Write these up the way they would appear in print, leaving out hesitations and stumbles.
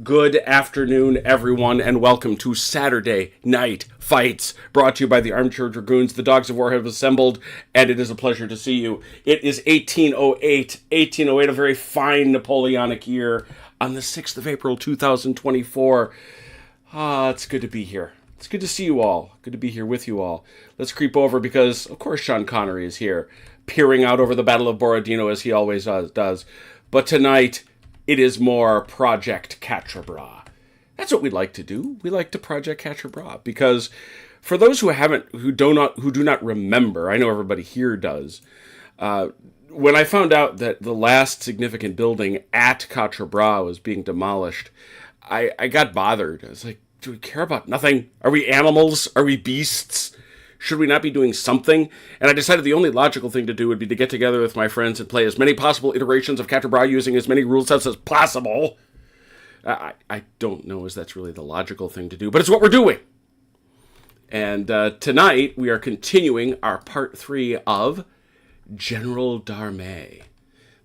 Good afternoon, everyone, and welcome to Saturday Night Fights, brought to you by the Armchair Dragoons. The Dogs of War have assembled, and it is a pleasure to see you. It is 1808, a very fine Napoleonic year, on the 6th of April, 2024. It's good to be here. It's good to see you all. Good to be here with you all. Let's creep over because, of course, Sean Connery is here, peering out over the Battle of Borodino as he always does. But tonight, it is more Project Quatre. That's what we like to do. We like to Project Quatre because for those who do not remember, I know everybody here does. When I found out that the last significant building at Quatre was being demolished, I got bothered. I was like, do we care about nothing? Are we animals? Are we beasts? Should we not be doing something? And I decided the only logical thing to do would be to get together with my friends and play as many possible iterations of Quatre using as many rule sets as possible. I don't know if that's really the logical thing to do, but it's what we're doing. And tonight, we are continuing our part 3 of General d'Armée.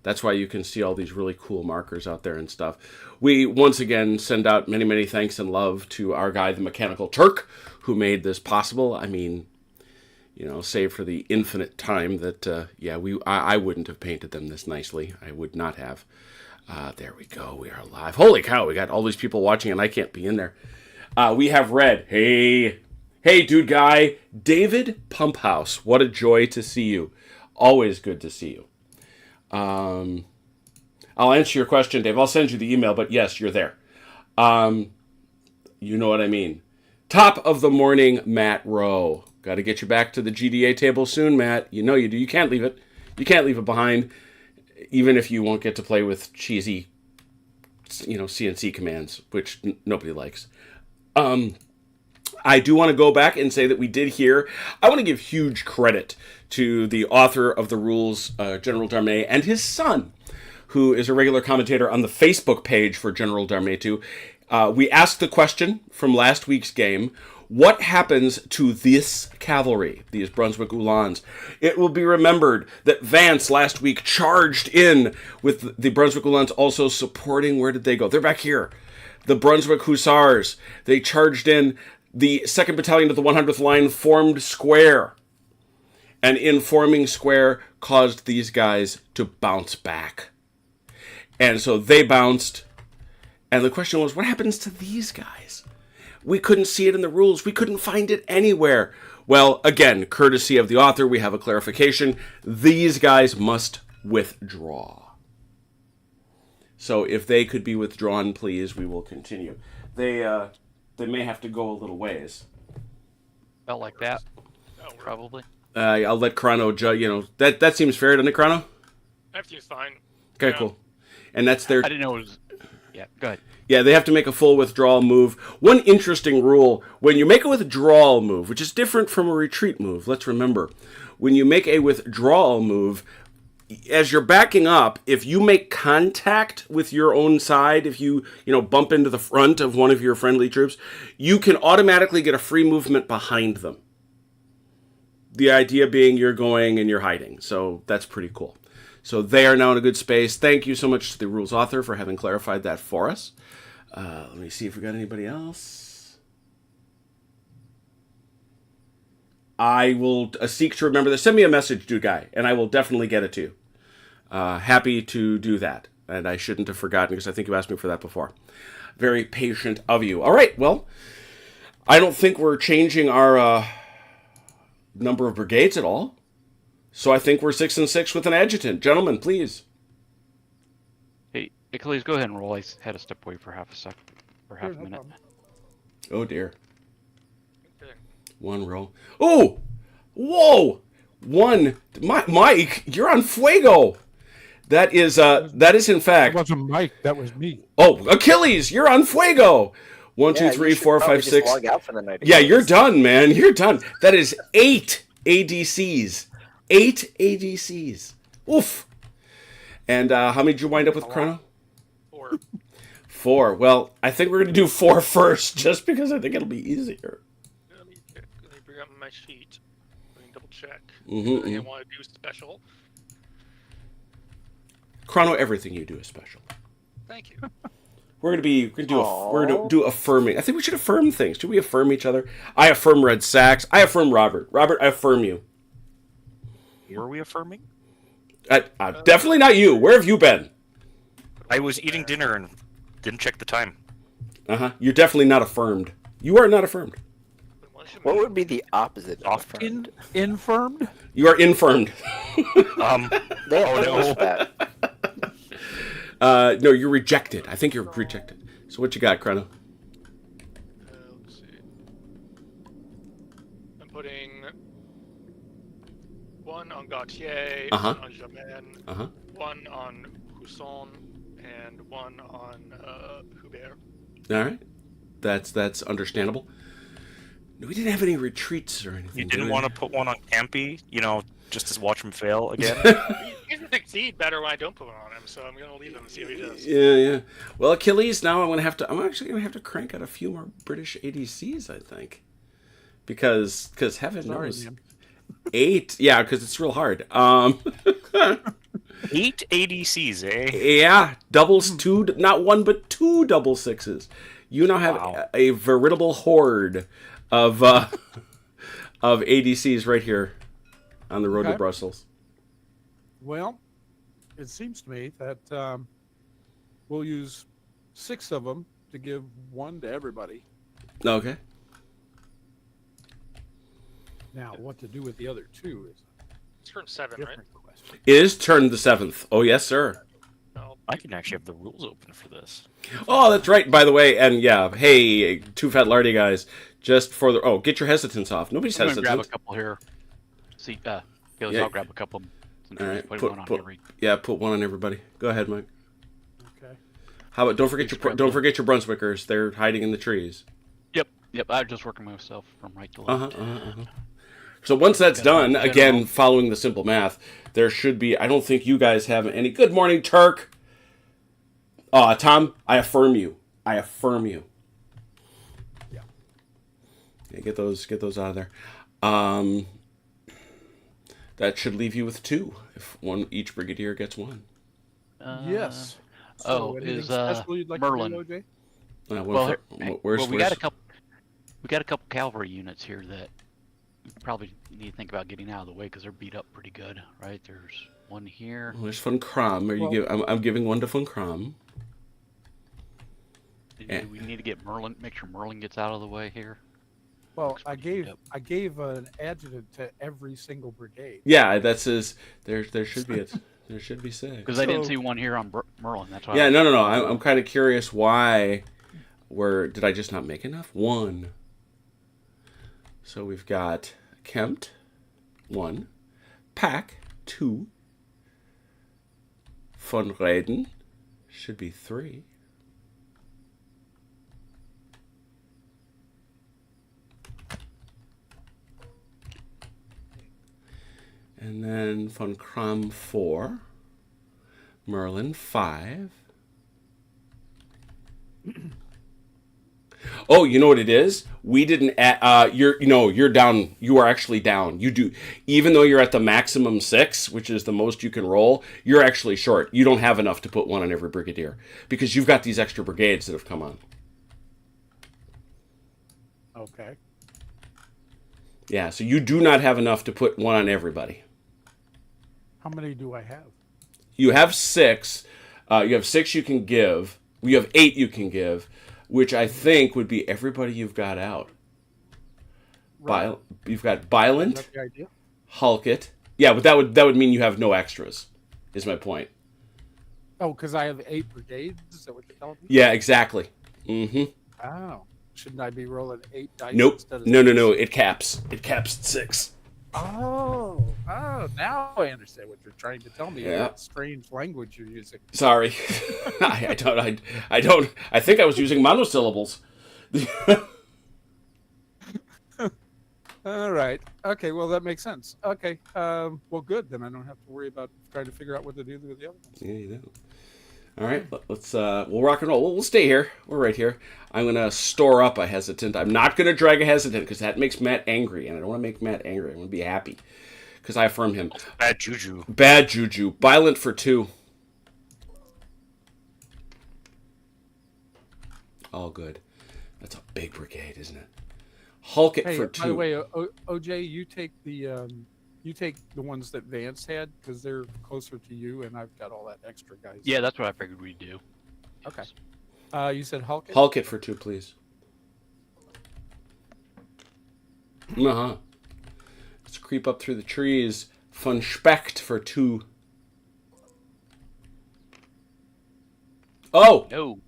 That's why you can see all these really cool markers out there and stuff. We, once again, send out many, many thanks and love to our guy, the Mechanical Turk, who made this possible. I mean, you know, save for the infinite time that, I wouldn't have painted them this nicely. I would not have. There we go. We are live. Holy cow, we got all these people watching and I can't be in there. We have Red. Hey, dude guy. David Pumphouse. What a joy to see you. Always good to see you. I'll answer your question, Dave. I'll send you the email, but yes, you're there. You know what I mean. Top of the morning, Matt Rowe. Got to get you back to the GDA table soon, Matt. You know you do. You can't leave it. You can't leave it behind, even if you won't get to play with cheesy, CNC commands, which nobody likes. I do want to go back and say that we did hear. I want to give huge credit to the author of the rules, General d'Armée, and his son, who is a regular commentator on the Facebook page for General d'Armée 2. We asked the question from last week's game, what happens to this cavalry, these Brunswick Uhlans? It will be remembered that Vance last week charged in with the Brunswick Uhlans also supporting, where did they go? They're back here. The Brunswick Hussars. They charged in. The 2nd Battalion of the 100th Line formed square. And in forming square caused these guys to bounce back. And so they bounced. And the question was, what happens to these guys? We couldn't see it in the rules. We couldn't find it anywhere. Well, again, courtesy of the author, we have a clarification. These guys must withdraw. So if they could be withdrawn, please, we will continue. They may have to go a little ways. Felt like that, probably. I'll let Chrono judge. That seems fair, doesn't it, Chrono? Everything's fine. Okay, Yeah. cool. And that's their... I didn't know it was... Yeah, go ahead. Yeah, they have to make a full withdrawal move. One interesting rule, when you make a withdrawal move, which is different from a retreat move, let's remember, when you make a withdrawal move, as you're backing up, if you make contact with your own side, if you bump into the front of one of your friendly troops, you can automatically get a free movement behind them. The idea being you're going and you're hiding, so that's pretty cool. So they are now in a good space. Thank you so much to the rules author for having clarified that for us. Let me see if we got anybody else. I will seek to remember this. Send me a message, dude guy, and I will definitely get it to you. Happy to do that. And I shouldn't have forgotten because I think you asked me for that before. Very patient of you. All right, well, I don't think we're changing our number of brigades at all. So I think we're 6 and 6 with an adjutant. Gentlemen, please. Hey, Achilles, go ahead and roll. I had to step away for half a minute. Problem. Oh, dear. Okay. One roll. Oh! Whoa! One. Mike, you're on fuego. That is in fact... That wasn't Mike, that was me. Oh, Achilles, you're on fuego. 1, 2, 3, 4, 5, 6. Log out for the night. Yeah, you're done, man. You're done. That is 8 ADCs. 8 ADCs. Oof. And how many did you wind up with, Chrono? 4. 4. Well, I think we're going to do 4 first, just because I think it'll be easier. Let me bring up my sheet. Let me double check. Mm-hmm. I want to do special. Chrono, everything you do is special. Thank you. We're gonna do affirming. I think we should affirm things. Should we affirm each other? I affirm Red Sacks. I affirm Robert. Robert, I affirm you. Were we affirming? Definitely not you. Where have you been? I was eating dinner and didn't check the time. You're definitely not affirmed. You are not affirmed. What would be the opposite of affirmed? Infirmed? You are infirmed. They have to push that. No, you're rejected. I think you're rejected. So what you got, Chrono? Let's see. I'm putting one on Gautier, one on Germain, one on Husson, and one on Hubert. All right, that's understandable. No, we didn't have any retreats or anything. You didn't want to put one on Campy, just to watch him fail again? He's going to succeed better when I don't put one on him, so I'm going to leave him and see what he does. Yeah. Well, Achilles. Now I'm actually gonna have to crank out a few more British ADCs. I think because heaven knows. Man. 8. Yeah, because it's real hard. 8 ADCs, eh? Yeah, doubles 2, not 1 but 2 double 6s. You now have a veritable horde of ADCs right here on the road to Brussels. Well, it seems to me that we'll use 6 of them to give 1 to everybody. Okay. Now, what to do with the other 2 is Turn 7, a right? different question. It is turn the 7th. Oh, yes, sir. I can actually have the rules open for this. Oh, that's right, by the way. And yeah, hey, 2 fat lardy guys, just for the... Oh, get your hesitance off. Nobody's I'm gonna hesitant. grab a couple here. See, Gillies, Yeah. I'll grab a couple. Since All we right, put one on every. put 1 on everybody. Go ahead, Mike. Okay. How about don't forget your Brunswickers. They're hiding in the trees. Yep. I'm just working myself from right to left. So once that's done, again, following the simple math, there should be... I don't think you guys have any... Good morning, Turk. Tom, I affirm you. Yeah. Get those out of there. That should leave you with 2 if each brigadier gets 1. Yes. anything Is special you'd like Merlin? to do, OJ? We got a couple. We got a couple cavalry units here that you probably need to think about getting out of the way because they're beat up pretty good, right? There's one here. There's Von Kram. I'm giving 1 to Von Kram. Do we need to get Merlin? Make sure Merlin gets out of the way here. Well, I gave an adjutant to every single brigade. Yeah, that's his. There should be it. There should be 6. Because I didn't see one here on Merlin. That's why. Yeah, no. I'm kind of curious why. Did I just not make enough? 1. So we've got Kempt, 1. Pack, 2. Von Reden should be 3. And then Von Kram 4. Merlin 5. Oh, you know what it is? We didn't add, you're down. You are actually down. You do, even though you're at the maximum 6, which is the most you can roll, you're actually short. You don't have enough to put 1 on every brigadier because you've got these extra brigades that have come on. Okay. Yeah, so you do not have enough to put 1 on everybody. How many do I have? You have 6. You have 6 you can give. You have 8 you can give, which I think would be everybody you've got out. Right. You've got Is Bylent, that the idea? Halkett. Yeah, but that would mean you have no extras, is my point. Oh, because I have 8 brigades? Is that what you're telling me? Yeah, exactly. Mm-hmm. Oh. Shouldn't I be rolling 8 dice Nope. instead of No. 6? It caps. It caps at 6. Oh, now I understand what you're trying to tell me. Yeah. That strange language you're using. Sorry. I don't. I think I was using monosyllables. All right. Okay, well, that makes sense. Okay. Well, good. Then I don't have to worry about trying to figure out what to do with the other ones. Yeah, you don't. All right, let's we'll rock and roll. We'll stay here. We're right here. I'm gonna store up a hesitant. I'm not gonna drag a hesitant because that makes Matt angry, and I don't want to make Matt angry. I want to be happy because I affirm him. Bad juju. Bad juju. Bylent for 2. All good. That's a big brigade, isn't it? Hulk it for 2. By the way, OJ, you take the ones that Vance had because they're closer to you, and I've got all that extra guys. Yeah, that's what I figured we'd do. Okay. You said Hulk it? Hulk it for 2, please. Uh-huh. Let's creep up through the trees. Von Specht for 2. Oh! No.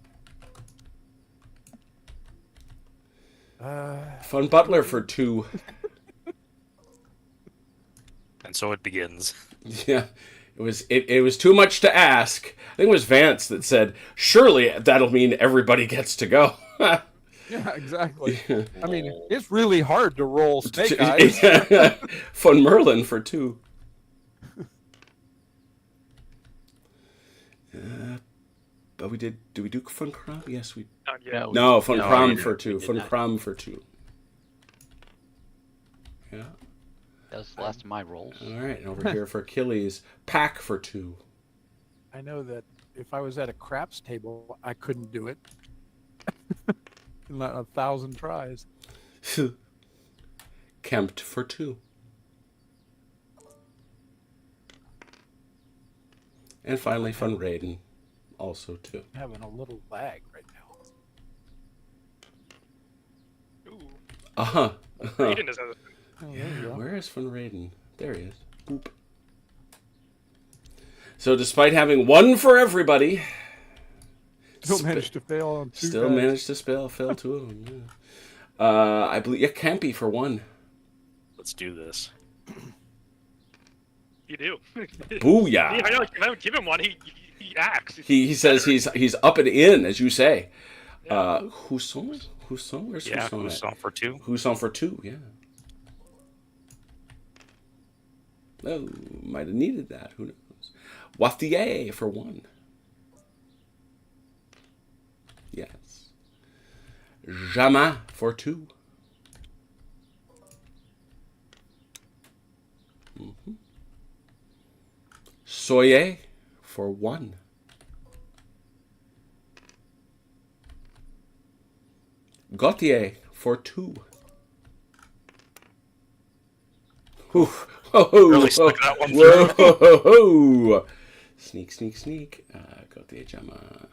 Von Butler for 2. And so it begins. Yeah. It was too much to ask. I think it was Vance that said, surely that'll mean everybody gets to go. Yeah, exactly. I mean, it's really hard to roll snake eyes. Von Merlin for 2. But we did we do Von Kram? Yes, we... No, Von Kram for 2. Von Kram for 2. Yeah. That's the last of my rolls. All right, and over here for Achilles, Pack for 2. I know that if I was at a craps table, I couldn't do it. Not 1,000 tries. Kempt for 2. And finally, Von Raiden, also 2. I'm having a little lag right now. Ooh. Uh-huh. Raiden is a... Oh, there you go. Where is Von Raiden? There he is. Boop. So despite having 1 for everybody... Still managed to fail on 2 Still guys. managed to fail 2 of them, yeah. I believe... Yeah, Campy for 1. Let's do this. You do. Booyah! I know, if I would give him one, he acts. He says he's up and in, as you say. Husson? Husson? Where's Yeah, Husson at? Husson for 2. Husson for 2, yeah. Oh, might have needed that. Who knows? Wathier for 1. Yes. Jama for 2. Mm-hmm. Soye for 1. Gautier for 2. Oof. Really stuck that one through. Whoa! Sneak. Gautier Jama.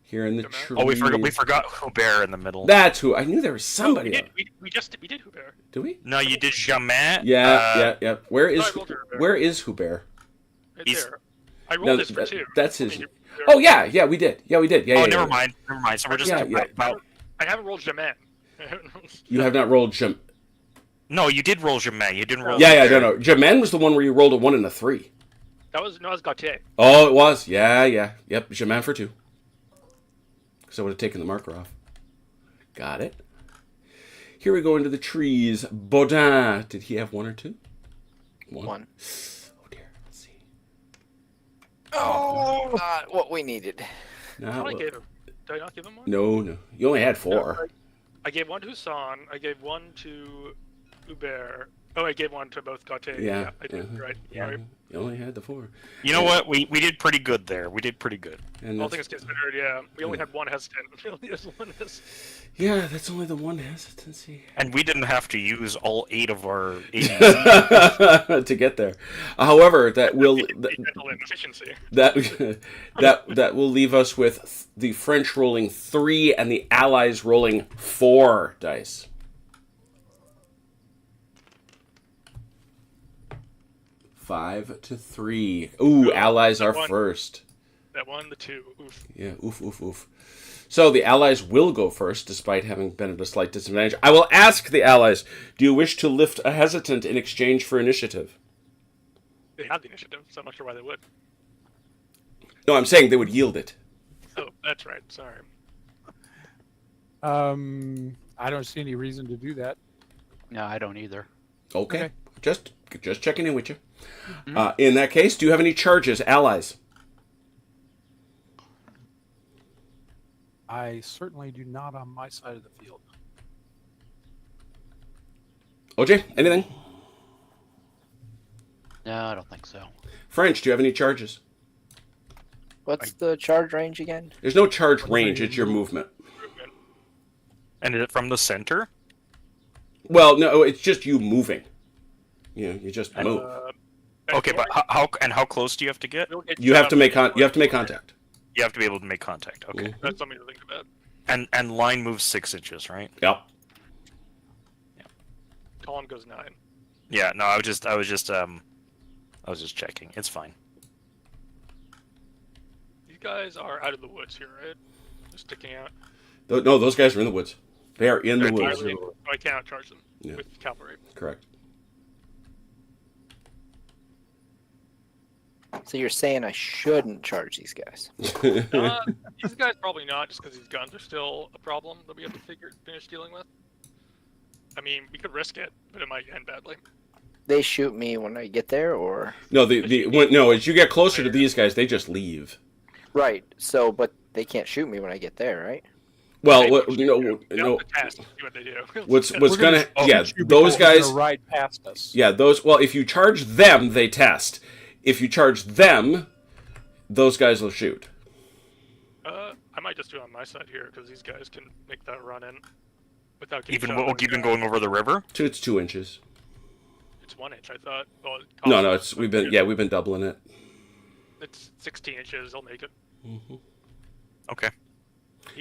Here in the tree. Oh, we forgot Hubert in the middle. That's who. I knew there was somebody. We did Hubert. Do we? No, you did Jamet. Yeah. Where is Hubert? Right He's- there. I rolled this for 2. That's his. I mean, Oh yeah, we did. Yeah, Never mind. So we're just about. I haven't rolled Jamen. You have not rolled Jam. No, you did roll Jamet. You didn't roll. Yeah, Hubert. no. Jamen was the one where you rolled a 1 and a 3. That was Gautier. Oh, it was. Yeah. Yep, Jamen for 2. Because I would have taken the marker off. Got it. Here we go into the trees. Baudin. Did he have 1 or 2? 1. Oh dear. Let's see. Oh, not what we needed. Now, Did I not give him one? no. You only had 4. I gave 1 to Hassan. I gave 1 to Hubert. Oh, I gave 1 to both Gautier. Yeah. I did. Right. Yeah. Sorry. You only had the 4. You know what? We did pretty good there. We did pretty good. And All that's, things considered, yeah. We only had 1 hesitant. We only had 1 hesitant. yeah, that's only the 1 hesitancy. And we didn't have to use all 8 of our ADs. to get there. However, that will Mental inefficiency. that will leave us with the French rolling 3 and the Allies rolling 4 dice. Five to 3. Ooh, Allies are first. That 1, the 2. Oof. Yeah, oof. So the Allies will go first, despite having been at a slight disadvantage. I will ask the Allies, do you wish to lift a hesitant in exchange for initiative? They have the initiative, so I'm not sure why they would. No, I'm saying they would yield it. Oh, that's right. Sorry. I don't see any reason to do that. No, I don't either. Okay. Okay. Just checking in with you. In that case, do you have any charges, Allies? I certainly do not on my side of the field. OJ, anything? No, I don't think so. French, do you have any charges? What's the charge range again? There's no charge range, it's your movement. And is it from the center? Well, no, it's just you moving. You just move. Okay, but how close do you have to get? You have to make contact. You have to be able to make contact. Okay. That's something to think about. And line moves 6 inches, right? Yep. Column goes 9. Yeah. No, I was just checking. It's fine. These guys are out of the woods here, right? They're sticking out. No, those guys are in the woods. They are in the woods. I cannot charge them with cavalry. Correct. So you're saying I shouldn't charge these guys? These guys probably not, just because these guns are still a problem that we have to finish dealing with. I mean, we could risk it, but it might end badly. They shoot me when I get there, or no? As you get closer to these guys, they just leave. Right. So, but they can't shoot me when I get there, right? Well, no. Test, see what they do. what's gonna those guys ride past us. Yeah, those. Well, if you charge them, they test. If you charge them, those guys will shoot. I might just do it on my side here because these guys can make that run in without even going over the river. It's 2 inches. It's 1 inch, I thought. Well, No, we've been doubling it. It's 16 inches. They'll make it. Mm-hmm. Okay.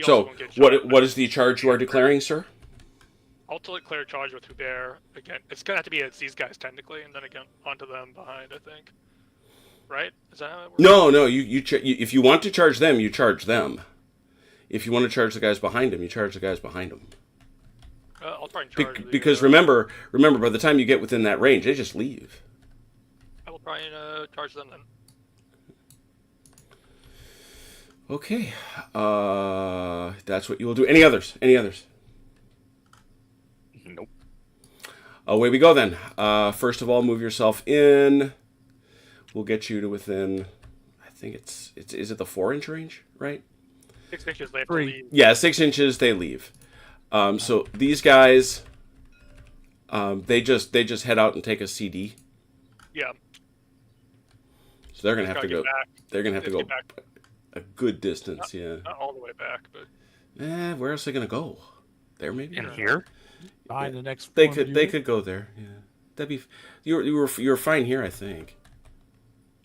So, what is the charge you are declaring, sir? I'll declare charge with Hubert. Again, it's gonna have to be these guys technically, and then again onto them behind. I think. Right? Is that how it works? No. You if you want to charge them, you charge them. If you want to charge the guys behind them, you charge the guys behind them. I'll try and charge. Because remember, by the time you get within that range, they just leave. I will try and charge them then. Okay. That's what you will do. Any others? Nope. Away we go then. First of all, move yourself in. We'll get you to within. I think it's is it the 4-inch range, right? 6 inches they have to leave. Yeah, 6 inches they leave. So these guys, they just head out and take a CD. Yeah. So they're gonna have to go. They're gonna have to go back. A good distance. Not all the way back, but. Where else are they gonna go? There maybe. In here. Behind the next. They could go there. Yeah. That'd be. You were fine here, I think.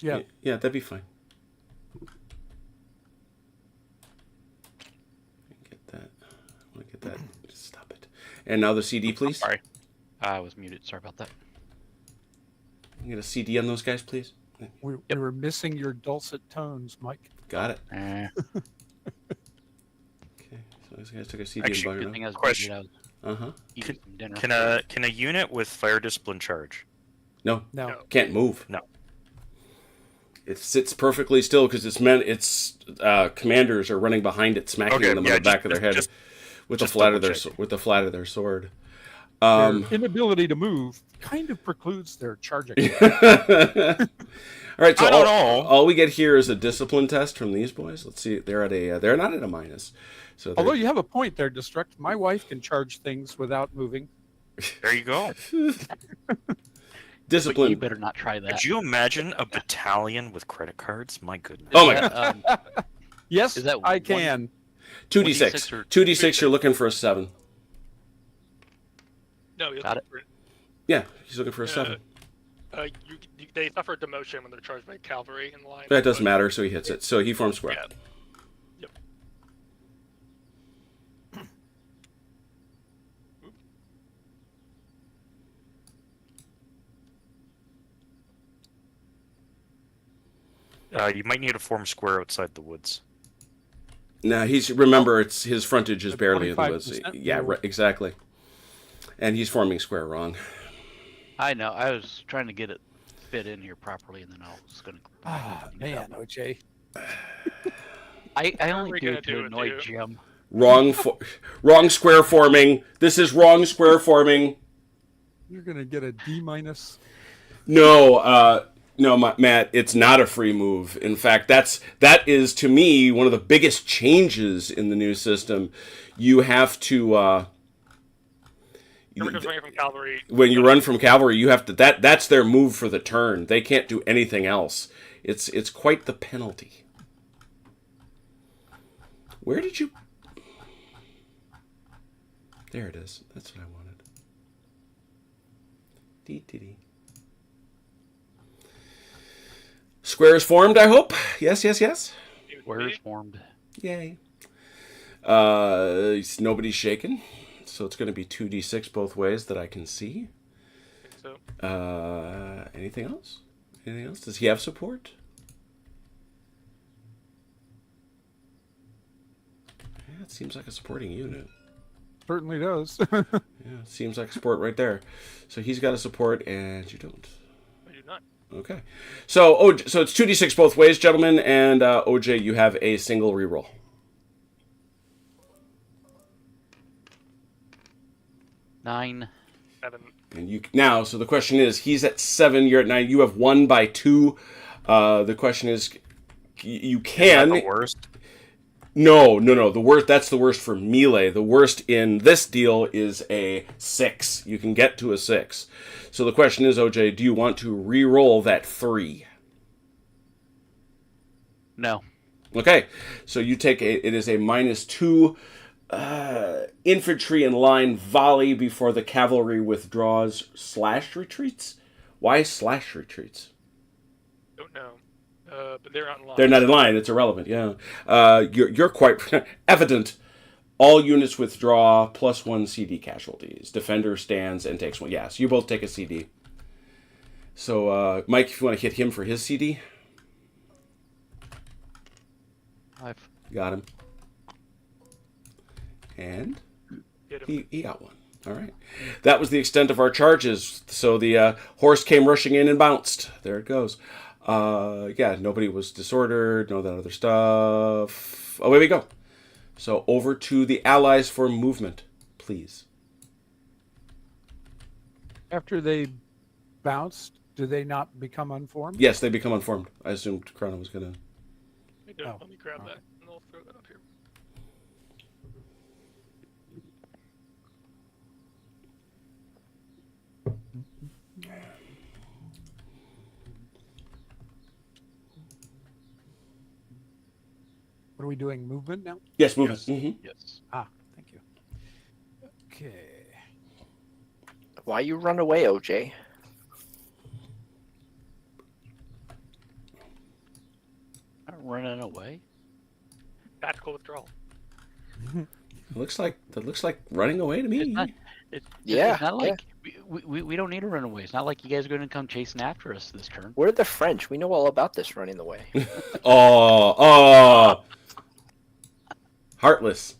Yeah. Yeah, that'd be fine. I want to get that. Just stop it. And now the CD, please. Sorry. I was muted. Sorry about that. Get a CD on those guys, please. We were missing your dulcet tones, Mike. Got it. Okay. So these guys took a CD Actually, and buggered question. Can a unit with fire discipline charge? No. Can't move. No. It sits perfectly still because its commanders are running behind it, smacking them on the back of their head with the flat of their sword. Their inability to move kind of precludes their charging. All right, so all we get here is a discipline test from these boys. Let's see, they're not at a minus. So although you have a point there, Destruct. My wife can charge things without moving. There you go. Discipline. But you better not try that. Could you imagine a battalion with credit cards? My goodness. Oh my god. Yes, I can. 2d6. 2d6. You're looking for a 7. No, got it. Yeah, he's looking for a 7. They suffer demotion when they're charged by cavalry in the line. That doesn't matter, so he hits it. So he forms square. Yeah. You might need to form square outside the woods. Now it's his frontage is barely in the woods. Yeah, right, exactly. And he's forming square wrong. I know. I was trying to get it fit in here properly, and then I was going to. Man, OJ. I only do it to annoy Jim. Wrong square forming. This is wrong square forming. You're gonna get a D-. No, Matt, it's not a free move. In fact, that is to me one of the biggest changes in the new system. You have to from cavalry. When you run from cavalry, you have to that's their move for the turn. They can't do anything else. It's quite the penalty. Where did you? There it is. That's what I wanted. Dee. Squares formed, I hope. Yes. Squares formed. Yay. Nobody's shaken, so it's going to be 2d6 both ways that I can see. I think so. Anything else? Anything else? Does he have support? Yeah, it seems like a supporting unit. Certainly does. Yeah, it seems like support right there. So he's got a support, and you don't. I do not. Okay. So it's 2d6 both ways, gentlemen, and OJ, you have a single reroll. 9. 7. And you now, so the question is, he's at 7, you're at 9. You have 1 by 2. The question is, you can. Is that the worst? No. The worst. That's the worst for melee. The worst in this deal is a 6. You can get to a 6. So the question is, OJ, do you want to re-roll that 3? No. Okay. So you take it is a -2 infantry in line volley before the cavalry withdraws / retreats. Why / retreats? Don't know. But they're not in line. They're not in line. It's irrelevant. Yeah. You're quite evident. All units withdraw +1 CD casualties. Defender stands and takes 1. Yeah, so you both take a CD. So, Mike, if you want to hit him for his CD. 5. Got him. And Get him. he got 1. All right. That was the extent of our charges. So the horse came rushing in and bounced. There it goes. Yeah, nobody was disordered, no that other stuff. Away we go. So over to the allies for movement, please. After they bounced, do they not become unformed? Yes, they become unformed. I assumed Chrono was going to... Let me grab that, and I'll throw that up here. What are we doing? Movement now? Yes, movement. Yes. Mm-hmm. Yes. Thank you. Okay. Why you run away, OJ? I'm running away. Tactical withdrawal. That looks like running away to me. It's not, Yeah, it's not like we don't need to run away. It's not like you guys are going to come chasing after us this turn. We're the French. We know all about this running away. Oh. Heartless.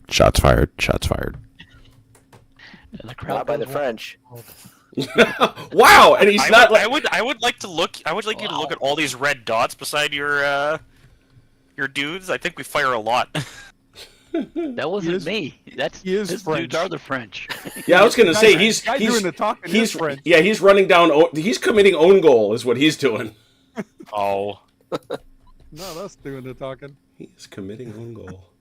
Shots fired. And the crowd Not by the goes French. Wow, and he's not like... I would like you to look at all these red dots beside your dudes. I think we fire a lot. That wasn't me. That's he is his French. dudes are the French. Yeah, I was gonna say he's doing the talking. he's French. yeah, he's running down. He's committing own goal is what he's doing. Oh. Not us doing the talking. He's committing own goal.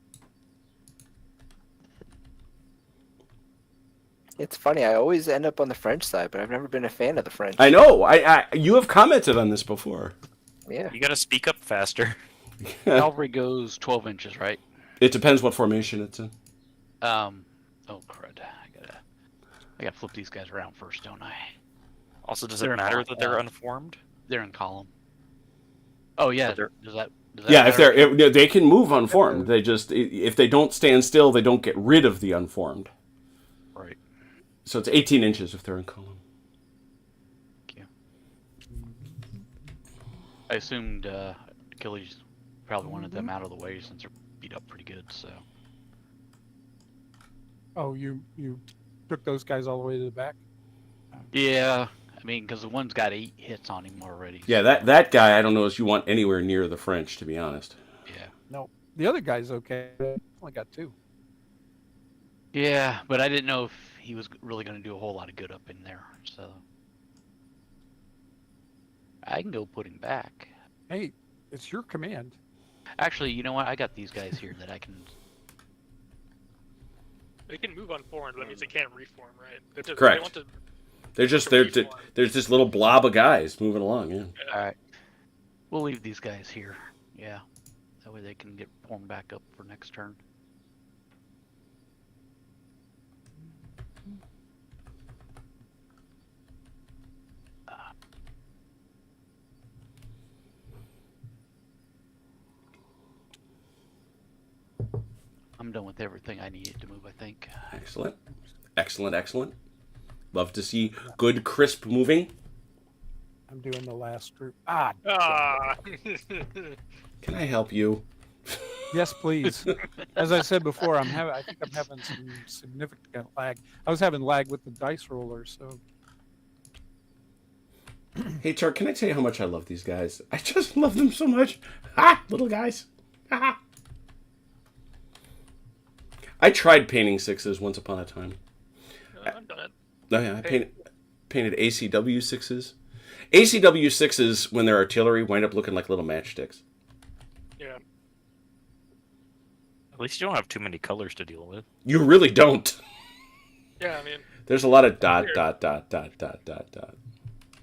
It's funny. I always end up on the French side, but I've never been a fan of the French. I know. You have commented on this before. Yeah. You gotta speak up faster. Cavalry goes 12 inches, right? It depends what formation it's in. Oh crud! I gotta flip these guys around first, don't I? Also, does They're it matter not- that they're unformed? They're in column. Oh yeah. They're- Does that Yeah, if matter? they can move unformed. They just if they don't stand still, they don't get rid of the unformed. Right. So it's 18 inches if they're in column. Thank you. I assumed Achilles probably wanted them out of the way since they're beat up pretty good. So Oh, you took those guys all the way to the back? yeah, I mean, because the one's got 8 hits on him already. Yeah, that guy I don't know if you want anywhere near the French, to be honest. Yeah. No. The other guy's okay. Only got 2. Yeah, but I didn't know if he was really going to do a whole lot of good up in there. So I can go put him back. Hey, it's your command. Actually, you know what? I got these guys here that I can. They can move unformed, but that means they can't reform, right? Correct. They want to, There's this little blob of guys moving along. Yeah. All right, we'll leave these guys here. Yeah, that way they can get formed back up for next turn. I'm done with everything I needed to move, I think. Excellent. Excellent, excellent. Love to see good, crisp moving. I'm doing the last group. Ah. Can I help you? Yes, please. As I said before, I think I'm having some significant lag. I was having lag with the dice roller, so. Hey, Turk, can I tell you how much I love these guys? I just love them so much. Ha! Little guys. Ha! I tried painting sixes once upon a time. I've done it. Oh, yeah, I painted ACW sixes. ACW sixes, when they're artillery, wind up looking like little matchsticks. Yeah. At least you don't have too many colors to deal with. You really don't. Yeah, I mean, There's a lot of dot, dot, dot, dot, dot, dot, dot.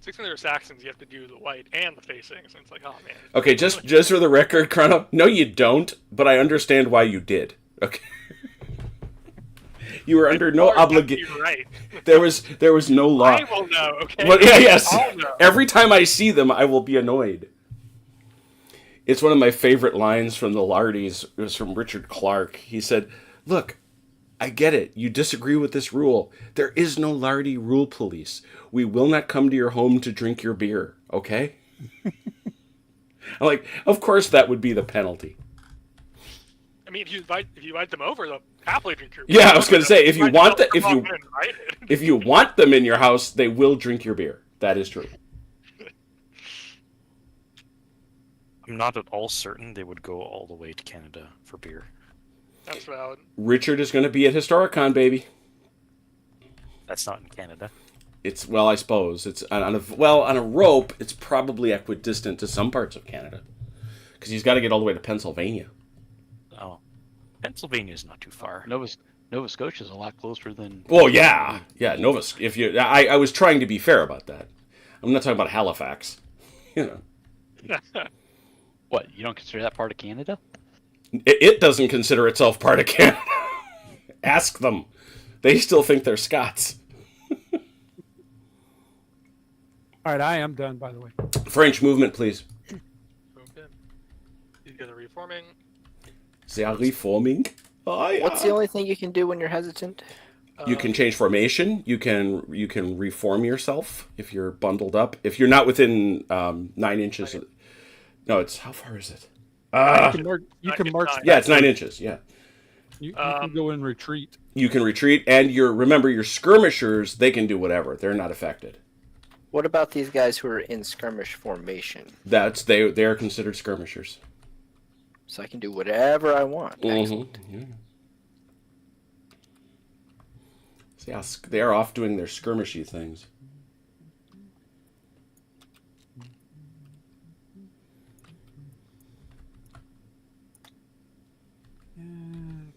6 when they were Saxons, you have to do the white and the facings, and it's like, oh man. Okay, just for the record, Chrono, no you don't, but I understand why you did. Okay. You were under no obligation. Right. There was no law. I will know, okay? Well, yeah, yes. I'll know. Every time I see them, I will be annoyed. It's one of my favorite lines from the Lardies. It was from Richard Clark. He said, "Look, I get it. You disagree with this rule. There is no Lardy rule police. We will not come to your home to drink your beer, okay?" I'm like, of course that would be the penalty. I mean, if you invite them over, they'll happily drink your Yeah, I was going to say, if you want them if you want them in your house, they will drink your beer. That is true. I'm not at all certain they would go all the way to Canada for beer. That's valid. Richard is going to be at Historicon, baby. That's not in Canada. It's, well, I suppose it's on a rope. It's probably equidistant to some parts of Canada, because he's got to get all the way to Pennsylvania. Oh, Pennsylvania's not too far. Nova Scotia's a lot closer than. Well, yeah, Nova. I was trying to be fair about that. I'm not talking about Halifax. You know, What, you don't consider that part of Canada? it doesn't consider itself part of Canada. Ask them. They still think they're Scots. All right, I am done, by the way. French movement, please. Okay. These guys are reforming. They are reforming. Oh, yeah. What's the only thing you can do when you're hesitant? You can change formation. You can reform yourself if you're bundled up. If you're not within 9 inches. No, it's, how far is it? You can march. Yeah, it's 9 inches. Yeah. You can go in retreat. You can retreat, and remember your skirmishers. They can do whatever. They're not affected. What about these guys who are in skirmish formation? They are considered skirmishers. So I can do whatever I want. Mm-hmm. Yeah. See, they are off doing their skirmishy things.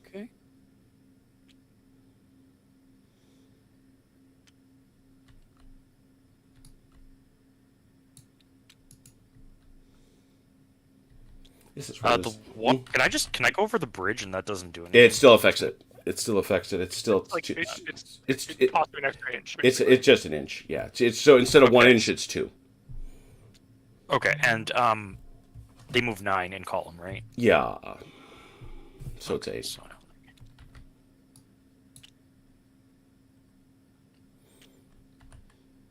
Okay. This is Can I go over the bridge and that doesn't do anything? It still affects it. It still affects it. It's still Like, it's it- possibly an extra inch. it's basically. just an inch. Yeah. It's so instead of 1 inch, it's 2. Okay, and they move 9 in column, right? Yeah. So it's 8. So,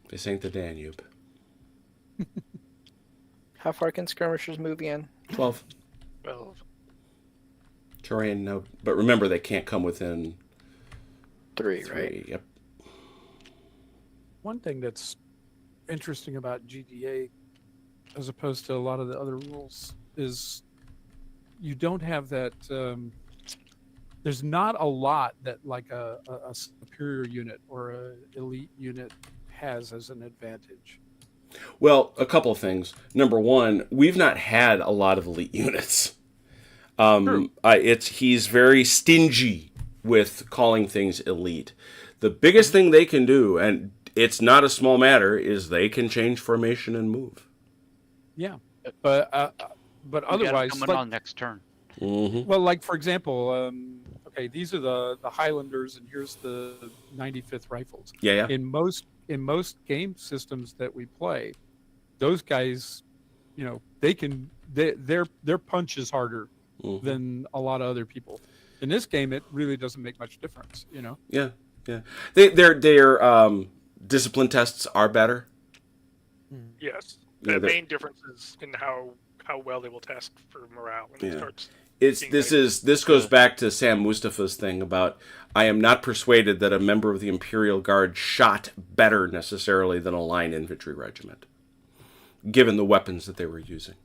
This ain't the Danube. How far can skirmishers move again? 12. Well, Terrain, no. But remember, they can't come within 3, 3. right? Yep. One thing that's interesting about GDA, as opposed to a lot of the other rules, is you don't have that. There's not a lot that like a superior unit or a elite unit has as an advantage. Well, a couple of things. Number one, we've not had a lot of elite units. He's very stingy with calling things elite. The biggest thing they can do, and it's not a small matter, is they can change formation and move. Yeah, but We got 'em otherwise, coming on next turn. Mm-hmm. well, like for example, okay, these are the Highlanders, and here's the 95th Rifles. Yeah. In most game systems that we play, those guys, their punch is harder than a lot of other people. In this game, it really doesn't make much difference. Yeah. Their discipline tests are better. Yes. Yeah, The main difference is in how well they will test for morale when it starts. This goes back to Sam Mustafa's thing about I am not persuaded that a member of the Imperial Guard shot better necessarily than a line infantry regiment, given the weapons that they were using.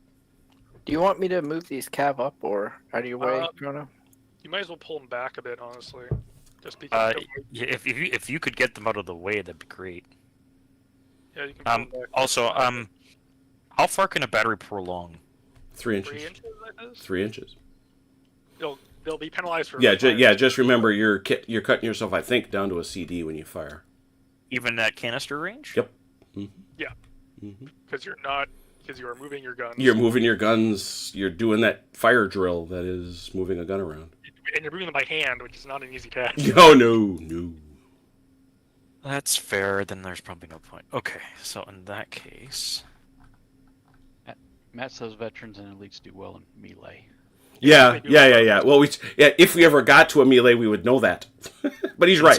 Do you want me to move these cav up or out of your way, Chrono? You might as well pull them back a bit, honestly. Just because. If you could get them out of the way, that'd be great. Yeah, you can pull them back. Also, how far can a battery prolong? 3 inches. 3 inches, I guess? 3 inches. They'll be penalized for. Just remember you're cutting yourself, I think, down to a CD when you fire. Even at canister range? Yep. Yeah. Because you are moving your guns. You're moving your guns. You're doing that fire drill that is moving a gun around. And you're moving them by hand, which is not an easy task. No. That's fair. Then there's probably no point. Okay, so in that case, Matt says veterans and elites do well in melee. Yeah. Well, if we ever got to a melee, we would know that. But he's right.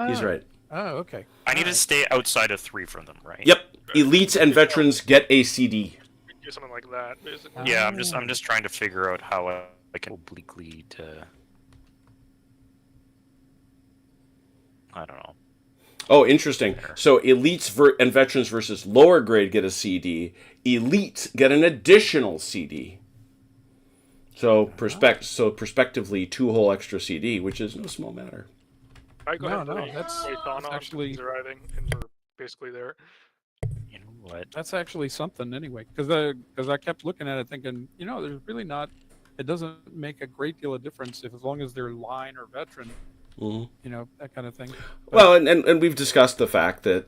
He's right. Oh, okay. I need to stay outside of 3 from them, right? Yep. Elites and veterans get a CD. Do something like that, basically. Yeah, I'm just trying to figure out how I can obliquely to. I don't know. Oh, interesting. So elites and veterans versus lower grade get a CD. Elites get an additional CD. So prospectively, 2 whole extra CD, which is no small matter. I go ahead and that's actually arriving, and we're basically there. You know what? That's actually something anyway, because I kept looking at it thinking, there's really not. It doesn't make a great deal of difference as long as they're line or veteran. That kind of thing. But, well, and we've discussed the fact that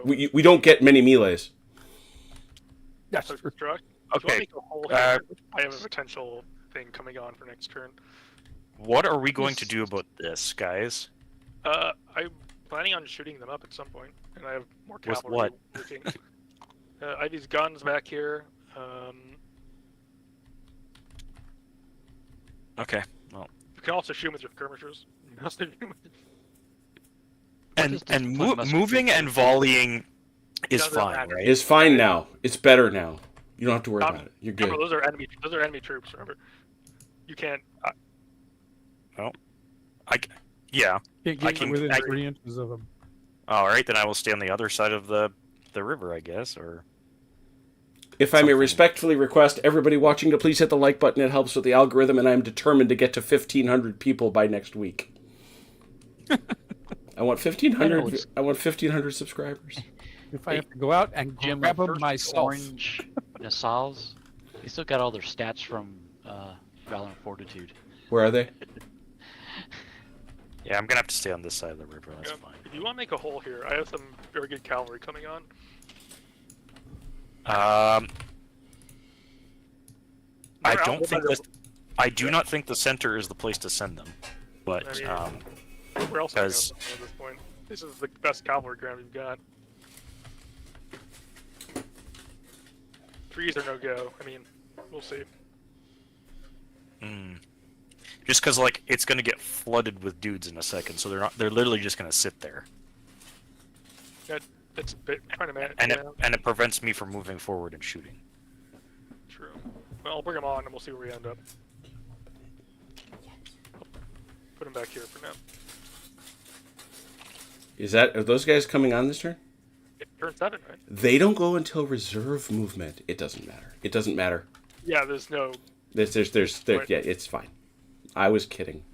we don't get many melees. That's true. Okay. I have a potential thing coming on for next turn. What are we going to do about this, guys? I'm planning on shooting them up at some point, and I have more cavalry. With what? Working. I have these guns back here. Okay. Well. You can also shoot with your skirmishers. And moving and volleying is fine, right? It's fine now. It's better now. You don't have to worry about it. You're good. Remember, those are enemy troops. Remember, you can't. Yeah. Can't get within 3 inches of them. All right, then I will stay on the other side of the river, I guess, or. If I may respectfully request everybody watching to please hit the like button, it helps with the algorithm, and I'm determined to get to 1,500 people by next week. I want 1,500. I want 1,500 subscribers. If I have to go out and Jim, grab them first myself. Orange Nassau's, they still got all their stats from Valor and Fortitude. Where are they? Yeah, I'm gonna have to stay on this side of the river. That's fine. If you want to make a hole here, I have some very good cavalry coming on. I do not think the center is the place to send them, but where else because at this point, this is the best cavalry ground we've got. 3s are no go. I mean, we'll see. Just because it's gonna get flooded with dudes in a second, so they're literally just gonna sit there. It's a bit trying to manage. And it prevents me from moving forward and shooting. True. Well, I'll bring them on and we'll see where we end up. Put them back here for now. Are those guys coming on this turn? Turn 7, right? They don't go until reserve movement. It doesn't matter. It doesn't matter. Yeah, there's no. Yeah, it's fine. I was kidding,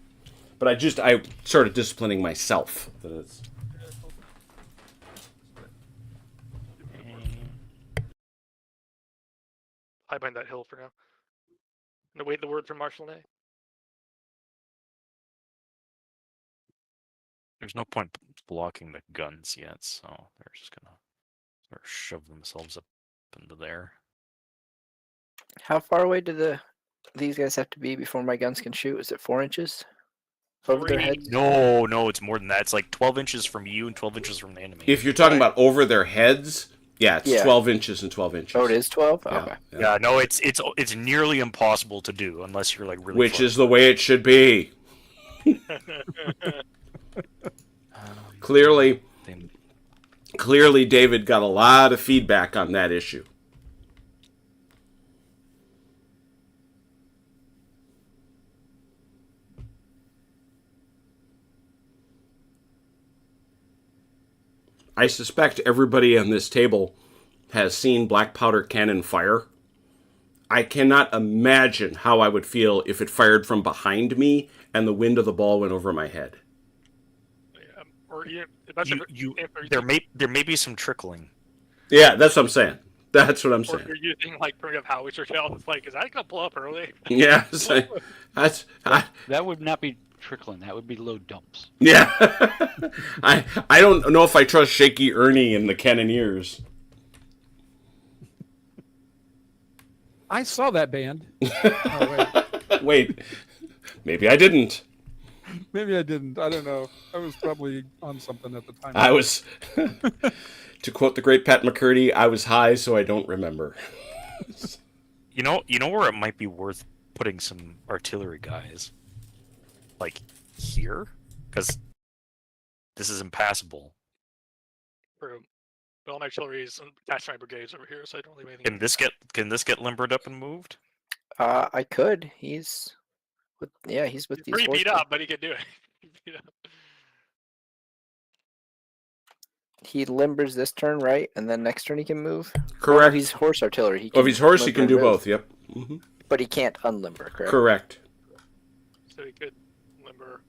but I started disciplining myself. That it's. Hide behind that hill for now. And await the word from Marshal Ney. There's no point blocking the guns yet, so they're just gonna sort of shove themselves up into there. How far away do these guys have to be before my guns can shoot? Is it 4 inches? Over their 3. heads? No, it's more than that. It's like 12 inches from you and 12 inches from the enemy. If you're talking about over their heads, yeah, it's Yeah. 12 inches and 12 inches. Oh, it is 12? Yeah, Okay. yeah. Yeah, no, it's nearly impossible to do unless you're like really. Which far. is the way it should be. Clearly, David got a lot of feedback on that issue. I suspect everybody on this table has seen black powder cannon fire. I cannot imagine how I would feel if it fired from behind me and the wind of the ball went over my head. Yeah, or There may be some trickling. Yeah, that's what I'm saying. That's what I'm or saying. you're using like primitive howitzer shells. It's like, is that gonna blow up early? Yeah, That would not be trickling. That would be low dumps. yeah. I don't know if I trust Shaky Ernie and the Cannoneers. I saw that band. Oh, wait. Wait, maybe I didn't. Maybe I didn't. I don't know. I was probably on something at the time. I was, to quote the great Pat McCurdy, I was high, so I don't remember. You know where it might be worth putting some artillery guys, like here, because this is impassable. True. But all my artillery is attached to my brigades over here, so I don't leave anything. Can this get limbered up and moved? I could. He's with these Pretty beat horses. up, but he could do it. Beat up. He limbers this turn, right? And then next turn he can move? Correct. Oh, he's horse artillery. He Oh, if he's horse, he limber can and do move. both. Yep. Mm-hmm. But he can't unlimber, correct? Correct. So he could limber.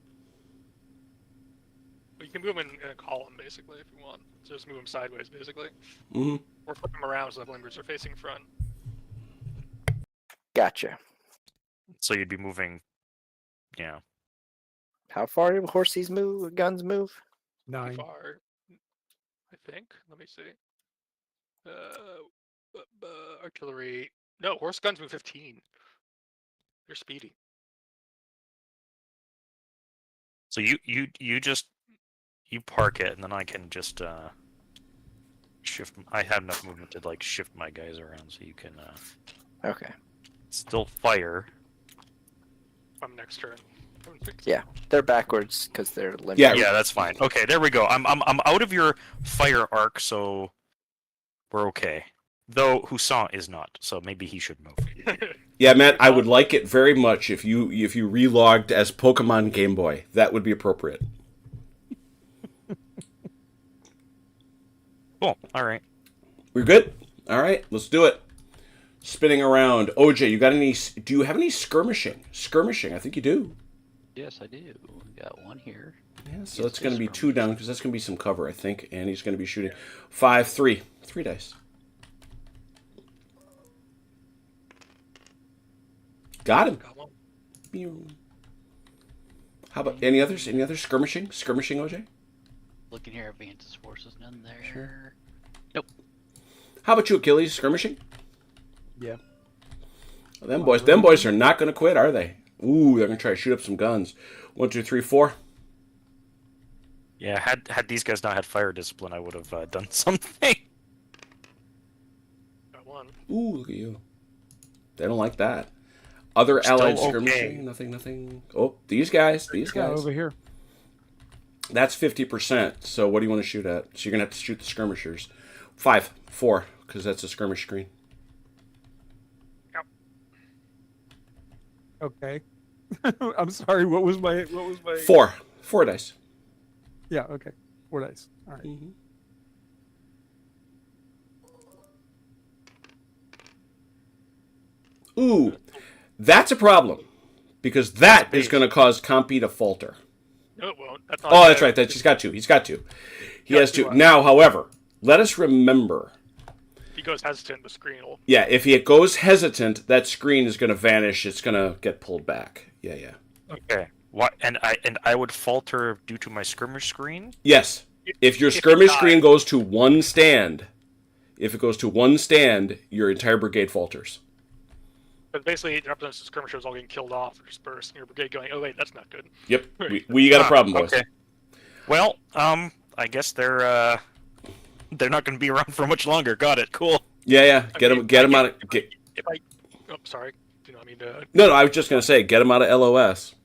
Well, you can move him in a column, basically, if you want. So just move him sideways, basically. Mm-hmm. Or flip him around so the limbers are facing front. Gotcha. So you'd be moving. Yeah. How far do horses move? Guns move? 9. Far, I think. Let me see. Artillery. No, horse guns move 15. They're speedy. So you just park it, and then I can just shift. I have enough movement to like shift my guys around, so you can Okay. still fire. Next turn. Yeah, they're backwards because they're limbered. Yeah. Yeah, that's fine. Okay, there we go. I'm out of your fire arc, so we're okay. Though Hussant is not, so maybe he should move. Yeah, Matt, I would like it very much if you relogged as Pokemon Game Boy. That would be appropriate. Cool. All right. We're good? All right, let's do it. Spinning around. OJ, do you have any skirmishing? Skirmishing, I think you do. Yes, I do. We got one here. Yeah, so it's going to be 2 down because that's going to be some cover, I think. And he's going to be shooting 5, 3. 3 dice. Got him. Got one. Pew. How about any others? Any other skirmishing? Skirmishing, OJ? Looking here at Vance's forces, none there. Sure. Nope. How about you, Achilles? Skirmishing? Yeah. Well, them boys are not going to quit, are they? Ooh, they're going to try to shoot up some guns. 1, 2, 3, 4. Yeah, had these guys not had fire discipline, I would have done something. Got one. Ooh, look at you. They don't like that. Other Still allied okay. skirmishing? Nothing. Oh, these guys. Yeah, over here. That's 50%. So what do you want to shoot at? So you're going to have to shoot the skirmishers. 5, 4, because that's a skirmish screen. Okay. I'm sorry. What was my? 4 dice. Yeah. Okay. 4 dice. All right. Mm-hmm. Ooh, that's a problem. Because that is going to cause Compy to falter. No, it won't. That's not Oh, that's right. He's got 2. He has 2. Now, however, let us remember. If he goes hesitant, the screen will. Yeah, if he goes hesitant, that screen is going to vanish. It's going to get pulled back. Yeah. Okay. What? And I would falter due to my skirmish screen. Yes. If your skirmish screen goes to 1 stand, your entire brigade falters. But basically, it represents the skirmishers all getting killed off or dispersed, and your brigade going, "Oh wait, that's not good." Yep. We got a problem, boys. Okay. Well, I guess they're not going to be around for much longer. Got it. Cool. Yeah. Get them out of. Sorry. Do you know what I mean? No, I was just gonna say, get them out of LOS.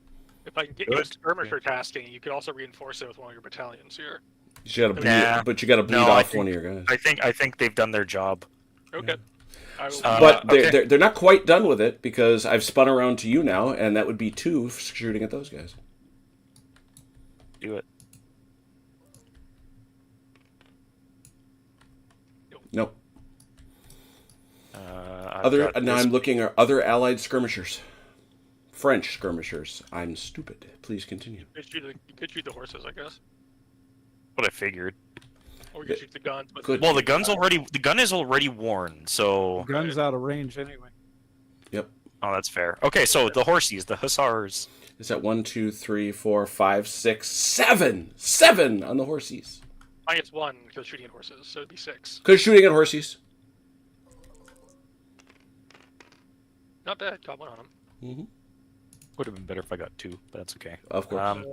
If I can get you a skirmisher tasking, you could also reinforce it with one of your battalions here. You got to bleed, but you got to bleed off one of your guys. I think they've done their job. Okay. But they're not quite done with it because I've spun around to you now, and that would be 2 shooting at those guys. Do it. Nope. I'm looking at other allied skirmishers. French skirmishers. I'm stupid. Please continue. You could shoot the horses, I guess. What I figured. Or we could shoot the guns. Well, the gun is already worn, so The gun's out of range anyway. Yep. oh, that's fair. Okay, so the horsies, the hussars. Is that 1, 2, 3, 4, 5, 6, 7? 7 on the horsies. -1 because shooting at horses, so it'd be 6. Because shooting at horsies. Not bad. Got one on them. Mm-hmm. Would have been better if I got 2, but that's okay. Of course.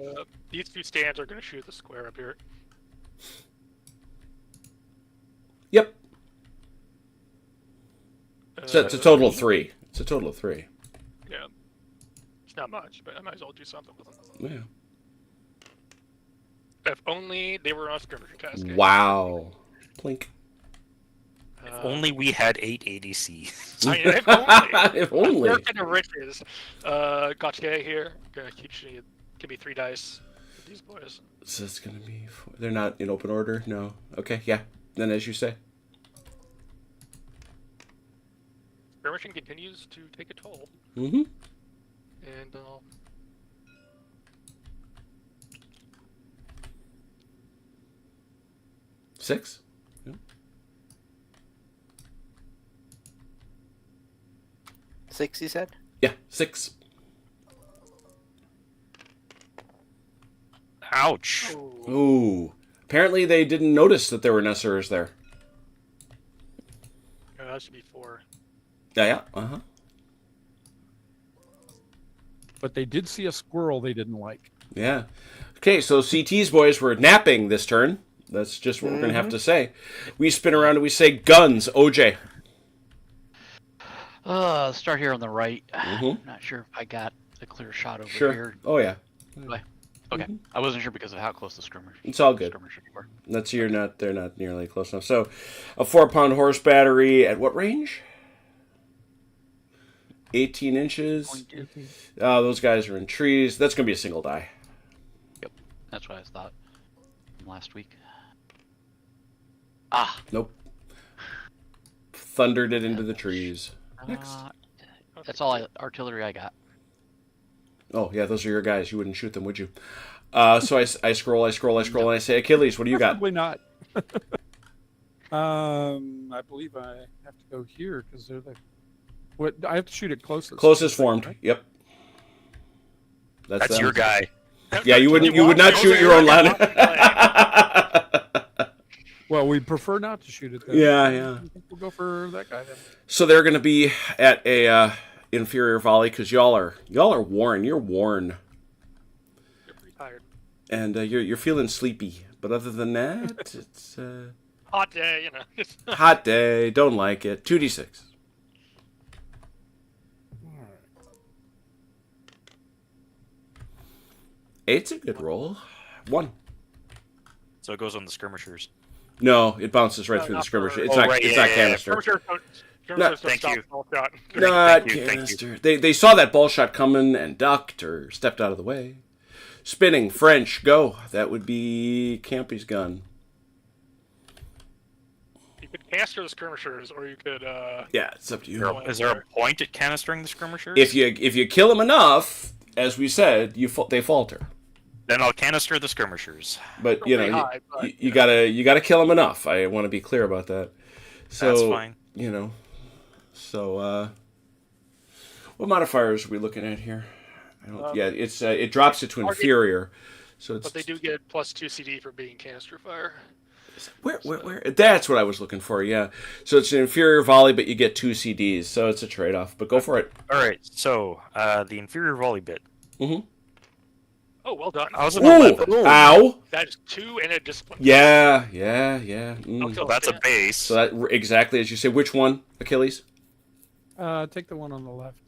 These 2 stands are going to shoot the square up here. Yep. So it's a total of 3. It's a total of 3. Yeah. It's not much, but I might as well do something with them. Yeah. If only they were on skirmisher task. Wow. Plink. If only we had 8 ADC. If only. If only. Working the riches. Gotcha here. Gonna keep shooting. Give me 3 dice with these boys. So it's gonna be. They're not in open order. No. Okay. Yeah. Then, as you say. Skirmishing continues to take a toll. Mm-hmm. And 6. Yep. 6, you said? Yeah. 6. Ouch. Ooh. Apparently they didn't notice that there were Nessers there. that should be 4. Yeah. Uh-huh. But they did see a squirrel they didn't like. Yeah. Okay, so CT's boys were napping this turn. That's just what we're going to have to say. We spin around and we say guns. OJ. Start here on the right. Mm-hmm. Not sure if I got a clear shot over Sure. here. Oh, yeah. Okay. I wasn't sure because of how close the skirmish. It's all good. skirmishers were. That's they're not nearly close enough. So, a 4-pound horse battery at what range? 18 inches. Those guys are in trees. That's going to be a single die. Yep. That's what I thought from last week. Nope. Thundered it into the trees. Next. That's all artillery I got. Oh, yeah, those are your guys. You wouldn't shoot them, would you? So I scroll, and I say, Achilles, what do you got? Probably not. I believe I have to go here because they're the. What I have to shoot it closest. Closest formed. Right? Yep. That's your guy. Yeah, you would not shoot your own line. Well, we prefer not to shoot it. Then. Yeah. I think we'll go for that guy then. So they're going to be at a inferior volley because y'all are worn. You're worn, You're pretty tired. and you're feeling sleepy. But other than that, it's Hot day, you know. hot day. Don't like it. 2d6. Eight's a good roll. 1. So it goes on the skirmishers. No, it bounces right through the not skirmisher. for- It's Oh, not. right, It's yeah, not yeah, canister. Thank you. Not Thank you. canister. They saw that ball shot coming and ducked or stepped out of the way. Spinning French. Go. That would be Campy's gun. You could canister the skirmishers, or you could. Yeah, it's up to you. Is there a point at canistering the skirmishers? If you kill them enough, as we said, they falter. Then I'll canister the skirmishers. But Pretty high, but, you gotta kill them enough. I want to be clear about that. So That's fine. So what modifiers are we looking at here? It drops it to inferior. So it's But they do get +2 CD for being canister fire. Where? That's what I was looking for, yeah. So it's an inferior volley, but you get 2 CDs, so it's a trade-off. But go for it. All right, so the inferior volley bit. Mm-hmm. Oh, well done. I was an Ooh! 11. Ow! That is 2 and a discipline. Yeah. Mm. Okay. That's a base. So that exactly as you say. Which one, Achilles? Take the one on the left.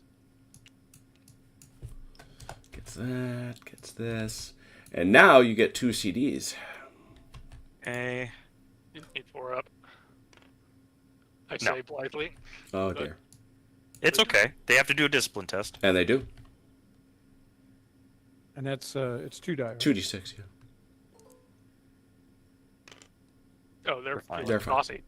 Gets that, gets this. And now you get 2 CDs. Okay. You need 4 up. I No. say blithely. Oh, But- dear. It's okay. They have to do a discipline test. And they do. And that's it's 2 die. Right? 2d6, yeah. Oh, they're fine. They're fine. bossy.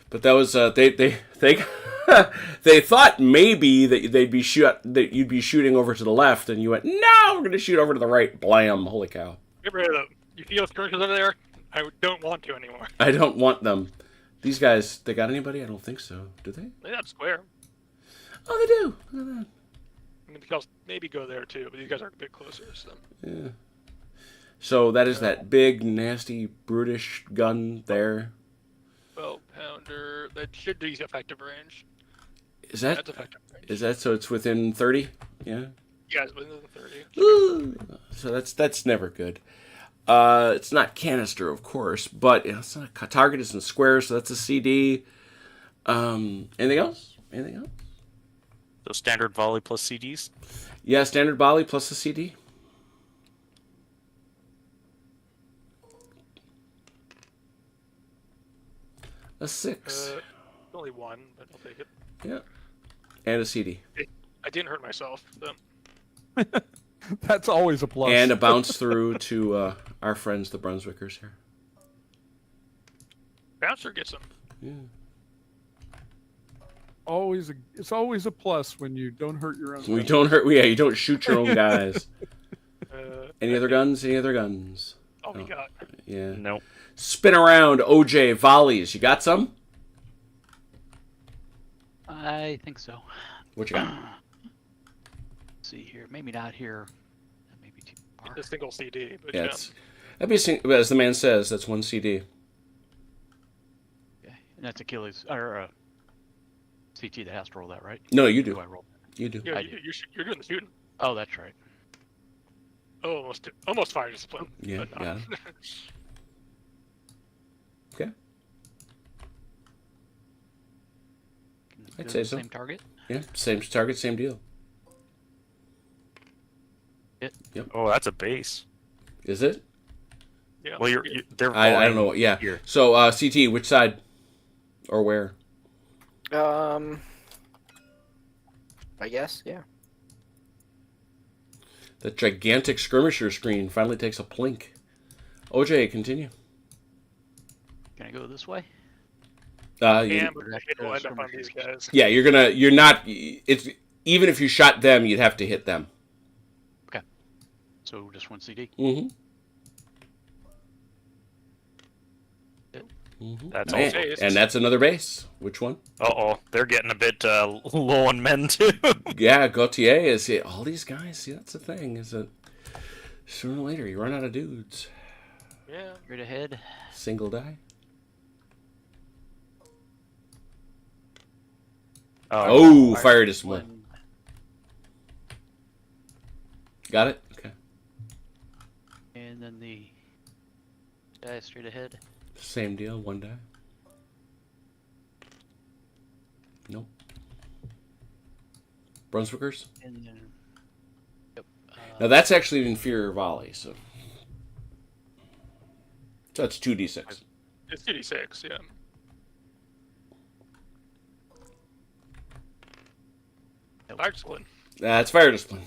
But that was they they thought maybe that that you'd be shooting over to the left, and you went, no, we're going to shoot over to the right. Blam! Holy cow! Get rid of them. You feel skirmishers over there? I don't want to anymore. I don't want them. These guys, they got anybody? I don't think so. Do they? They have square. Oh, they do. Look at that. I mean, they'll maybe go there too, but these guys are a bit closer. So. Yeah. So that is that big, nasty, brutish gun there. 12-pounder. That should be effective range. Is that That's effective range. is that so? It's within 30. Yeah. You guys within the 30. Ooh. So that's never good. It's not canister, of course, but it's not a target isn't square, so that's a CD. Anything else? Anything else? So standard volley plus CDs. Yeah, standard volley plus a CD. A 6. Only 1, but I'll take it. Yeah. And a CD. I didn't hurt myself. So. That's always a plus. And a bounce through to our friends, the Brunswickers here. Bouncer gets them. Yeah. It's always a plus when you don't hurt your own. We don't hurt. Yeah, you don't shoot your own guys. Any other I think guns? Any other guns? All we got. Yeah. Nope. Spin around, OJ volleys. You got some? I think so. What you got? Let's see here. Maybe not here. Maybe too far. It's a single CD, but Yeah, yeah. that'd be as the man says. That's one CD. Okay. And that's Achilles or CT that has to roll that, right? No, you Do do. I roll? You do. Yeah, I you're doing the shooting. Oh, that's right. Oh, almost fire discipline. Yeah, but got not. it. Okay. I'd Do say the so. Same target. Yeah, same target, same deal. Oh, that's a base. Is it? Yeah. Well, they're. I don't know. Yeah. Here. So CT, which side or where? I guess, yeah. That gigantic skirmisher screen finally takes a plink. OJ, continue. Can I go this way? Yeah, but it'll end up on these guys. Yeah, you're not. It's even if you shot them, you'd have to hit them. So just one CD. Mm-hmm. That's Man, also. base. and that's another base. Which one? Uh-oh, they're getting a bit low on men too. Yeah, Gautier is all these guys. See, that's the thing. Is that sooner or later you run out of dudes. Yeah. Straight ahead. Single die. Oh, fire discipline. One. Got it. Okay. And then the guy straight ahead. Same deal. One die. Nope. Brunswickers. And then. Yep. Now that's actually an inferior volley, so that's 2d6. It's 2d6, yeah. Fire discipline. That's fire discipline.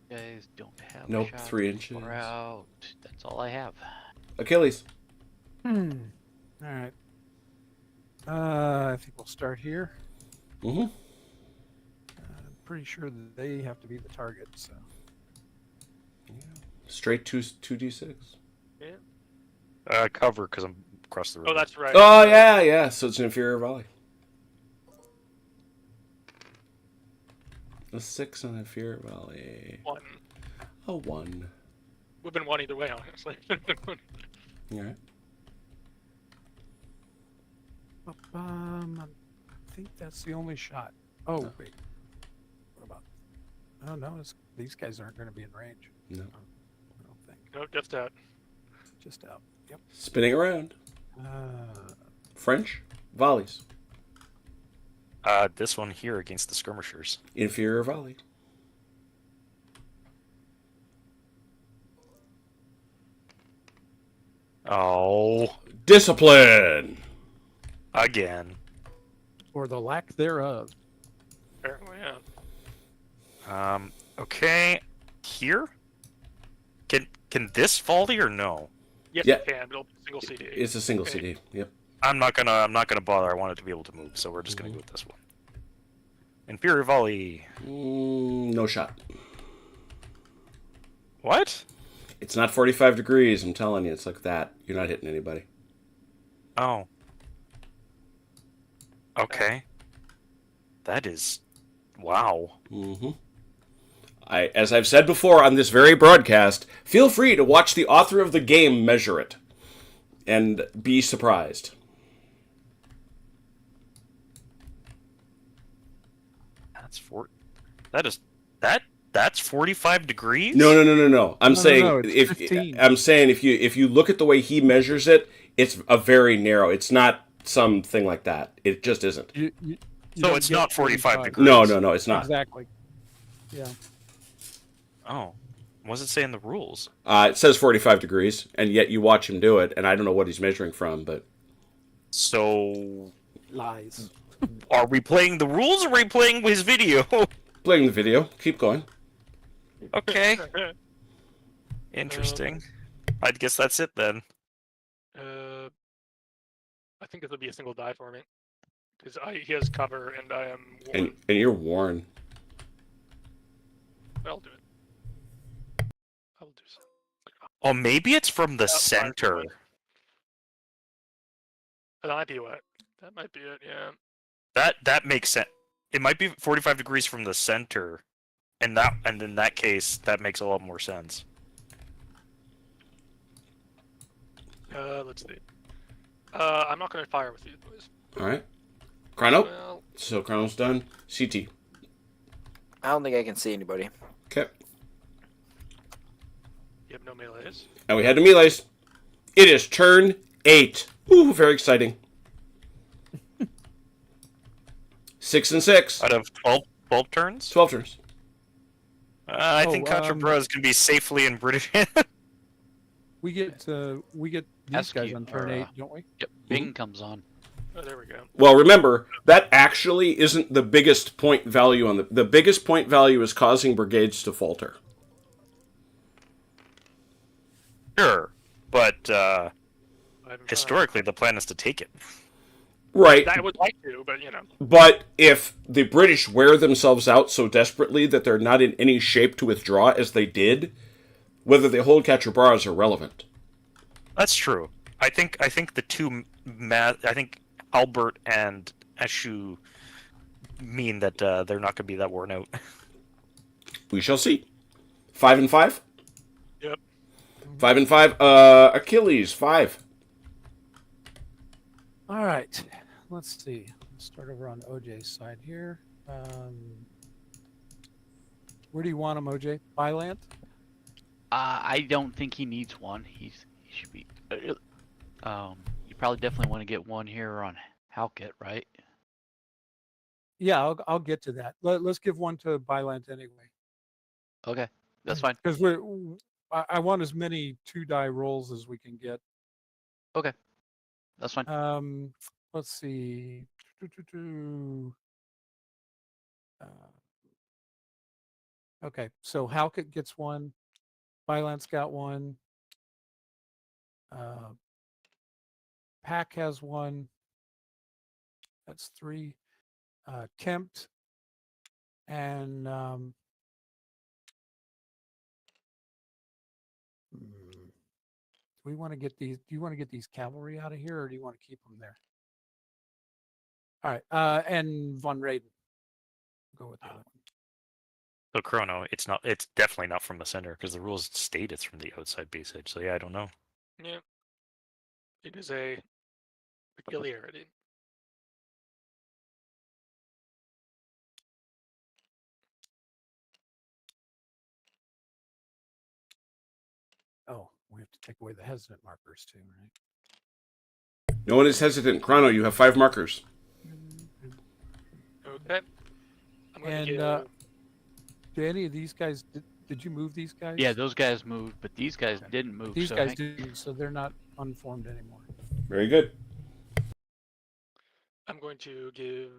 Guys don't have. Nope, shots 3 inches. far out. That's all I have. Achilles. All right. I think we'll start here. Mm-hmm. I'm pretty sure that they have to be the target. So Straight 2d6. Yeah. Cover because I'm across the road. Oh, that's right. Oh yeah. So it's an inferior volley. A 6 on Inferior Valley. 1. A 1. We've been 1 either way, honestly. Alright. I think that's the only shot. Oh, No. wait. What about? Oh, no, these guys aren't going to be in range. No. I don't think. Nope, just out. Just out. Yep. Spinning around. French volleys. This one here against the skirmishers. Inferior volley. Oh, Discipline. again. Or the lack thereof. Apparently, yeah. Okay. Here? Can this volley or no? Yes, Yeah. it can, but it'll be single CD. It's a single Okay. CD. Yep. I'm not gonna bother. I want it to be able to move, so we're just gonna go with this one. Inferior volley. No shot. What? It's not 45 degrees. I'm telling you, it's like that. You're not hitting anybody. Oh. Okay. That is... Wow. Mm-hmm. As I've said before on this very broadcast, feel free to watch the author of the game measure it and be surprised. That's 45 degrees? No. I'm No, saying no, it's if 15. if you look at the way he measures it, it's a very narrow. It's not something like that. It just isn't. You So don't it's get not 45 degrees. No, it's not. Exactly. Yeah. Oh. What does it say in the rules? It says 45 degrees, and yet you watch him do it, and I don't know what he's measuring from, but So... Lies. Are we playing the rules or are we playing his video? playing the video. Keep going. Okay. Interesting. I guess that's it then. I think this will be a single die for me. Because he has cover and I am worn. And you're worn. I'll do it. I'll do so. Oh, maybe it's from the That might be center. it. That might be what? That might be it, yeah. That makes sense. It might be 45 degrees from the center, and in that case, that makes a lot more sense. Let's see. I'm not going to fire with these boys. All right. Chrono. Well, So Chrono's done. CT. I don't think I can see anybody. Okay. you have no melees. And we head to melees. It is turn 8. Ooh, very exciting. 6 and 6. Out of 12 turns? 12 turns. I think Quatre Bros can be safely in British. We get these guys on turn 8, don't we? Yep, Bing comes on. Oh, there we go. Well, remember, that actually isn't the biggest point value on the biggest point value is causing brigades to falter. Sure, but I haven't historically, the plan is to take it. Right. tried. I would like to, but you know. But if the British wear themselves out so desperately that they're not in any shape to withdraw as they did, whether they hold Quatre Bras are relevant. That's true. I think the two I think Albert and Eshu mean that they're not going to be that worn out. We shall see. 5 and 5. Yep. 5 and 5. Achilles 5. All right. Let's see. Let's start over on OJ's side here. Where do you want him, OJ? Byland? I don't think he needs one. He should be. You probably definitely want to get one here on Halkett, right? Yeah, I'll get to that. Let's give one to Byland anyway. Okay, that's fine. Because I want as many 2-die rolls as we can get. Okay, that's fine. Let's see. Okay, so Halkett gets one. Byland's got one. Pack has one. That's 3. Kempt and do we want to get these? Do you want to get these cavalry out of here, or do you want to keep them there? All right, and Von Raiden. Go with that one. So Chrono, it's not. It's definitely not from the center because the rules state it's from the outside base edge. So yeah, I don't know. Yeah. It is a peculiarity. Oh, we have to take away the hesitant markers too, right? No one is hesitant. Chrono, you have 5 markers. Okay. I'm going And to give... do any of these guys did you move these guys? Yeah, those guys moved, but these guys didn't move. These so guys didn't, so they're not unformed anymore. Very good. I'm going to give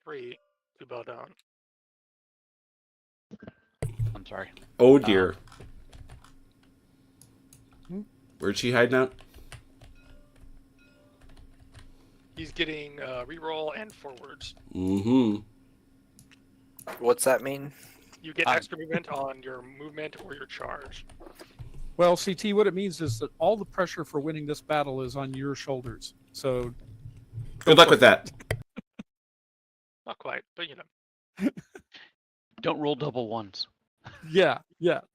3 to bow down. I'm sorry. Oh dear. Where's he hiding out? He's getting reroll and forwards. Mm-hmm. What's that mean? You get extra movement on your movement or your charge. Well, CT, what it means is that all the pressure for winning this battle is on your shoulders. So Good luck with that. Not quite, but you know. Don't roll double ones. yeah,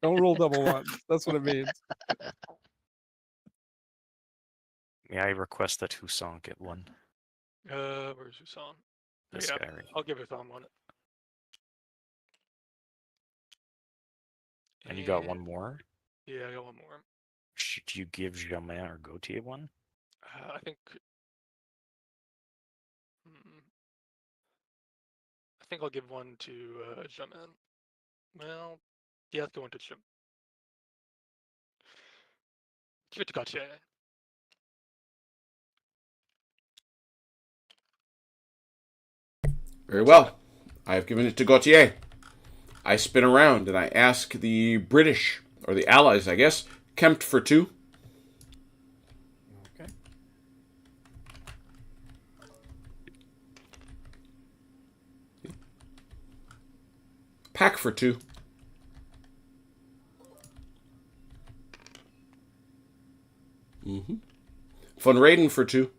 don't roll double ones. That's what it means. May I request that Hussong get one? Where's Hussong? This Yeah, guy right I'll give Hussong one. And you got one more? Yeah, I got one more. Should you give Jamin or Gautier one? I think... I think I'll give one to Jamin. Well, yeah, let's go into Jim. Give it to Gautier. Very well. I have given it to Gautier. I spin around and I ask the British, or the Allies, I guess, Kempt for 2. Okay. Pack for 2. Von Raiden for 2.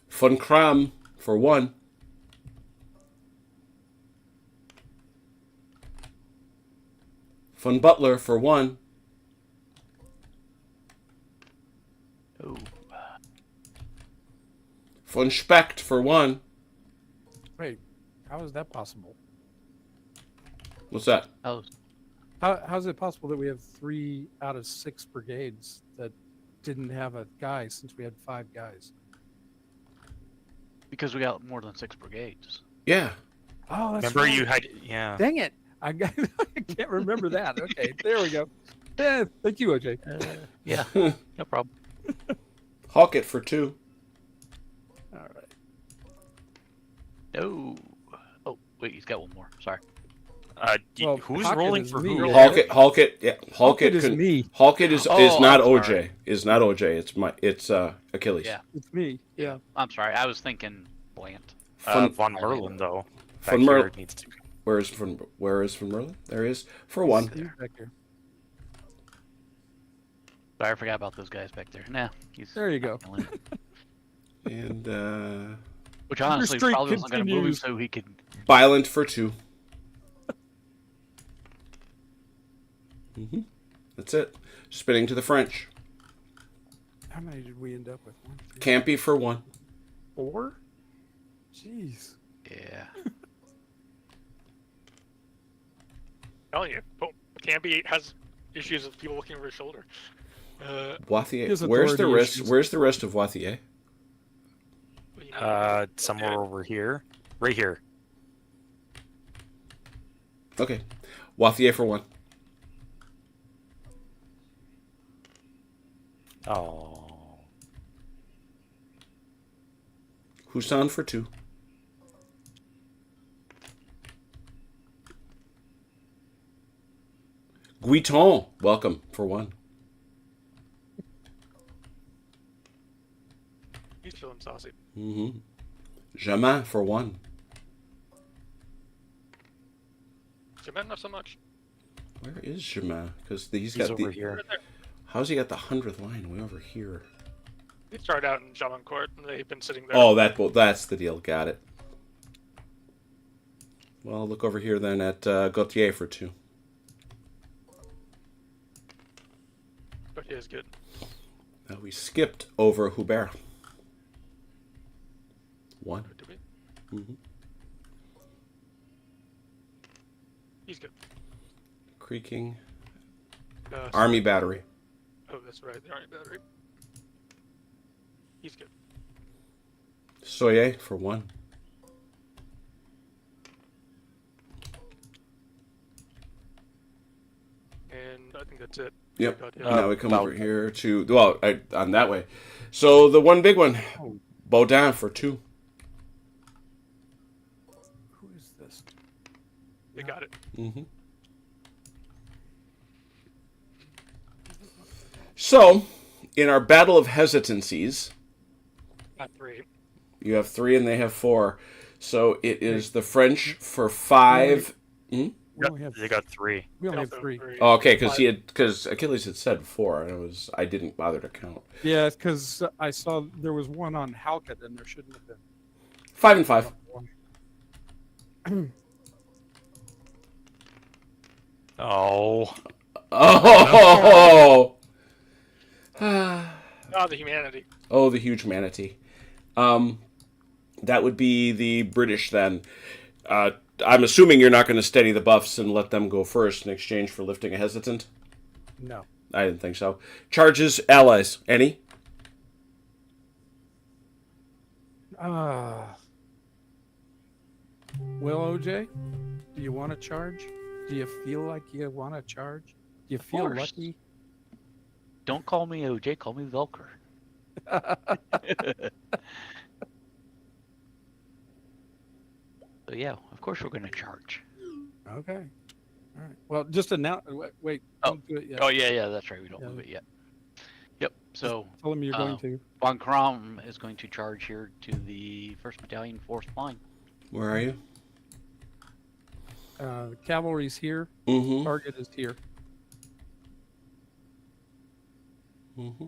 Von Kram for 1. Von Butler for 1. Oh. Von Specht for 1. Wait, how is that possible? What's that? Oh, How is it possible that we have 3 out of 6 brigades that didn't have a guy since we had 5 guys? because we got more than 6 brigades. Yeah. Oh, that's Remember right. you had, yeah. Dang it! I can't remember that. Okay, there we go. Yeah, thank you, OJ. Yeah, no problem. Hawk it for 2. All right. No. Oh, wait, he's got one more. Sorry. Well, who's Pocket rolling is for me. who? Hulk it, yeah. Hulk it is me. Hulk it is Oh, not I'm OJ. sorry. Is not OJ. It's Achilles. Yeah. It's me. Yeah. I'm sorry. I was thinking Blant. Von Merlin though. Von Back here Merlin. needs to. Where is from Merlin? There he is for 1. He's back here. Sorry, I forgot about those guys back there. Nah, he's There you go. not killing it. And Which honestly streak probably wasn't going to move him continues. so he could. Violent for 2. That's it. Spinning to the French. How many did we end up with? 1, 3, Campy for 1. 4? Jeez. Yeah. Telling you, Campy has issues with people looking over his shoulder. Wathier. His Where's the authority rest? issues. Where's the rest of Wathier? What do you mean? Somewhere over here. Right here. Okay. Wathier for 1. Oh. Husan for 2. Guiton, welcome for 1. He's feeling saucy. Jamin for 1. Jamin, not so much. Where is Jamin? Because he's He's got over the. here. How's he got the 100th line way over here? They started out in Jamancourt, and they've been sitting there. Oh, that's the deal. Got it. Well, look over here then at Gautier for 2. But he is good. Now we skipped over Hubert. 1. Did we? Mm-hmm. He's good. Creaking. Uh, Army battery. Oh, that's right. The Army battery. He's good. Soye for 1. And I think that's it. Yep. Got him. Now we come over here to on that way. So the one big one, Baudin for 2. Who is this? They got it. Mm-hmm. So, in our battle of hesitancies, Got 3. you have 3 and they have 4. So it is the French for 5. We only have They got 3. we only have Also 3. Oh, okay, because Achilles had said 4, and I didn't bother to count. Yeah, because I saw there was one on Halkett, and there shouldn't have been. 5 and 5. Oh. Oh. Oh, the humanity. Oh, the huge manatee. That would be the British then. I'm assuming you're not going to steady the buffs and let them go first in exchange for lifting a hesitant? No. I didn't think so. Charges, allies. Any? Well, OJ, do you want to charge? Do you feel like you want to charge? Do you feel course. lucky? Don't call me OJ, call me Velker. So yeah, of course we're going to charge. Okay. All right. Well, just announce. Wait. Oh. Don't do it yet. Oh yeah, that's right. We don't Yeah. move it yet. Yep. So Tell them you're going to. Von Krom is going to charge here to the 1st Battalion, 4th Line. Where are you? The cavalry's here. Mm-hmm. Target is here. Mm-hmm.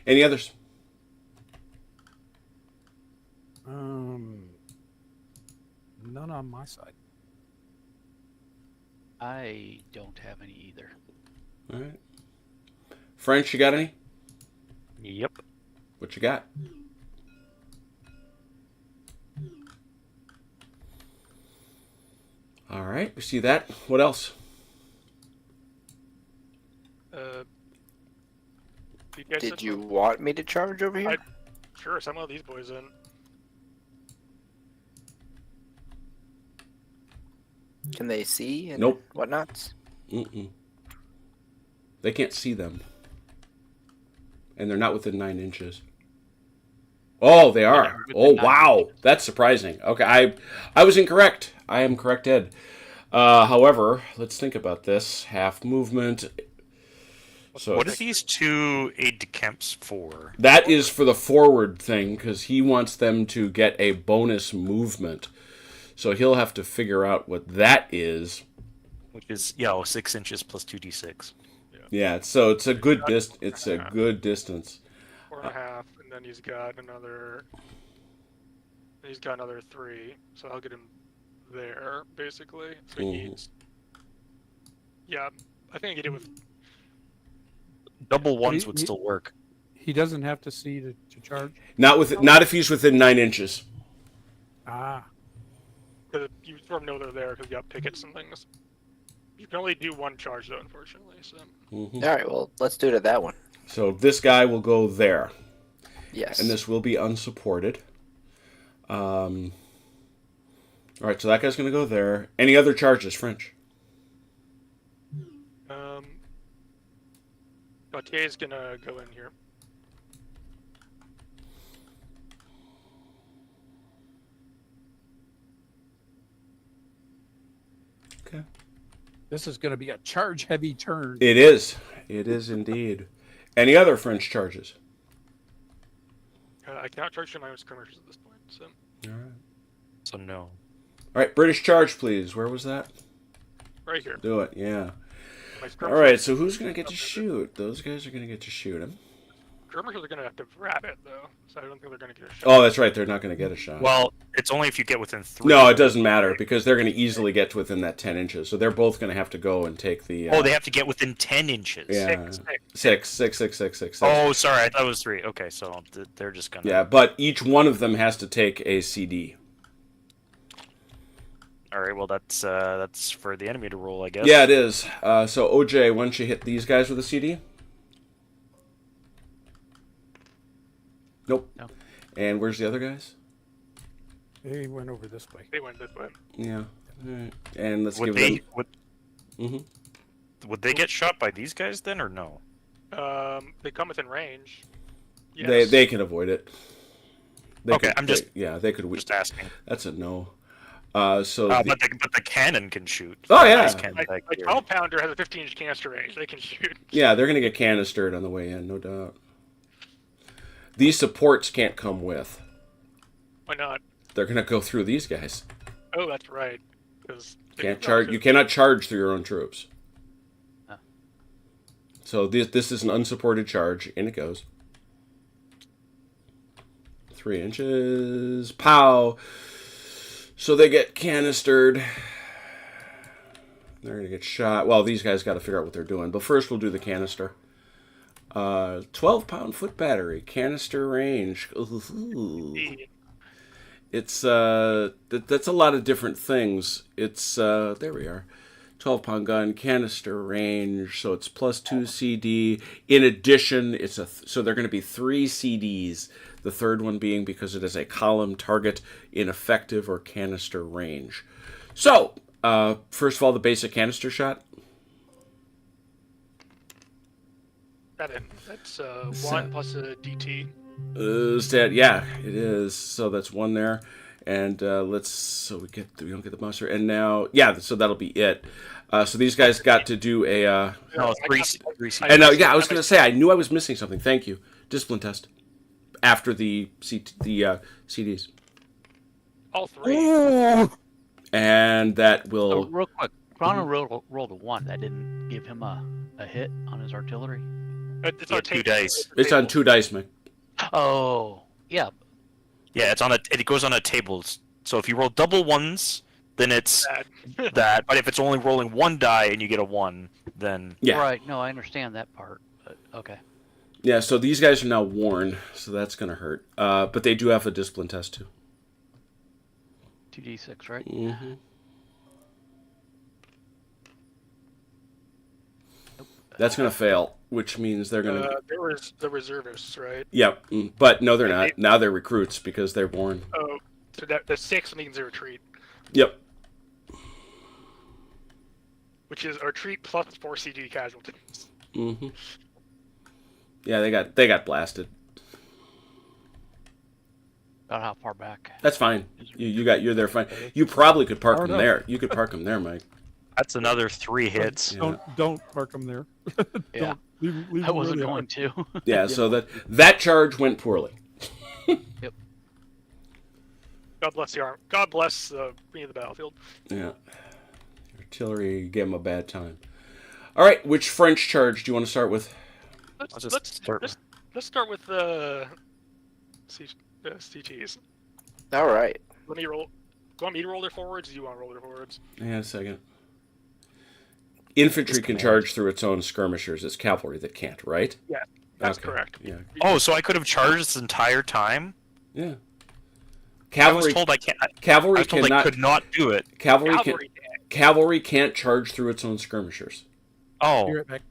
Any others? None on my side. I don't have any either. All right. French, you got any? Yep. What you got? All right, we see that. What else? Did you want me to charge over here? Sure, some of these boys in. Can they see and Nope. whatnots? Mm-mm. They can't see them. And they're not within 9 inches. Oh, they are. within Oh, 9 wow. inches. That's surprising. Okay, I was incorrect. I am correct, Ed. However, let's think about this. Half movement. So What are these 2 aide-de-camps for? that is for the forward thing, because he wants them to get a bonus movement. So he'll have to figure out what that is. Which is 6 inches plus 2d6. Yeah, so it's a good It's a good distance. 4.5, and then he's got another. He's got another 3, so I'll get him there basically. So he needs. Yeah, I think I get it with. Double ones He- would he- still work. He doesn't have to see to charge. Not if he's within 9 inches. Ah. Because you sort of know they're there because you got pickets and things. You can only do 1 charge though, unfortunately. So. Mm-hmm. All right, well, let's do it at that one. So this guy will go there, Yes. and this will be unsupported. All right, so that guy's going to go there. Any other charges, French? Gautier's gonna go in here. Okay. This is going to be a charge-heavy turn. It is. It is indeed. Any other French charges? I cannot charge to my own skirmishers at this point. So. All right. So no. All right, British charge, please. Where was that? right here. Do it, yeah. My All skirmishers, right, so who's going to get to shoot? Those guys are going to get to shoot him. skirmishers are gonna have to grab it though, so I don't think they're gonna get a shot. Oh, that's right. They're not going to get a shot. Well, it's only if you get within 3. No, it doesn't matter because they're going to easily get to within that 10 inches. So they're both going to have to go and take the. Oh, they have to get within 10 inches. Yeah. Six. Six. Oh, sorry, I thought it was 3. Okay, so they're just gonna. Yeah, but each one of them has to take a CD. All right, well that's for the enemy to roll, I guess. Yeah, it is. So OJ, why don't you hit these guys with a CD? Nope. No. And where's the other guys? They went over this way. They went this way. Yeah. All right. And let's Would give they them. would they get shot by these guys then, or no? They come within range. Yes. They can avoid it. Okay, I'm just- they could. Just asking. That's a no. But the cannon can shoot. Oh, yeah. Nice cannon My back here. 12 pounder has a 15-inch canister range. They can shoot. Yeah, they're gonna get canistered on the way in, no doubt. These supports can't come with. Why not? They're gonna go through these guys. Oh, that's right. Because Can't charge. You cannot charge through your own troops. Huh. So this is an unsupported charge. In it goes. 3 inches. Pow. So they get canistered. They're gonna get shot. Well, these guys got to figure out what they're doing. But first, we'll do the canister. 12-pound foot battery, canister range. Ooh. It's that's a lot of different things. It's there we are. 12-pound gun, canister range, so it's plus 2 CD. In addition, it's so they're going to be 3 CDs. The third one being because it is a column target in effective or canister range. So, first of all, the basic canister shot. That's 1 plus a DT. Yeah, it is. So that's 1 there, and we don't get the monster, and now so that'll be it. So these guys got to do a. No, three. And I was going to say I knew I was missing something. Thank you. Discipline test after the CDs. All 3. And that will. Oh, real quick, Chrono rolled a 1. That didn't give him a hit on his artillery. It's Yeah, on 2 table. dice. It's on 2 dice, Mike. Oh, yeah. Yeah, it goes on a table. So if you roll double 1s, then it's Bad. that. But if it's only rolling 1 die and you get a 1, then Yeah. Right. No, I understand that part. But okay. Yeah. So these guys are now worn, so that's going to hurt. But they do have a discipline test too. 2d6, right? Mm-hmm. That's going to fail, which means they're going to. There was the reservists, right? Yep, but no, they're not. Now they're recruits because they're born. Oh, so that the 6 means they retreat, Yep. which is a retreat plus 4 CD casualties. Mm-hmm. Yeah, they got blasted. About how far back? That's fine. You're there fine. You probably could park Far them enough. there. You could park them there, Mike. that's another 3 hits. Yeah. Don't park them there. Yeah. Leave I them wasn't where they going to. Yeah. So that charge went poorly. God bless the arm. God bless me in the battlefield. Yeah. Artillery gave them a bad time. All right. Which French charge do you want to start with? Let's start with CTs. All right. Let me roll. Do you want me to roll their forwards? Or do you want to roll their forwards? Hang on a second. Infantry can charge through its own skirmishers. It's cavalry that can't, right? Yeah, that's Okay. correct. Yeah. Oh, so I could have charged this entire time? Yeah. I was Cavalry. told I can't. I Cavalry was told I cannot. could not do it. Cavalry can't charge through its own skirmishers. Oh, Be right back.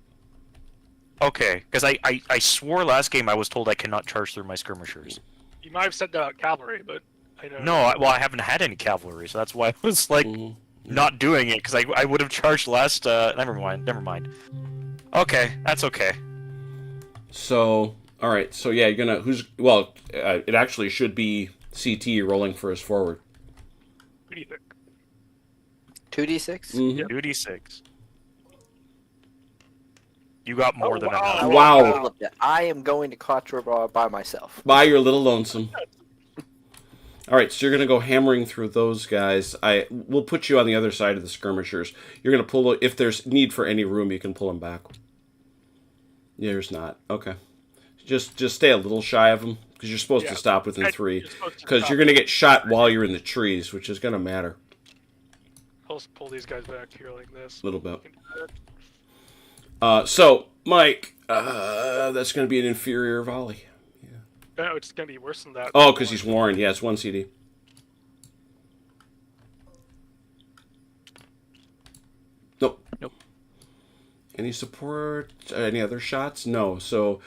okay. Because I swore last game I was told I cannot charge through my skirmishers. You might have said that about cavalry, but I know. No, I haven't had any cavalry, so that's why I was like Mhm. not doing it. Because I would have charged last. Never mind. Okay, that's okay. So, all right. So yeah, you're gonna. It actually should be CT rolling for his forward. What do you think? 2d6? Mhm. 2d6. You got more than wow. enough. Wow. All of it. I am going to Quatre by myself. Bye, you're a little lonesome. All right, so you're going to go hammering through those guys. We'll put you on the other side of the skirmishers. You're going to pull... If there's need for any room, you can pull them back. There's not. Okay. Just stay a little shy of them, because you're supposed to stop within 3. Because you're going to get shot while you're in the trees, which is going to matter. I'll just pull these guys back here like this. A little bit. So, Mike, that's going to be an inferior volley. No, it's going to be worse than that. Oh, because he's worn. Yeah, it's 1 CD. Nope. Any support? Any other shots? No. So,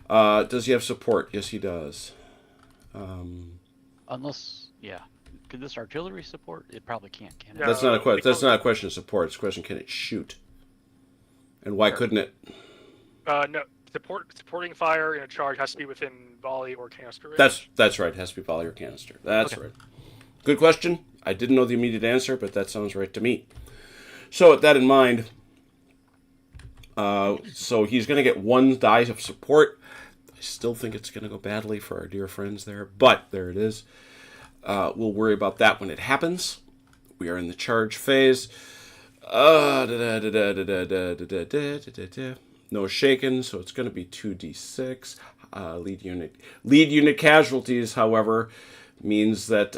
does he have support? Yes, he does. Unless, could this artillery support? It probably can't, can it? No. That's not a question. That's not a question of support. It's a question: can it shoot? And why couldn't it? No. Supporting fire in a charge has to be within volley or canister range. That's right. It has to be volley or canister. That's right. Good question. I didn't know the immediate answer, but that sounds right to me. So with that in mind, so he's going to get 1 die of support. I still think it's going to go badly for our dear friends there, but there it is. We'll worry about that when it happens. We are in the charge phase. No shaken, so it's going to be 2d6. Lead unit casualties, however, means that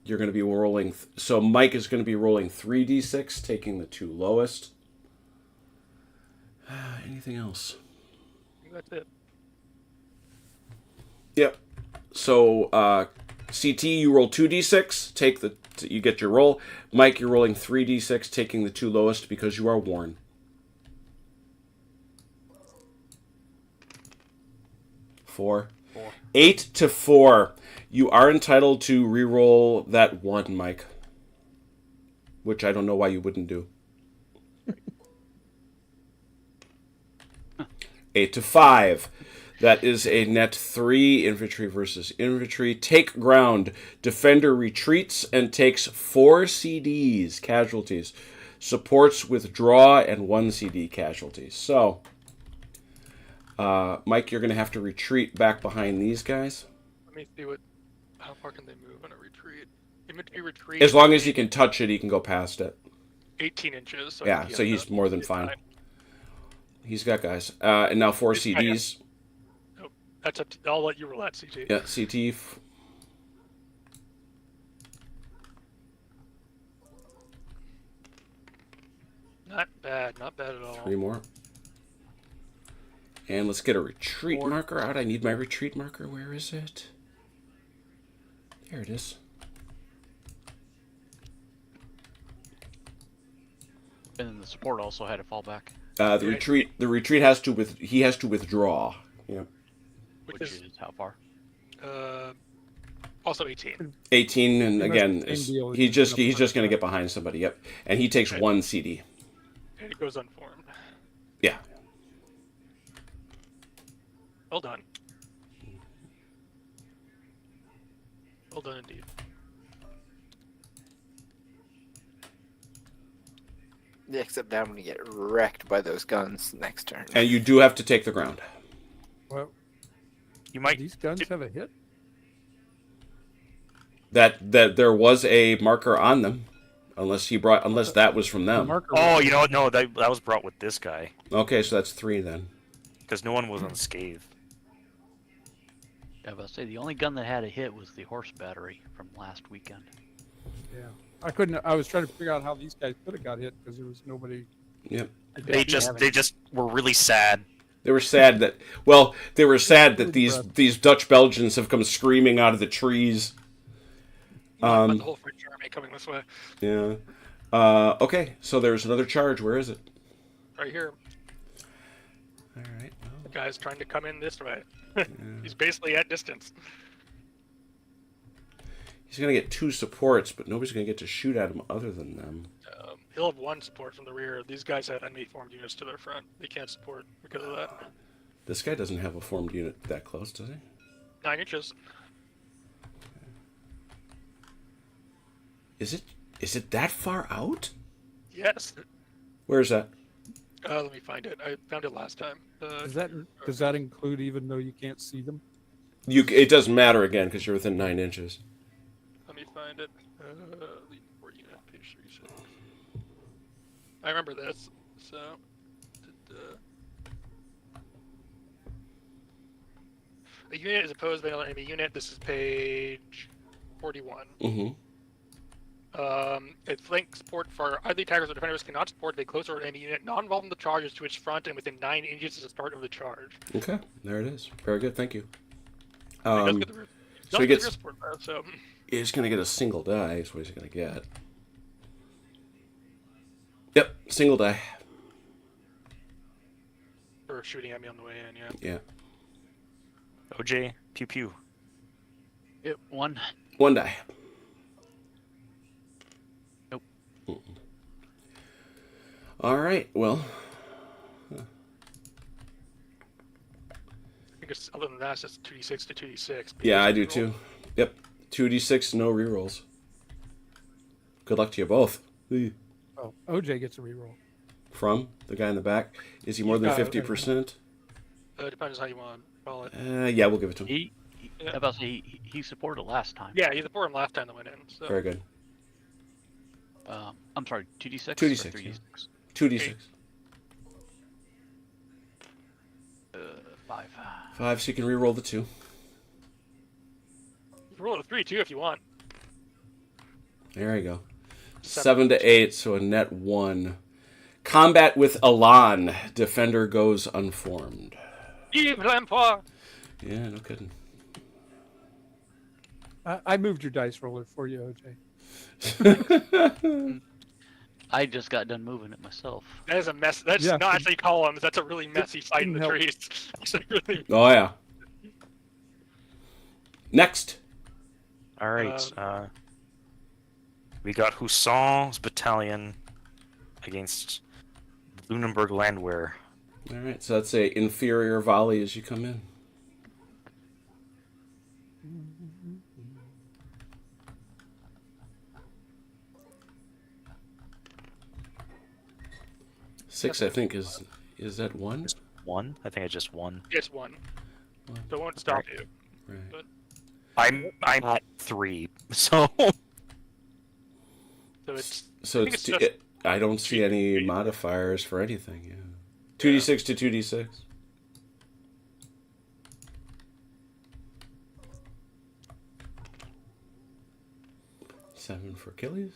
you're going to be rolling. So Mike is going to be rolling 3d6, taking the 2 lowest. Anything else? That's it. Yep. So CT, you roll 2d6. You get your roll. Mike, you're rolling 3d6, taking the 2 lowest because you are worn. 4. 8 to 4. You are entitled to re-roll that 1, Mike. Which I don't know why you wouldn't do. 8 to 5. That is a net 3, infantry versus infantry. Take ground. Defender retreats and takes 4 CDs, casualties. Supports withdraw and 1 CD casualties. So... Mike, you're going to have to retreat back behind these guys. Let me see how far can they move on a retreat? Infantry retreat. As long as he can touch it, he can go past it. 18 inches. So Yeah, so he's more than fine. He's got guys. And now 4 CDs. Nope. That's up to, I'll let you roll that, CT. Yeah, CT. Not bad at all. 3 more. And let's get a retreat marker out. I need my retreat marker. Where is it? There it is. And then the support also had a fallback. The retreat has to he has to withdraw. Yeah. Which is how far? Also 18. 18, and again, he's just going to get behind somebody. Yep, and he takes 1 CD. And it goes unformed. Yeah. Well done. Well done indeed. Yeah, except now I'm gonna get wrecked by those guns next turn. And you do have to take the ground. Well, You might. these guns have a hit. That there was a marker on them, unless that was from them. Oh, you know what? No, that was brought with this guy Okay, so that's 3 then. because no one was unscathed. Yeah, but I say the only gun that had a hit was the horse battery from last weekend. Yeah, I was trying to figure out how these guys could have got hit because there was nobody. Yep. They just were really sad. They were sad that these Dutch Belgians have come screaming out of the trees. The whole French army coming this way. Yeah. Okay, so there's another charge. Where is it? Right here. All right. The guy's trying to come in this way. He's basically at distance. He's going to get 2 supports, but nobody's going to get to shoot at him other than them. He'll have 1 support from the rear. These guys have enemy formed units to their front. They can't support because of that. This guy doesn't have a formed unit that close, does he? 9 inches. Is it that far out? Yes. Where's that? Let me find it. I found it last time. Does that include even though you can't see them? It doesn't matter again because you're within 9 inches. Let me find it. Lead 4 unit, page 36. I remember this. So, a unit is opposed by another enemy unit. This is page 41. Mm-hmm. Its flank support for either attackers or defenders cannot support a closer enemy unit not involved in the charge is to its front and within 9 inches of the start of the charge. Okay, there it is. Very good, thank you. So he gets. support, so He's going to get a single die. Is what he's going to get. Yep, single die. for shooting at me on the way in. Yeah. Yeah. OJ, pew pew. Yep, one. One die. Nope. Mm-mm. All right. Well. I think it's, other than that, it's just 2d6 to 2d6. Yeah, I do too. Yep. 2d6, no rerolls. Good luck to you both. Oh, OJ gets a reroll. From the guy in the back. Is he more than 50%? Depends on how you want to call it. Yeah, we'll give it to him. He Yeah. how about he supported last time. Yeah, he supported him last time that went in. So. Very good. I'm sorry, 2d6? 2d6, 3d6? 2d6. 5. 5, so you can reroll the 2. You can roll a 3 too if you want. There you go. 7 to 8, so a net 1. Combat with Elan. Defender goes unformed. Vive l'Empire! Yeah, no kidding. I moved your dice roller for you, OJ. I just got done moving it myself. That is a mess. That's Yeah. not actually columns. That's a really messy fight in the Didn't help. trees. It's like really... Oh, yeah. Next. All right. We got Husson's battalion against Lunenburg Landwehr. All right, so that's a inferior volley as you come in. Six, I think, is that 1? One? I think I just won. It's one. So it won't stop you. Right. I'm at 3, so So it's... So I think it's it's just- I don't see any modifiers for anything. Yeah. 2d6 to 2d6. Seven for Achilles.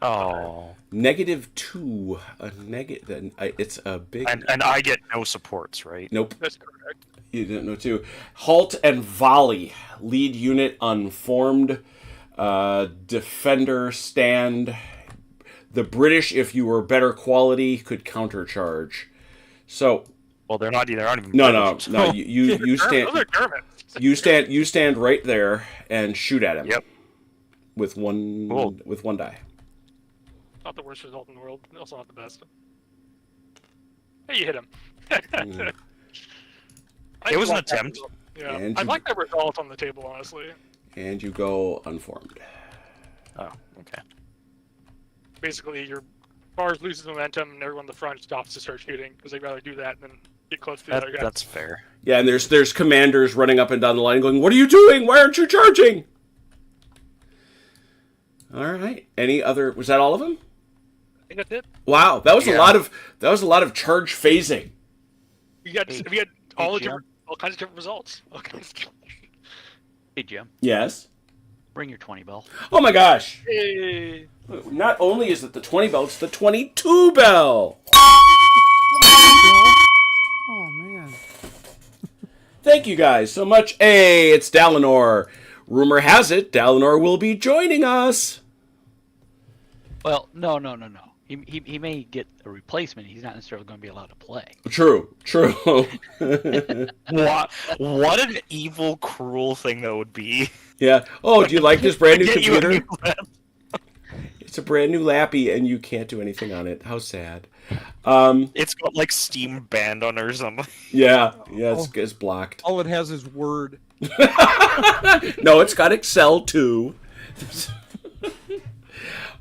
oh, -2. A negative. It's a big. and I get no supports, right? Nope. That's correct. You didn't know too. Halt and volley. Lead unit unformed. Defender stand. The British, if you were better quality, could countercharge. So Well, they're not even. no. British, so- You stand. Those are Germans. You stand right there and shoot at him. Yep. With one Cool. with one die. Not the worst result in the world. Also not the best. Hey, you hit him. Yeah. It was an attempt. Yeah, And I you- like that result on the table, honestly. And you go unformed. Oh, okay. Basically, your bars loses momentum, and everyone in the front stops to start shooting because they'd rather do that than get close to the other guy. That's fair. Yeah, and there's commanders running up and down the line going, "What are you doing? Why aren't you charging?" All right. Any other? Was that all of them? I think that's it. Wow, that was Yeah. a lot of charge phasing. We got Hey, all Jim. all kinds of different results. All kinds of... Hey, Jim, Yes. bring your 20 bell. Oh my gosh! Hey. Not only is it the 20 bell, it's the 22 bell. Oh man. Thank you guys so much. Hey, it's Dalinor. Rumor has it Dalinor will be joining us. Well, no. He may get a replacement. He's not necessarily going to be allowed to play. True. What an evil, cruel thing that would be. Yeah. Oh, do you like this brand new Get you a computer? new lap. It's a brand new lappy, and you can't do anything on it. How sad. It's got like Steam banned on it or something. Yeah, it's blocked. All it has is Word. No, it's got Excel too.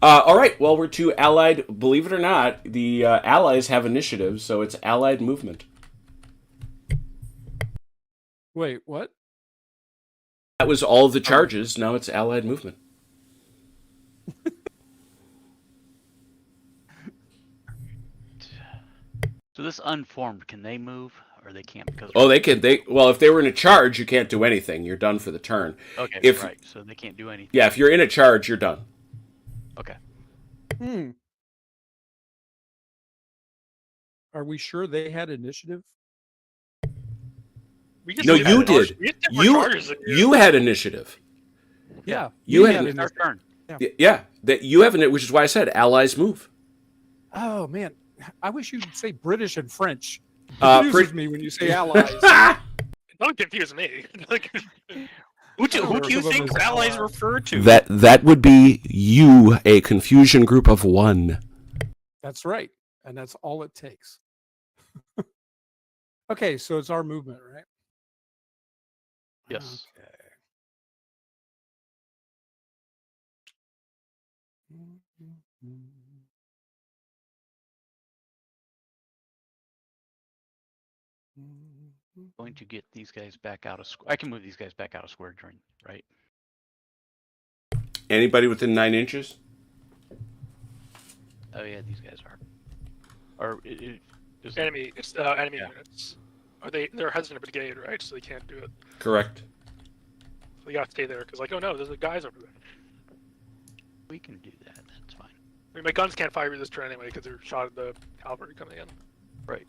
All right. Well, we're to Allied. Believe it or not, the Allies have initiative, so it's Allied movement. Wait, what? That was all of the charges. Now it's allied movement. So this unformed, can they move or they can't because? Oh, they can. Well, if they were in a charge, you can't do anything. You're done for the turn. Okay, right. So they can't do anything. Yeah, if you're in a charge, you're done. Okay. Are we sure they had initiative? No, you did. You had initiative. Yeah. You had It's our turn. Yeah, that you haven't, which is why I said allies move. Oh man, I wish you'd say British and French. It confuses me when you say allies. Don't confuse me. Who do you think allies refer to? That would be you, a confusion group of one. That's right, and that's all it takes. Okay, so it's our movement, right? Yes. Okay. Going to get these guys back out of square. I can move these guys back out of square during, right? Anybody within 9 inches? Oh yeah, these guys are. Or is Enemy units. They're heads in a brigade, right? So they can't do it. Correct. So they got to stay there because, like, oh no, there's the guys over there. we can do that. That's fine. I mean, my guns can't fire this turn anyway because they're shot at the cavalry coming in. Right.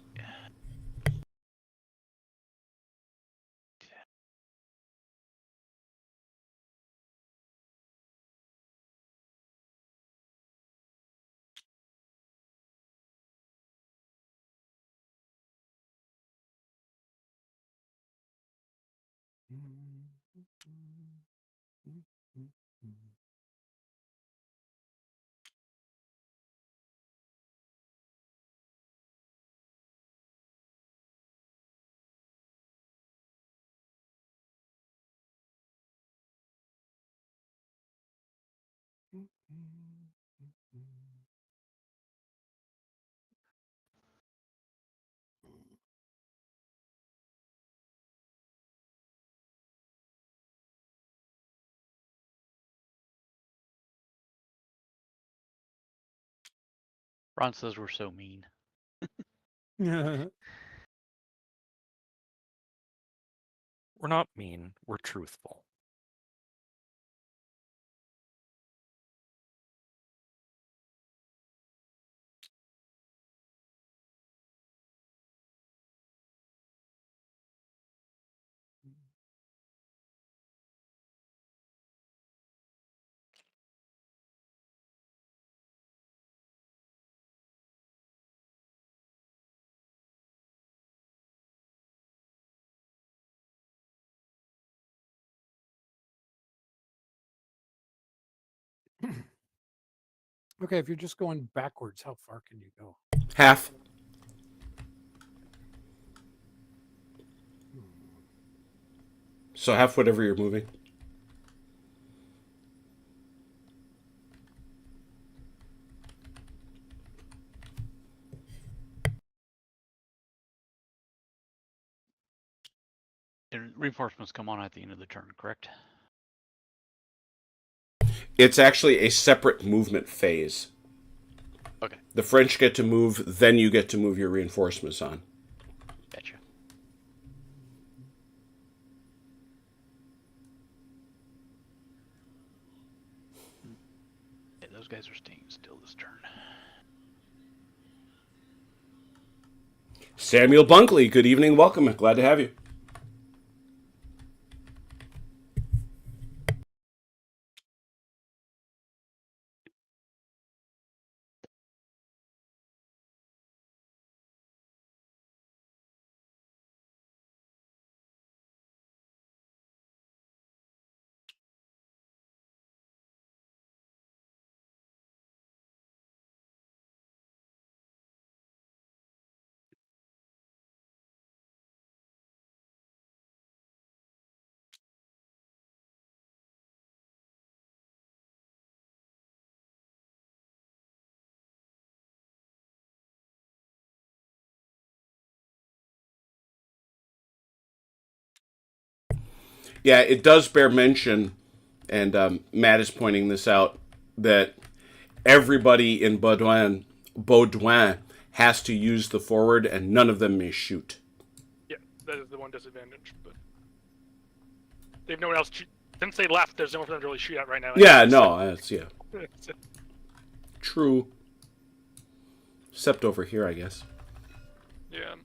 Ron says we're so mean. We're not mean. We're truthful. Okay, if you're just going backwards, how far can you go? Half. So half whatever you're moving. And reinforcements come on at the end of the turn, correct? It's actually a separate movement phase. Okay. The French get to move, then you get to move your reinforcements on. Gotcha. Yeah, those guys are staying still this turn. Samuel Bunkley, good evening, welcome. Glad to have you. Yeah, it does bear mention, and Matt is pointing this out, that everybody in Baudouin has to use the forward, and none of them may shoot. Yeah, that is the one disadvantage. But they've no one else. Since they left, there's no one for them to really shoot at right now. Yeah, no, that's true. Except over here, I guess. Yeah.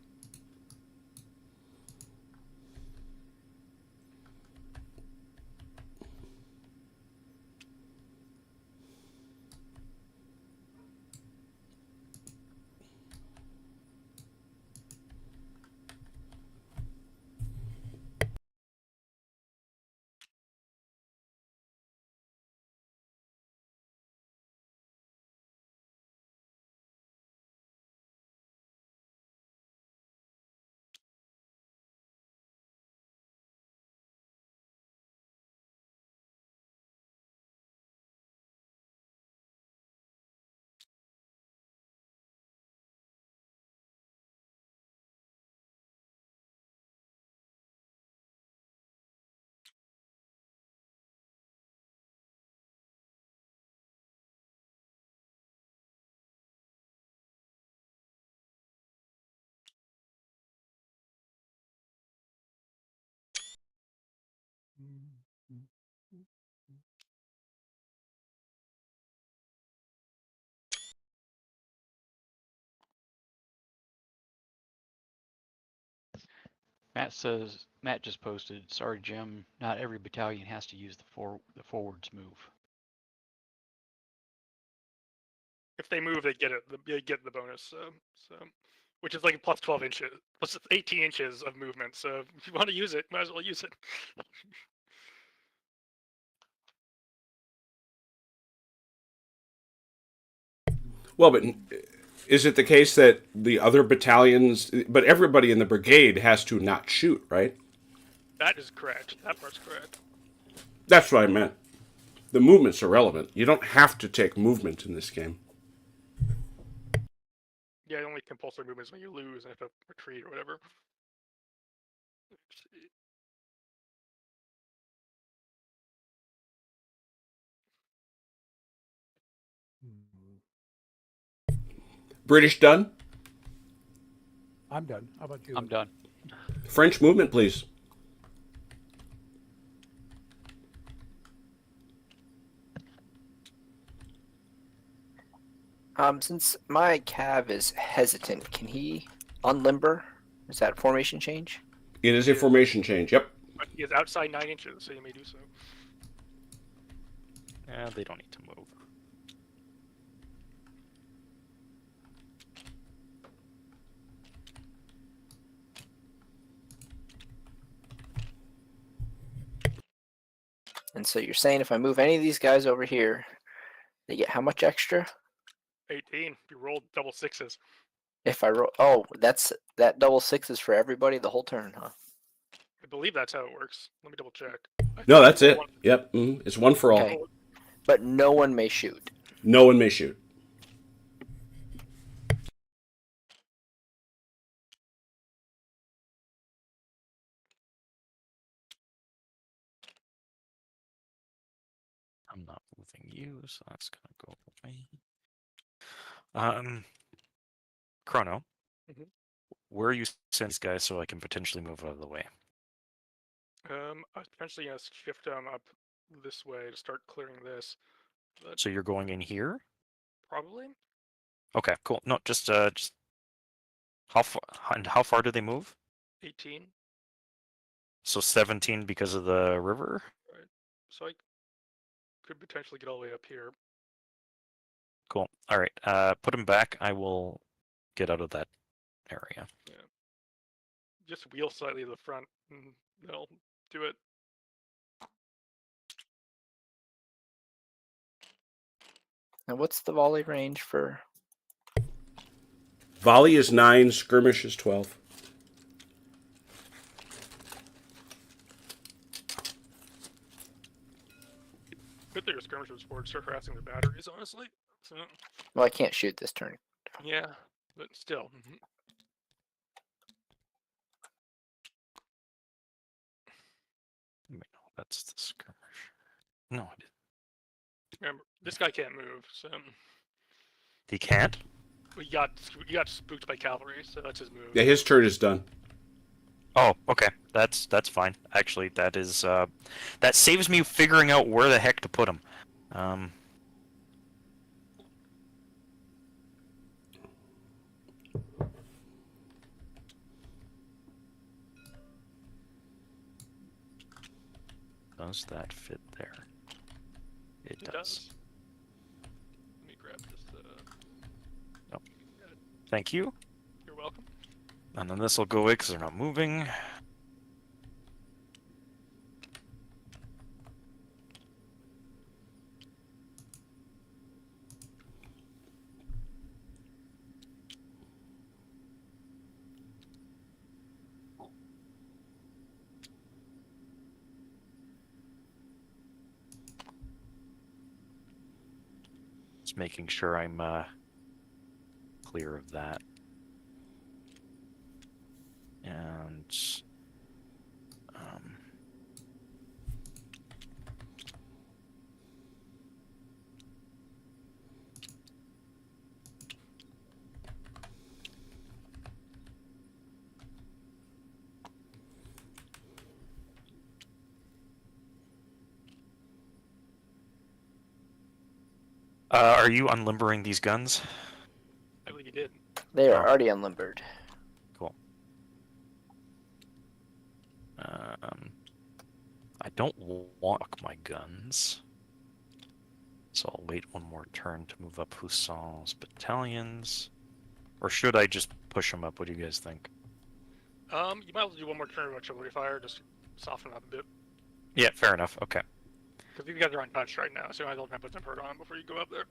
Matt just posted, sorry Jim, not every battalion has to use the forwards move. If they move, they get it. They get the bonus. So, which is like plus 12 inches, plus 18 inches of movement. So if you want to use it, might as well use it. Well, but is it the case that the other battalions, but everybody in the brigade has to not shoot, right? That is correct. That part's correct. That's what I meant. The movement's irrelevant. You don't have to take movement in this game. Yeah, the only compulsory movement is when you lose and have to retreat or whatever. British done? I'm done. How about you? I'm done. French movement, please. Since my cav is hesitant, can he unlimber? Is that a formation change? It is a formation change, yep. But he is outside 9 inches, so you may do so. Yeah, they don't need to move. And so you're saying if I move any of these guys over here, they get how much extra? 18. You rolled double sixes. If I roll, oh, that double sixes for everybody the whole turn, huh? I believe that's how it works. Let me double check. No, that's it. Yep, it's one for all. Okay. But no one may shoot. No one may shoot. I'm not moving you, so that's gonna go away. Chrono, where are you sending these guys so I can potentially move out of the way? I was potentially gonna shift them up this way to start clearing this. But So you're going in here? probably. Okay, cool. No, just how far? And how far do they move? 18. So 17 because of the river. Right. So I could potentially get all the way up here. Cool. All right. Put him back. I will get out of that area. Yeah. Just wheel slightly to the front, and they'll do it. Now, what's the volley range for? Volley is 9, skirmish is 12. Good thing your skirmish was forward, start harassing the batteries, honestly. So, Well, I can't shoot this turn. yeah, but still. You may That's the skirmish. No, I didn't. Remember, this guy can't move, so He can't? we got spooked by cavalry, so that's his move. Yeah, his turn is done. Oh, okay. That's fine. Actually, that is that saves me figuring out where the heck to put him. Does that fit there? It does. Let me grab this. Nope. Thank you. You're welcome. And then this will go away because they're not moving. Just making sure I'm clear of that. And are you unlimbering these guns? I believe you did. They are already unlimbered. Cool. I don't want my guns, so I'll wait one more turn to move up Husson's battalions. Or should I just push them up? What do you guys think? You might as well do one more turn of artillery fire, just soften up a bit. Yeah, fair enough. Okay. Because these guys are untouched right now, so I don't have to put some hurt on them before you go up there.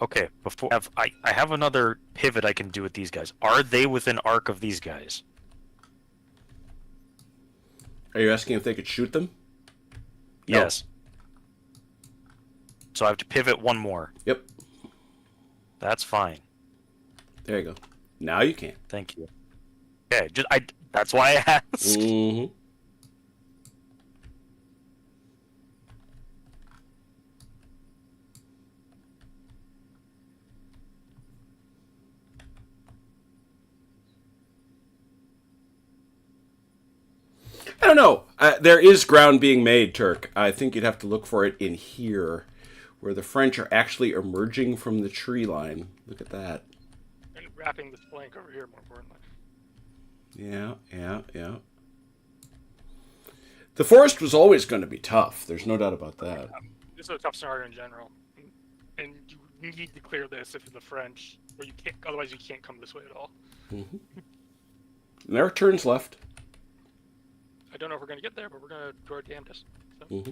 Okay. Before I have another pivot I can do with these guys. Are they within arc of these guys? Are you asking if they could shoot them? No. Yes. So I have to pivot one more. Yep. That's fine. There you go. Now you can. Thank you. Okay, that's why I asked. Mm-hmm. I don't know. There is ground being made, Turk. I think you'd have to look for it in here, where the French are actually emerging from the tree line. Look at that. And wrapping this flank over here, more importantly. Yeah. The forest was always going to be tough. There's no doubt about that. This is a tough scenario in general. And you need to clear this if you're the French, or you can't. Otherwise, you can't come this way at all. Mm-hmm. And there are turns left. I don't know if we're going to get there, but we're going to do our damnedest. So. Mm-hmm.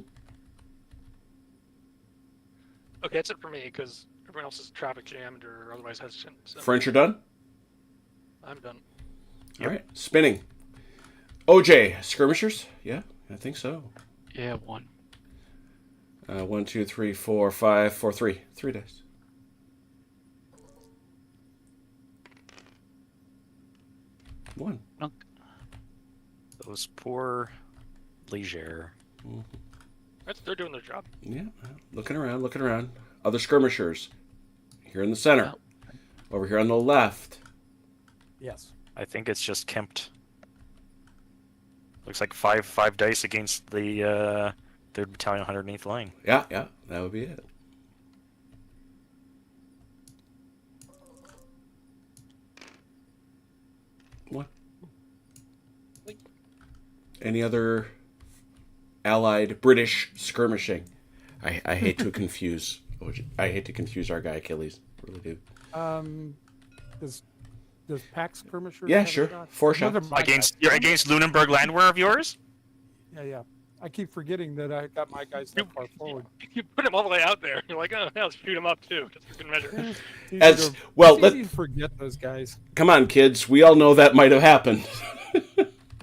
Okay, that's it for me, because everyone else is traffic jammed or otherwise hesitant. So. French are done? I'm done. All right. Spinning. OJ, skirmishers? Yeah, I think so. Yeah, one. 1, 2, 3, 4, 5, 4, 3. 3 dice. One. Nunk. Those poor Leger. Mm-hmm. They're doing their job. Yeah, looking around. Other skirmishers. Here in the center. Over here on the left. Yes. I think it's just Kempt. Looks like five dice against the 3rd Battalion, 108th Line. Yeah, that would be it. What? Any other allied British skirmishing? I hate to confuse. I hate to confuse our guy Achilles. I really do. Does pack skirmishers? Yeah, have a sure. shot? 4 Those are shots. my guys. Against Lunenburg Landwehr of yours? Yeah. I keep forgetting that I got my guys that far forward. You put him all the way out there. You're like, oh, let's shoot him up too. Just for good measure. As well, It's easy to forget those guys. Come on, kids. We all know that might have happened.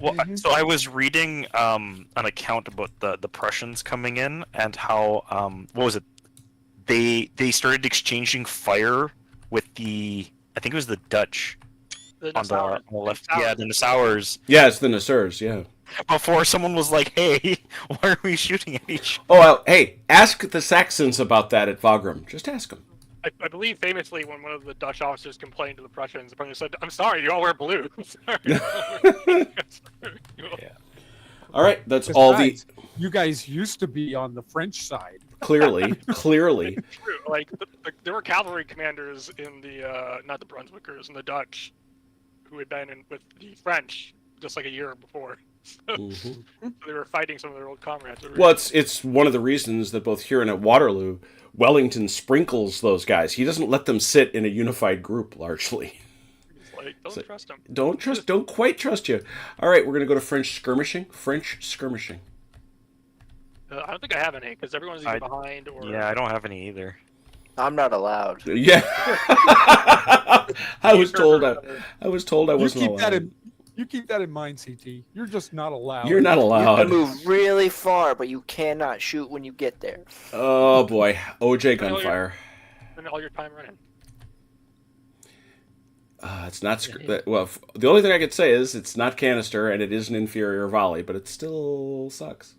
Well, so I was reading an account about the Prussians coming in and how what was it? they started exchanging fire with I think it was the Dutch on the left. Yeah, the Nassauers. Yeah, it's the Nassurs, yeah. Before someone was like, "Hey, why are we shooting at each other?" Oh, well, hey, ask the Saxons about that at Wagram. Just ask them. I believe famously when one of the Dutch officers complained to the Prussians, the Prussians said, "I'm sorry, you all wear blue." Sorry. All right, that's all the... You guys used to be on the French side. Clearly. True. Like, there were cavalry commanders in the, not the Brunswickers, and the Dutch, who had been with the French just like a year before. So they were fighting some of their old comrades. Well, it's one of the reasons that both here and at Waterloo, Wellington sprinkles those guys. He doesn't let them sit in a unified group, largely. Like, don't trust them. Don't quite trust you. All right, we're going to go to French skirmishing. I don't think I have any, because everyone's either behind or... Yeah, I don't have any either. I'm not allowed. Yeah. I was told I wasn't allowed. You keep that in mind, CT. You're just not allowed. You're not You allowed. can move really far, but you cannot shoot when you get there. Oh, boy. OJ gunfire. Spend all your time running. It's not... Well, the only thing I could say is it's not canister, and it is an inferior volley, but it still sucks.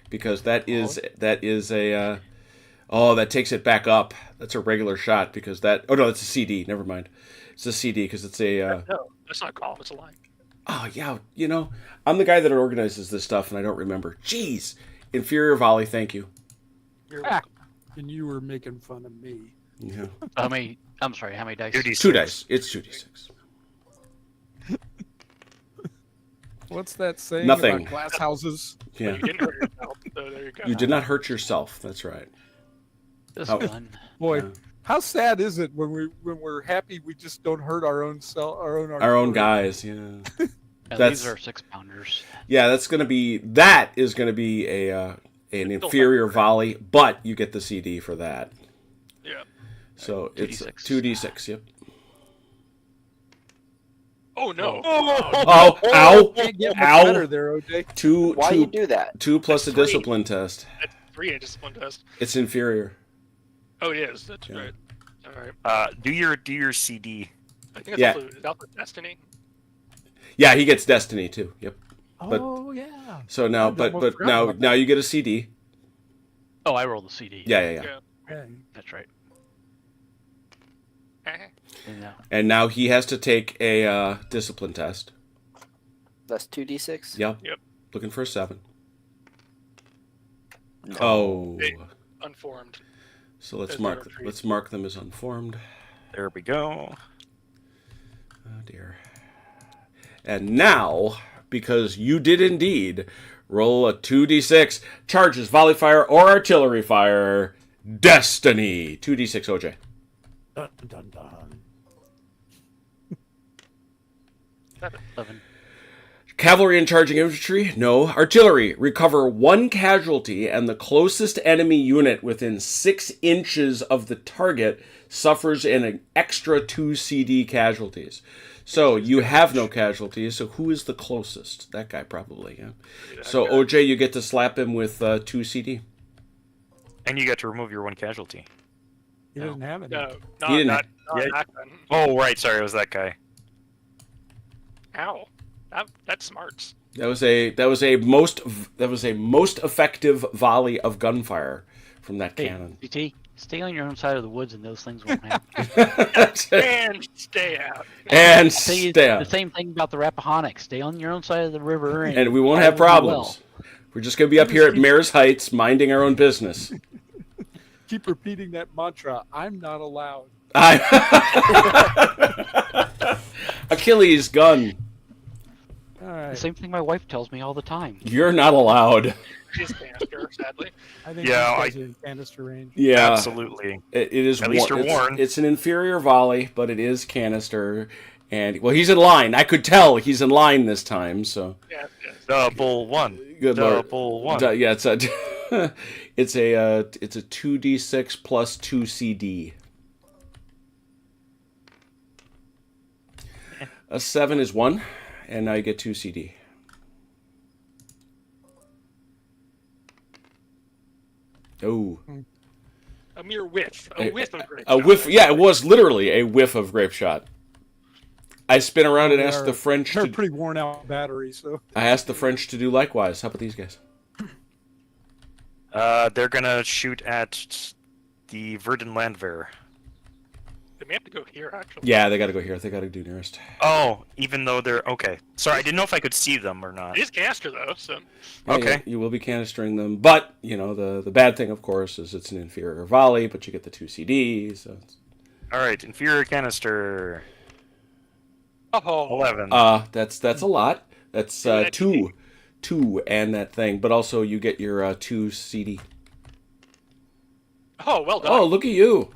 Because that is a... that takes it back up. That's a regular shot, because that... Oh, no, that's a CD. Never mind. It's a CD, because it's a... No, that's not a call. It's a line. Oh, yeah, I'm the guy that organizes this stuff, and I don't remember. Jeez. Inferior volley, thank you. You're welcome. And you were making fun of me. Yeah. I'm sorry, how many dice? 2d6. 2 dice. It's 2d6. What's that saying Nothing. about glass houses? Yeah. You didn't hurt yourself, so there you go. You did not hurt yourself. That's right. This Oh. gun. Boy, Yeah. how sad is it when we're happy we just don't hurt our own Our own guys, yeah. These are 6-pounders. Yeah, that is going to be an inferior volley, but you get the CD for that. Yeah. So it's 2d6. 2d6, yep. Oh, no. Oh, ow. Can't get much Ow. better there, OJ. Why you do that? 2 plus a 3. discipline test. That's 3 a discipline test. It's inferior. Oh, it is. That's Yeah. right. All right. Do your CD. I think it's Yeah. also Destiny. Yeah, he gets Destiny too. Yep. But- Oh yeah. So now, I but almost forgot now about you get a CD. Oh, I rolled the CD. Yeah. Yeah. That's right. Uh-huh. And now he has to take a discipline test. That's 2d6? Yep. Yep. Looking for a 7. No. Oh. Hey. Unformed. So let's There's mark no retreat. let's mark them as unformed. There we go. Oh dear. And now, because you did indeed roll a 2d6, charges, volley fire, or artillery fire, Destiny. 2d6, OJ. Dun, dun, dun. 11. Cavalry and charging infantry, no. Artillery, recover 1 casualty, and the closest enemy unit within 6 inches of the target suffers an extra 2 CD casualties. So you have no casualties, so who is the closest? That guy probably, yeah. So OJ, you get to slap him with 2 CD. And you get to remove your 1 casualty. He doesn't have it. No, He didn't- not Yeah. that gun. Oh, right. Sorry, it was that guy. Ow. That's smarts. That was a most effective volley of gunfire from that Hey, cannon. GT, stay on your own side of the woods and those things won't happen. And stay out. And Say stay the same thing about the Rappahannock. Stay on your own side of the river. And we won't all have will be problems. We're just going to be up here at Mares Heights minding our own business. Keep repeating that mantra. I'm not allowed. Achilles gun. All The right. same thing my wife tells me all the time. You're not allowed. She's canister, sadly. I think Yeah, these guys are in canister range. Yeah. Absolutely. It is. At least you're it's, warned. It's an inferior volley, but it is canister. And, well, he's in line. I could tell he's in line this time, so. Yeah. Double 1. Good lord. Double 1. Yeah, it's a it's a 2d6 plus 2 CD. A 7 is 1, and now you get 2 CD. Oh. A mere whiff. A whiff of grape A shot. whiff. Yeah, it was literally a whiff of grape shot. I spin around and ask the French They're to. pretty worn out batteries, so. I asked the French to do likewise. How about these guys? They're gonna shoot at the Verdun Landwehr. They may have to go here, actually. Yeah, they got to go here. They got to do nearest. Oh, even though they're okay. Sorry, I didn't know if I could see them or not. It is canister, though, so... Yeah, Okay. you will be canistering them, but the bad thing, of course, is it's an inferior volley, but you get the 2 CDs. So All right, inferior canister. Oh, 11. that's a lot. That's two, and that thing, but also you get your 2 CD. oh, well done. Oh, look at you!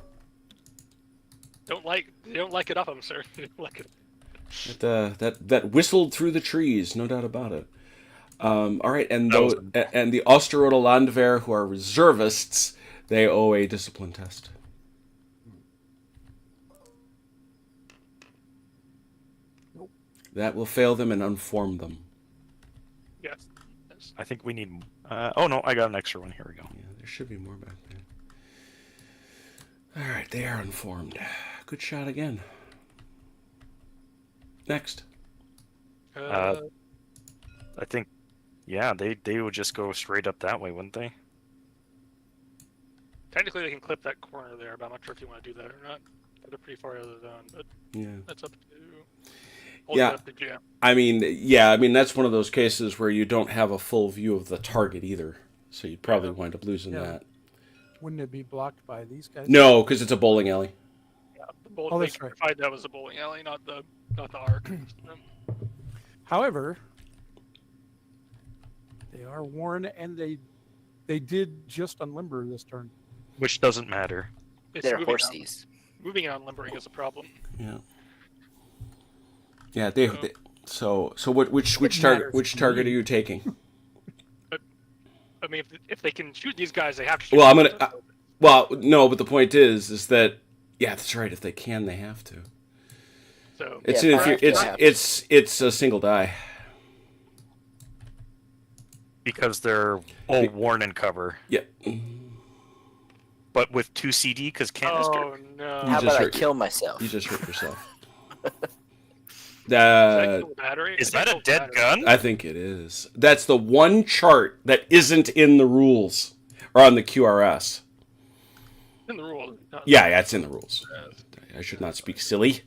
They don't like it of them, sir. They don't like it. That whistled through the trees, no doubt about it. All right, and That was- and the Osterroda Landwehr, who are reservists, they owe a discipline test. That will fail them and unform them. Yes. I think we need. Oh no, I got an extra one. Here we go. Yeah, there should be more back there. All right, they are unformed. Good shot again. Next. I think, yeah, they would just go straight up that way, wouldn't they? Technically, they can clip that corner there, but I'm not sure if you want to do that or not. They're pretty far out of the zone, but Yeah. that's up to... Yeah. Up to Jam. I mean, that's one of those cases where you don't have a full view of the target either, so you'd probably wind up losing Yeah. that. Wouldn't it be blocked by these guys? No, because it's a bowling alley. Yeah, Oh, that's right. clarified that was a bowling alley, not the arc. However, they are worn, and they did just unlimber this turn. Which doesn't matter. It's They're moving horsies. Moving on limbering is a problem. Yeah. Yeah. So which It target matters which to target me. are you taking? I mean, if they can shoot these guys, they have to shoot. Well, I'm them. gonna. Well, no, but the point is that yeah, that's right. If they can, they have to. So It's Yeah, an five it's a single die. Because they're all worn in cover. Yeah. But with 2 CD, because canister. oh no! You How just about I hurt- kill myself? You just hurt yourself. Is that kill the battery? Is I that a think kill the dead battery. gun? I think it is. That's the one chart that isn't in the rules or on the QRS. In the rule. Yeah, it's in the rules. I should not speak silly.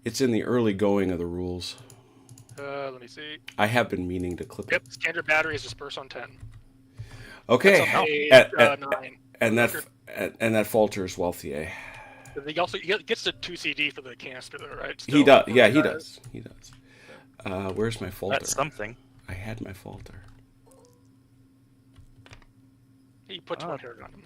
It's in the early going of the rules. Let me see. I have been meaning to clip it. Yep, standard battery is disperse on 10. Okay, That's on page, and, 9. and that falters Wealthier. He also gets the 2 CD for the canister, though, right? He Still. does. Yeah, he does. He does. Where's my falter? That's something. I had my falter. He puts one here on him.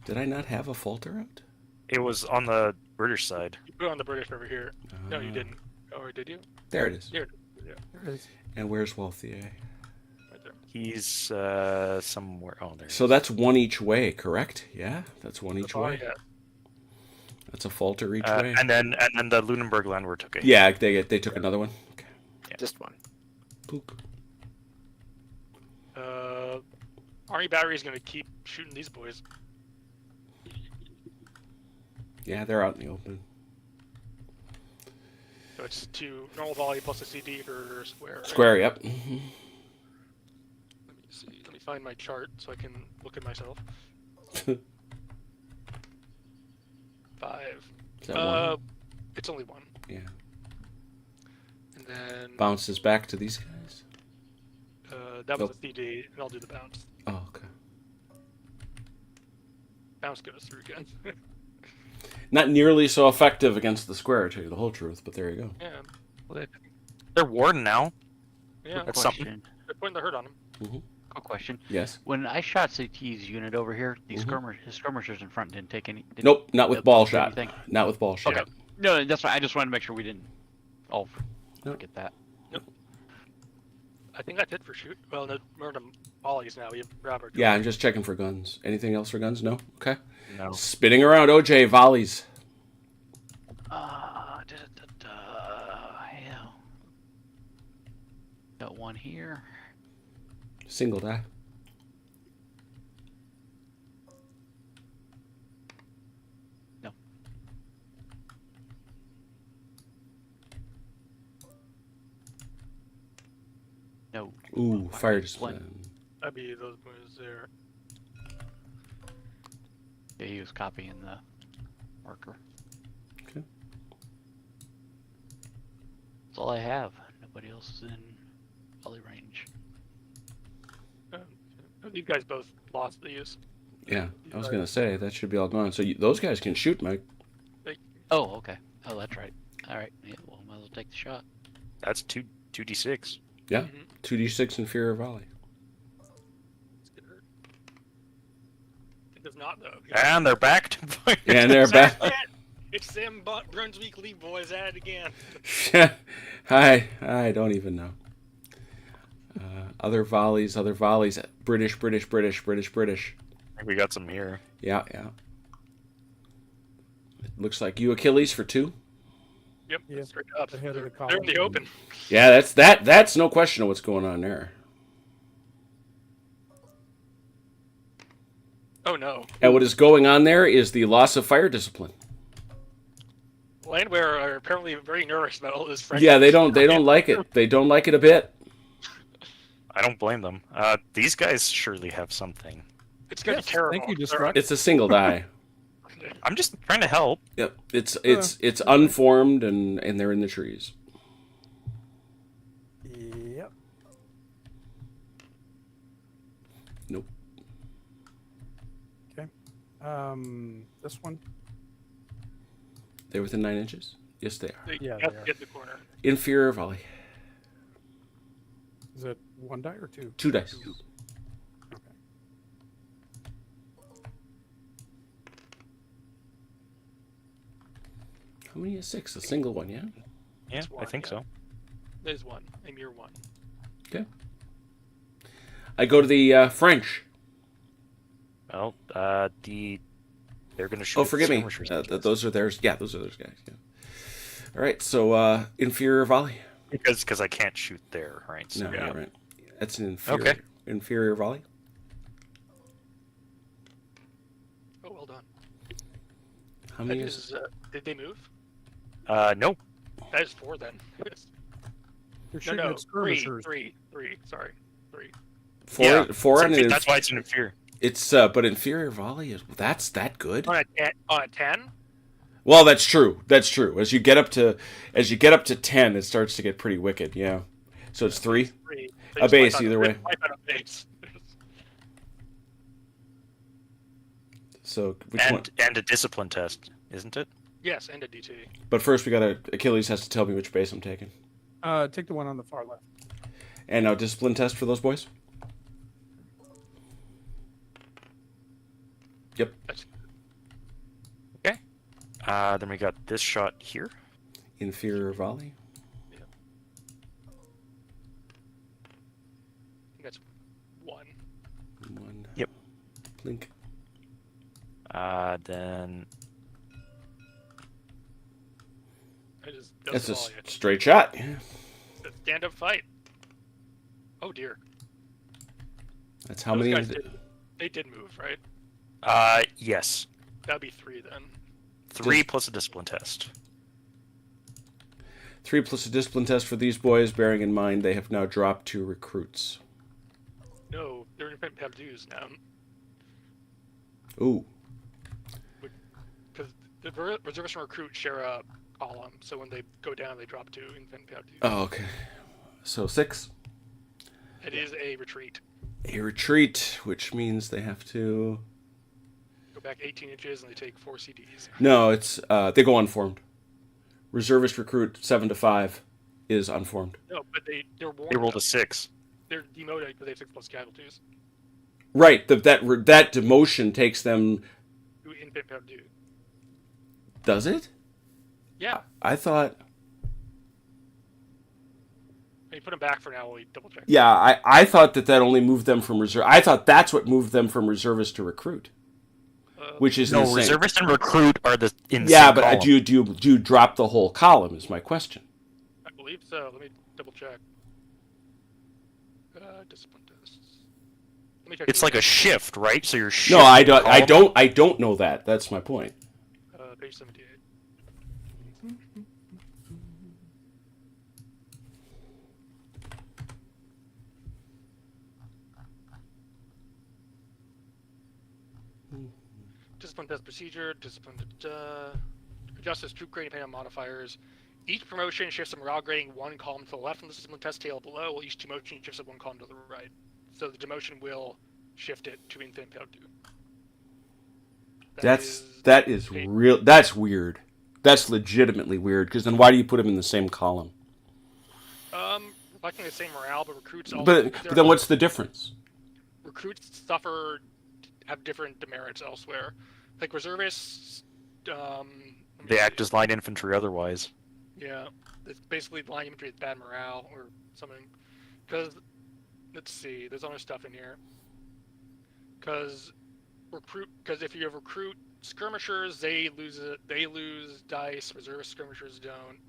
Did I not have a falter out? It was on the British side. You put it on the British over here. No, you didn't. Or did you? There it is. Here. Yeah, There it is. And where's Wealthier? right there. He's somewhere. Oh, there. So that's one each way, correct? Yeah, that's one each Oh, way. yeah. That's a falter each way. And then the Lunenburg Landwehr took it. Yeah, they took another one. Okay. Just one. Pook. Army battery is going to keep shooting these boys. Yeah, they're out in the open. So it's 2 normal volley plus a CD for square. Right? Square, yep. Let me see. Let me find my chart so I can look at myself. 5. Is that one? It's only 1. Yeah. And then Bounces back to these guys. that was Nope. a CD, and I'll do the bounce. Oh, okay. Bounce goes through again. Not nearly so effective against the square, to tell you the whole truth, but there you go. Yeah, They're worn now. yeah. That's something. Question. They're putting the hurt on him. Quick question. Yes. When I shot CT's unit over here, these Mhm. his skirmishers in front didn't take any. Didn't Nope, not with Nope, ball do shot. anything? Not with ball shot. Okay. No, that's why I just wanted to make sure we didn't all Nope. forget that. I think that's it for shoot. Well, no, we're on volleys now. We have Robert. Yeah, I'm just checking for guns. Anything else for guns? No? Okay. No. Spinning around, OJ, volleys. Hell. Got one here. Single die. No. Ooh, fire discipline. That'd be those boys there. Yeah, he was copying the marker. Okay. That's all I have. Nobody else is in volley range. These guys both lost these. Yeah, I was gonna say that should be all gone. So those guys can shoot, Mike. Oh, okay. Oh, that's right. All right. Yeah, well, might as well take the shot. That's 2d6. Yeah, 2d6 inferior volley. It does not though. And they're back to fire. Yeah, and they're back. It's them Brunswick Lee boys at it again. I don't even know. Other volleys. British. I think we got some here. Yeah. Looks like you, Achilles, for 2. Yep, Yeah, straight up. the head of the They're column. in the open. Yeah, that's no question of what's going on there. Oh no. And what is going on there is the loss of fire discipline. Landwehr are apparently very nervous about all this French. Yeah, they don't like it. They don't like it a bit. I don't blame them. These guys surely have something. It's gonna Yes, be terrible. thank you, Destruct. It's a single die. I'm just trying to help. Yep. It's unformed and they're in the trees. Yep. Nope. Okay. This one. They're within 9 inches? Yes, they are. They Yeah, have they to are. get the corner. Inferior volley. Is it 1 die or 2? 2 dice. Okay. How many is 6? A single one, yeah? Yeah, It's I one, think yeah. so. There's one. Emir one. Okay. I go to the French. Well, they're going to shoot. Oh, forgive me. skirmishers, I guess. Those are theirs. Yeah, those are those guys. Yeah. All right, so inferior volley. Because I can't shoot there, right? So No, Yeah. you're right. That's an inferior, Okay. inferior volley. Oh, well done. How That many is? is, did they move? Nope. That is 4 then. They're No, shooting no, at skirmishers. three. Sorry, 3. Four, Yeah. four and an That's why it's an inferior. It's but inferior volley is that's that good. On a 10? Well, that's true. That's true. As you get up to 10, it starts to get pretty wicked. Yeah. So it's 3. 3. A base either way. Wipe out a base. So which one? And a discipline test, isn't it? Yes, and a DT. But first, we gotta. Achilles has to tell me which base I'm taking. Take the one on the far left. And now discipline test for those boys. Yep. Okay. Then we got this shot here. Inferior volley. I think that's 1. 1. Yep. Blink. Then I just That's a doesn't straight shot. Yeah. stand up fight. Oh dear. That's how Those many. guys they did move, right? yes. That'd be 3 then. 3 plus a discipline test. 3 plus a discipline test for these boys, bearing in mind they have now dropped to recruits. No, they're in Pabdu's now. Ooh. Because the reservists and recruits share a column, so when they go down, they drop to infant Pabdu. Oh, okay. So 6. It is a retreat. A retreat, which means they have to. Go back 18 inches and they take 4 CDs. No, it's they go unformed. Reservist recruit 7 to 5 is unformed. No, but they're warned. They rolled though. a 6. They're demoted because they have 6 plus casualties. Right. That demotion takes them. To infant Pabdu. Does it? Yeah. I thought. And you put them back for now while we double check. Yeah, I thought that only moved them from reserve. I thought that's what moved them from reservist to recruit, which is No, insane. reservist and recruit are the in the Yeah, same but column. do you drop the whole column? Is my question. I believe so. Let me double check. Discipline tests. Let me check. It's like a shift, right? So you're No, shifting I column. don't know that. That's my point. Page 78. discipline test procedure. Discipline. Adjust as troop grading depending on modifiers. Each promotion shifts a morale grading one column to the left on the discipline test table below, while each demotion shifts it one column to the right. So the demotion will shift it to within failed to. That is real. That's weird. That's legitimately weird. Because then why do you put them in the same column? Reflecting the same morale, but recruits. But then what's the difference? Recruits have different demerits elsewhere. Like reservists. They act as line infantry otherwise. Yeah, it's basically line infantry with bad morale or something. Because let's see, there's other stuff in here. Because if you have recruit skirmishers, they lose dice. Reservist skirmishers don't.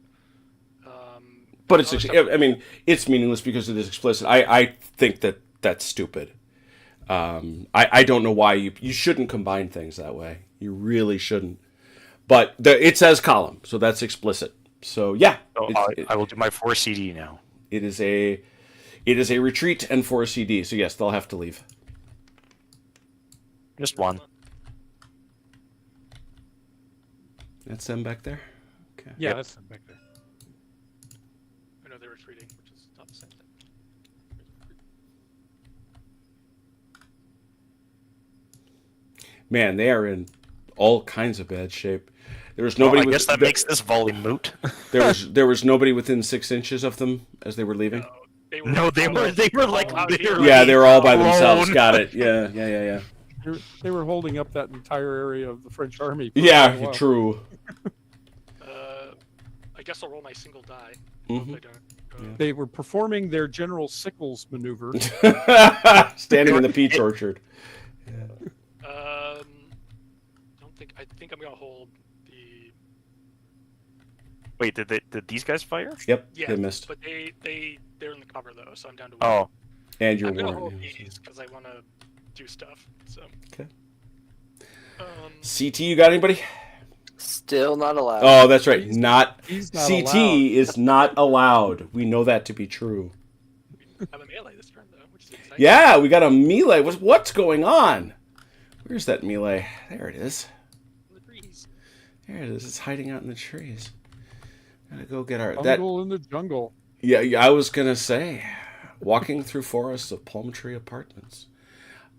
But it's meaningless because it is explicit. I think that's stupid. I don't know why you shouldn't combine things that way. You really shouldn't. But it says column, so that's explicit. So yeah, I will do my 4 CD now. It is a retreat and 4 CD. So yes, they'll have to leave. Just one. That's them back there. Okay. Yeah, Yep. that's them back there. I know they're retreating, which is not the same thing. Man, they are in all kinds of bad shape. There was nobody. I guess that makes this volley moot. There was nobody within 6 inches of them as they were leaving. They were like literally Yeah, they were all by alone. themselves. Got it. Yeah. They were holding up that entire area of the French army. for Yeah, quite a while. true. I guess I'll roll my single die. Mhm. I don't. They were performing their General Sickles maneuver. Standing in the peach orchard. I think I'm gonna hold the. Wait, did these guys fire? Yep, Yeah, they missed. but they're in the cover though, so I'm down to. Oh, And you're I'm gonna warned. hold these because I want to do stuff. So. Okay. Um, CT, you got anybody? Still not allowed. Oh, that's right. Not He's not CT allowed. is not allowed. We know that to be true. I have a melee this turn though, which is exciting. Yeah, we got a melee. What's going on? Where's that melee? There it is. In the trees. There it is. It's hiding out in the trees. Gotta go get our Jungle in the jungle. Yeah, I was gonna say, walking through forests of palm tree apartments.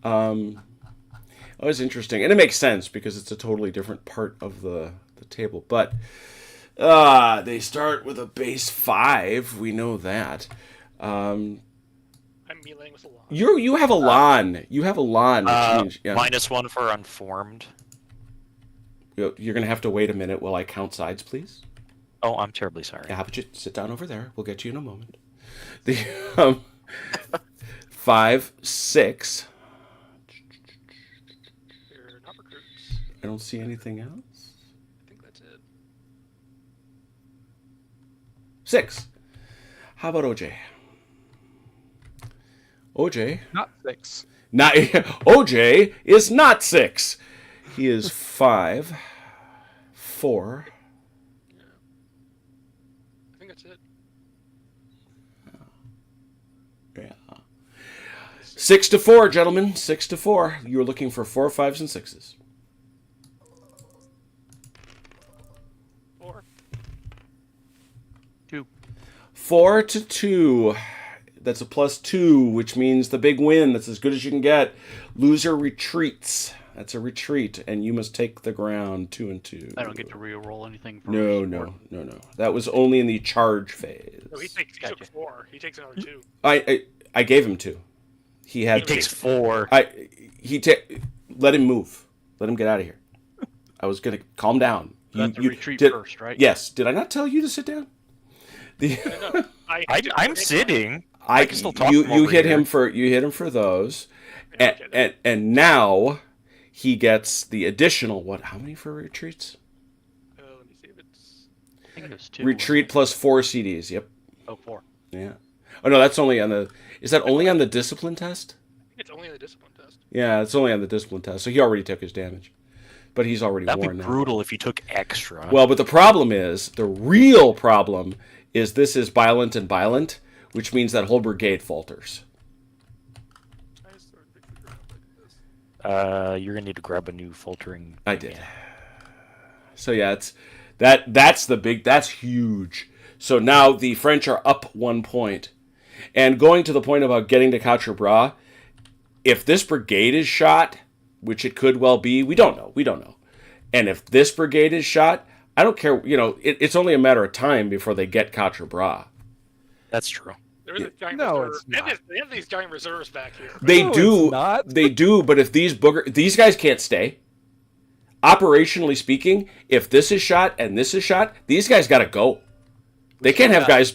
It was interesting, and it makes sense because it's a totally different part of the table. But they start with a base 5. We know that. I'm meleeing with a lot. You have a lawn. You have a lawn. Which means, -1 for unformed. You're gonna have to wait a minute while I count sides, please. Oh, I'm terribly sorry. Yeah, how about you sit down over there? We'll get you in a moment. The 5, 6. They're not recruits. I don't see anything else. I think that's it. 6. How about OJ? OJ. Not 6. Not OJ is not 6. He is 5, 4. I think that's it. Yeah. 6 to 4, gentlemen. 6 to 4. You were looking for 4, 5s, and 6s. 4. 2. 4 to 2. That's a +2, which means the big win. That's as good as you can get. Loser retreats. That's a retreat, and you must take the ground. 2 and 2. I don't get to re-roll anything. For No. That was only in the charge phase. No, he took 4. He takes another 2. I gave him 2. He had. He takes 4. Let him move. Let him get out of here. I was gonna calm down. You retreat did, first, right? Yes. Did I not tell you to sit down? No, I'm sitting. I can still talk you from you over hit here. him for those, Okay. and now he gets the additional what? How many for retreats? Let me see if it's. I think it was 2. Retreat plus 4 CDs. Yep. Oh, 4. Yeah. Oh no, that's only on the. Is that only on the discipline test? I think it's only the discipline test. Yeah, it's only on the discipline test. So he already took his damage, but he's already That'd worn be now. brutal if you took extra. Well, but the real problem is this is violent and violent, which means that whole brigade falters. I just sort of pick the ground like this. You're gonna need to grab a new faltering. I did. So yeah, that's huge. So now the French are up 1 point. And going to the point about getting to Quatre, if this brigade is shot, which it could well be, we don't know. And if this brigade is shot, I don't care, it's only a matter of time before they get Quatre. That's true. There's a giant No, reserve. it's not. They have these giant reserves back here. They No, do, it's not. they do, but if these guys can't stay. Operationally speaking, if this is shot and this is shot, these guys got to go. They can't have guys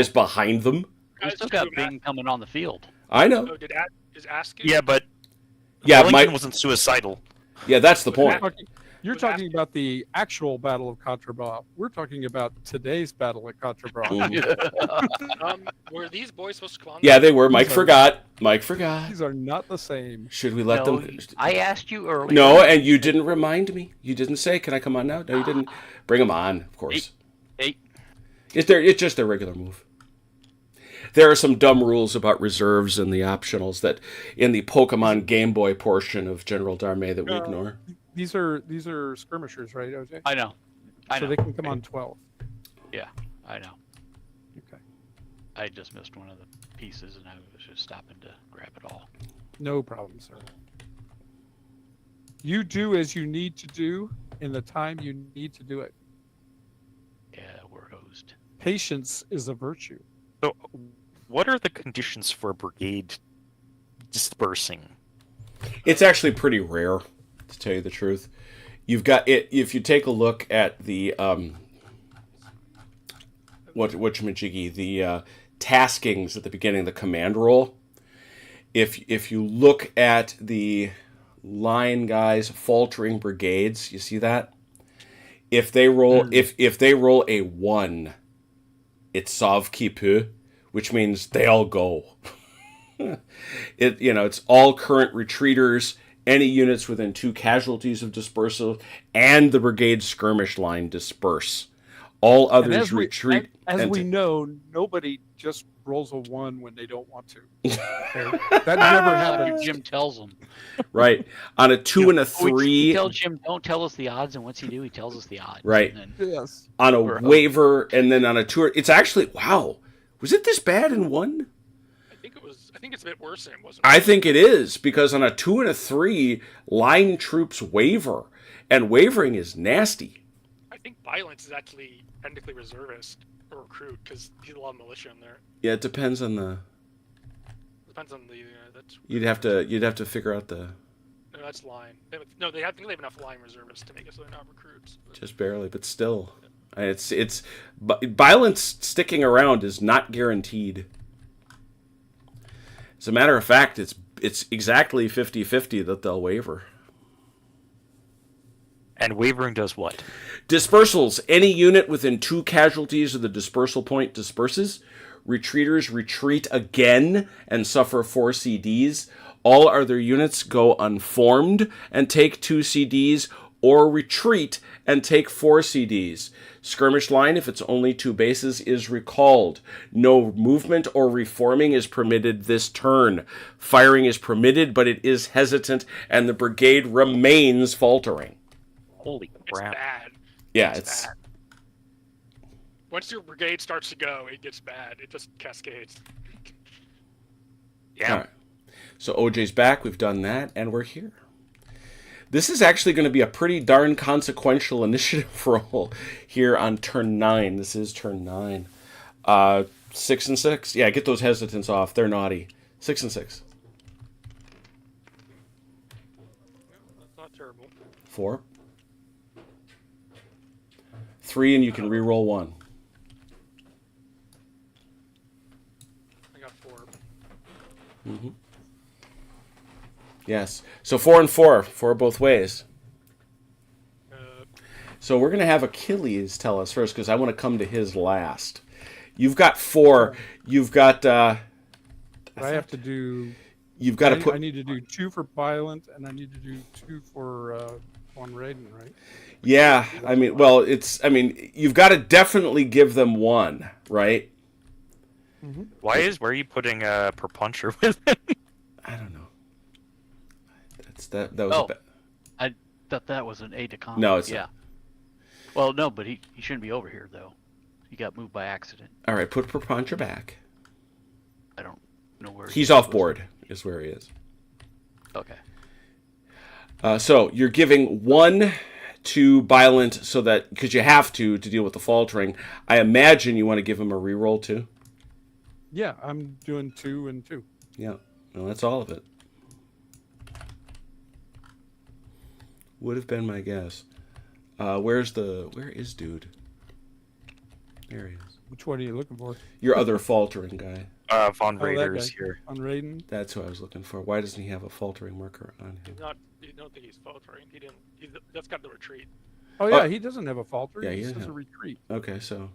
behind them. We still got Bing coming on the field. I know. Oh, is asking? Yeah, but Yeah, Wellington wasn't suicidal. Yeah, that's the point. You're talking about the actual Battle of Quatre. We're talking about today's Battle at Quatre. Were these boys supposed to come on? Yeah, they were. Mike forgot. These are not the same. Should we let them? I asked you earlier. No, and you didn't remind me. You didn't say, "Can I come on now?" No, you didn't. Bring them on, of course. Eight. It's just a regular move. There are some dumb rules about reserves and the optionals that in the Pokemon Game Boy portion of General Darme that we ignore. These are skirmishers, right, OJ? I know. So they can come on 12. Yeah, I know. Okay. I just missed one of the pieces, and I was just stopping to grab it all. No problem, sir. You do as you need to do in the time you need to do it. Yeah, we're hosed. Patience is a virtue. So, what are the conditions for a brigade dispersing? It's actually pretty rare, to tell you the truth. You've got it if you take a look at the the taskings at the beginning of the command roll. If you look at the line guys faltering brigades, you see that? If they roll if they roll a 1, it's sauve qui peut, which means they all go. It's all current retreaters, any units within 2 casualties of dispersal, and the brigade skirmish line disperse. All others retreat. As we know, nobody just rolls a 1 when they don't want to. That never happens. Jim tells them. Right. On a 2 and a 3. We tell Jim, don't tell us the odds, and once he do, he tells us the odds. Right. And Yes. On a waiver, and then on a 2. It's actually, wow. Was it this bad in 1? I think it's a bit worse than it was. I think it is, because on a 2 and a 3, line troops waver, and wavering is nasty. I think violence is actually technically reservist or recruit because he's a lot of militia in there. Yeah, it depends on the. Depends on the. That's. You'd have to figure out the. No, that's line. I think they have enough line reservists to make it so they're not recruits. But... Just barely, but still, it's violence sticking around is not guaranteed. As a matter of fact, it's exactly 50-50 that they'll waver. And wavering does what? Dispersals. Any unit within 2 casualties of the dispersal point disperses. Retreaters retreat again and suffer 4 CDs. All other units go unformed and take 2 CDs, or retreat and take 4 CDs. Skirmish line, if it's only 2 bases, is recalled. No movement or reforming is permitted this turn. Firing is permitted, but it is hesitant, and the brigade remains faltering. Holy It's crap. bad. Yeah, It's bad. Once your brigade starts to go, it gets bad. It just cascades. Yeah. All right. So OJ's back. We've done that, and we're here. This is actually going to be a pretty darn consequential initiative roll here on turn 9. This is turn 9. 6 and 6. Yeah, get those hesitants off. They're naughty. 6 and 6. That's not terrible. 4. 3, and you can re-roll 1. I got 4. Mm-hmm. Yes. So 4 and 4. 4 both ways. So we're going to have Achilles tell us first, because I want to come to his last. You've got 4. You've got... I have to do... You've got to put... I need to do 2 for violent, and I need to do 2 for on Raiden, right? Yeah, I mean, well, you've got to definitely give them 1, right? Mm-hmm. Why are you putting per puncher with him? I don't know. That was Oh, I thought that was an aide de camp. No, it's yeah. not. Well, no, but he shouldn't be over here though. He got moved by accident. All right, put Perponcher back. I don't know where He's off board, is where he is. Okay. So you're giving 1 to Violent so that, because you have to deal with the faltering. I imagine you want to give him a reroll too. Yeah, I'm doing 2 and 2. Yeah, well, that's all of it. Would have been my guess. Where is dude? There he is. Which one are you looking for? Your other faltering guy. Von that Raiders guy. here. On Raiden? That's who I was looking for. Why doesn't he have a faltering marker on him? He's not. You don't think he's faltering? He didn't. That's got the retreat. Oh yeah, he doesn't have a falter. Yeah, he he just doesn't has a have- retreat. Okay, so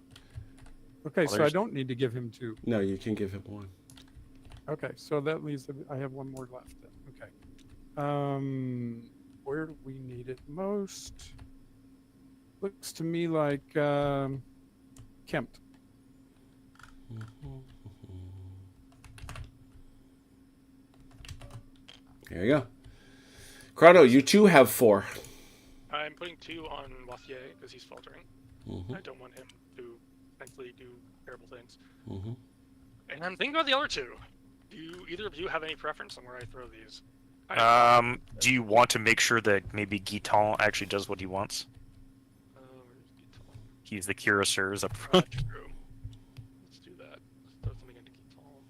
Okay, so I there's- don't need to give him 2. no, you can give him 1. Okay, so that leaves I have 1 more left then. Okay. Where do we need it most? Looks to me like Kempt. There you go. Crowdo, you too have 4. I'm putting 2 on Wathier because he's faltering. Mm-hmm. I don't want him to potentially do terrible things. Mm-hmm. And I'm thinking about the other 2. Do either of you have any preference on where I throw these? Do you want to make sure that maybe Guiton actually does what he wants? Where's Guiton? He's the cuirassiers up front. True. Let's do that. Let's throw something into Guiton.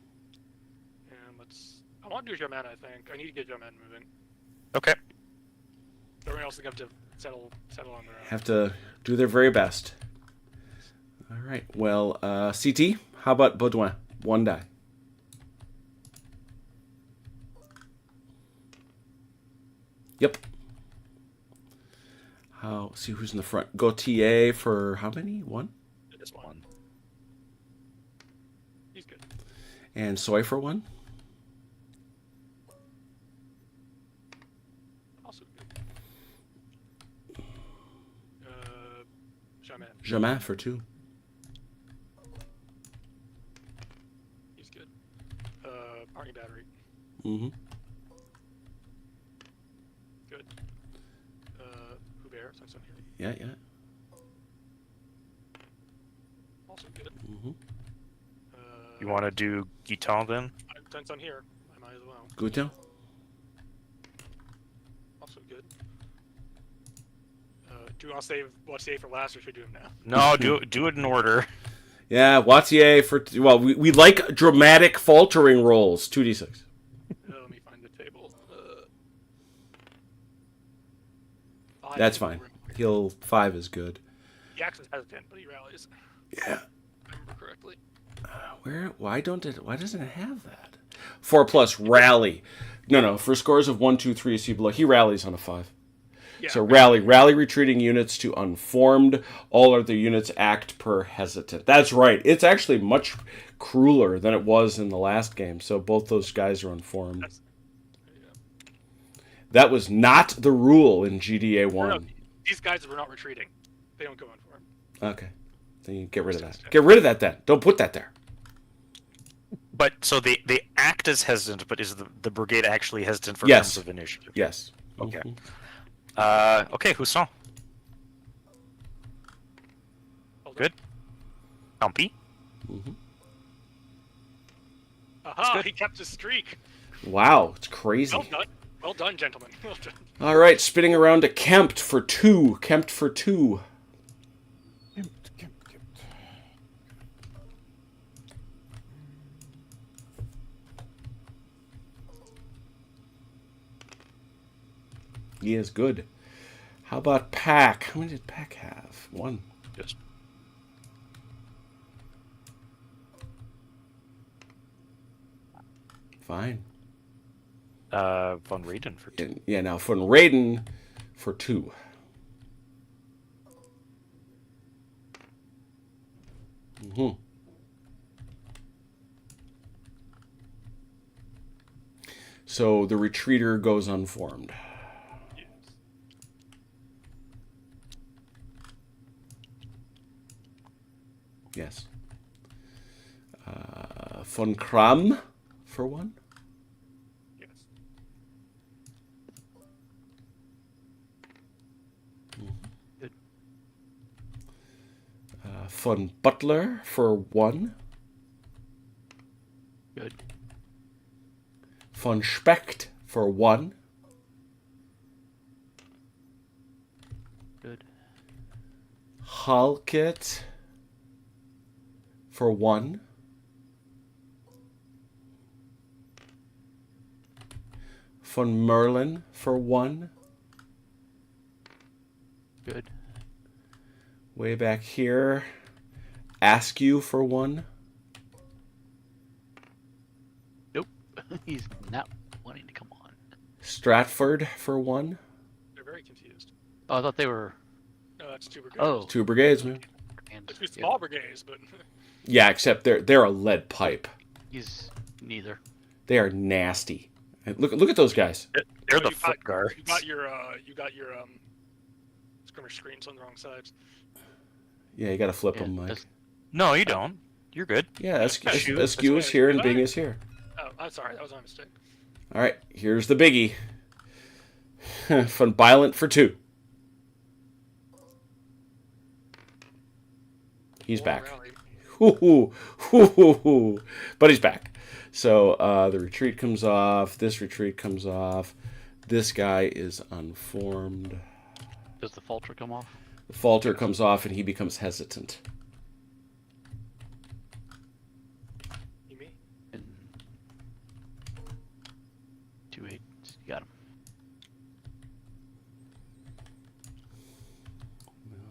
And let's. I want to do Germain, I think. I need to get Germain moving. Okay. Everyone else is going to have to settle on their own. Have to do their very best. All right. Well, CT, how about Baudouin? 1 die. Yep. See who's in the front. Gautier for how many? 1? This one. He's good. And Soy for 1? Also good. Germain. Jamin for 2. He's good. Party battery. Mm-hmm. Good. Hubert, since I'm here. Yeah, yeah. Also good. Mm-hmm. You want to do Guiton then? Since I'm here, I might as well. Goutin? Also good. Do you want to save Wathier for last, or should we do him now? No, do it in order. Yeah, Wattier for... Well, we like dramatic faltering rolls. 2d6. Let me find the table. That's fine. 5 is good. He acts as hesitant, but he rallies. Yeah. If I remember correctly. Why doesn't it have that? 4+ rally. No. For scores of 1, 2, 3, see below. He rallies on a 5. Yeah, So rally retreating units to unformed. All other units act per hesitant. That's right. It's actually much crueler than it was in the last game. So both those guys are unformed. yeah. That was not the rule in GDA 1. No, these guys were not retreating. They don't go in for him. Okay. Then you get rid of that. Get rid of that then. Don't put that there. But so they act as hesitant, but is the brigade actually hesitant for Yes. terms of initiative? Yes. Okay. Mhm. Okay, Husson. Good. Humpy. Mhm. Aha! He kept his streak. Wow, it's crazy. Well done. Well done, gentlemen. Well done. All right, spinning around to Kempt for 2. Kempt for 2. Kempt. He is good. How about Pack? How many did Pack have? 1. Just Fine. Von Raiden for 2. And, yeah, now Von Raiden for 2. Mm-hmm. So the retreater goes unformed. Yes. Von Kram for 1. Yes. Von Butler for 1. Good. Von Specht for 1. Good. Halkett for 1. Von Merlin for 1. Good. Way back here, Askew for 1. Nope. He's not wanting to come on. Stratford for 1. They're very confused. Oh, I thought they were. No, that's 2 brigades. Oh. 2 brigades, man. And, It's 2 small brigades, but Yeah, except they're a lead pipe. He's neither. They are nasty. And look at those guys. They're the you foot got, guards. you got your skirmish screens on the wrong sides. Yeah, you got to flip Yeah, them, Mike. that's- No, you don't. You're good. Yeah, Askew. Askew is here and Bing is here. Oh, I'm sorry, that was my mistake. All right, here's the biggie. Von Violent for 2. He's back. Rally. Hoo-hoo. But he's back. So the retreat comes off. This retreat comes off. This guy is unformed. Does the falter come off? The falter comes off and he becomes hesitant. You mean? And 2-8. You got him.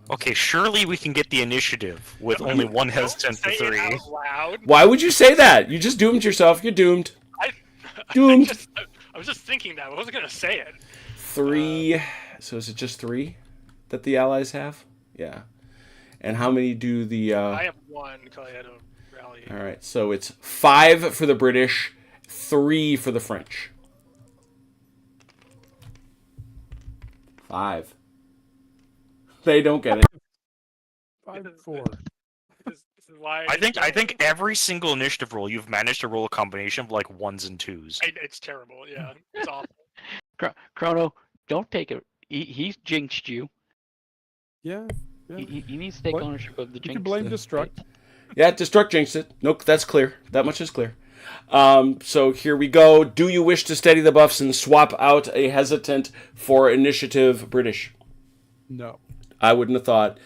Okay, surely we can get the initiative with only one hesitant for Say it 3. out loud. Why would you say that? You just doomed yourself. You're doomed. Doomed. I was just thinking that. I wasn't gonna say it. 3. So is it just 3 that the Allies have? Yeah. And how many do the... I have 1 because I had a rally. All right, so it's 5 for the British, 3 for the French. 5. They don't get it. 5-4. This is why I think every single initiative roll you've managed to roll a combination of like 1s and 2s. it's terrible. Yeah, it's awful. Chrono, don't take it. He's jinxed you. Yeah. He needs to take What? ownership of the jinx. You can blame then, Destruct. right? Yeah, Destruct jinxed it. Nope, that's clear. That much is clear. So here we go. Do you wish to steady the buffs and swap out a hesitant for initiative British? No. I wouldn't have thought.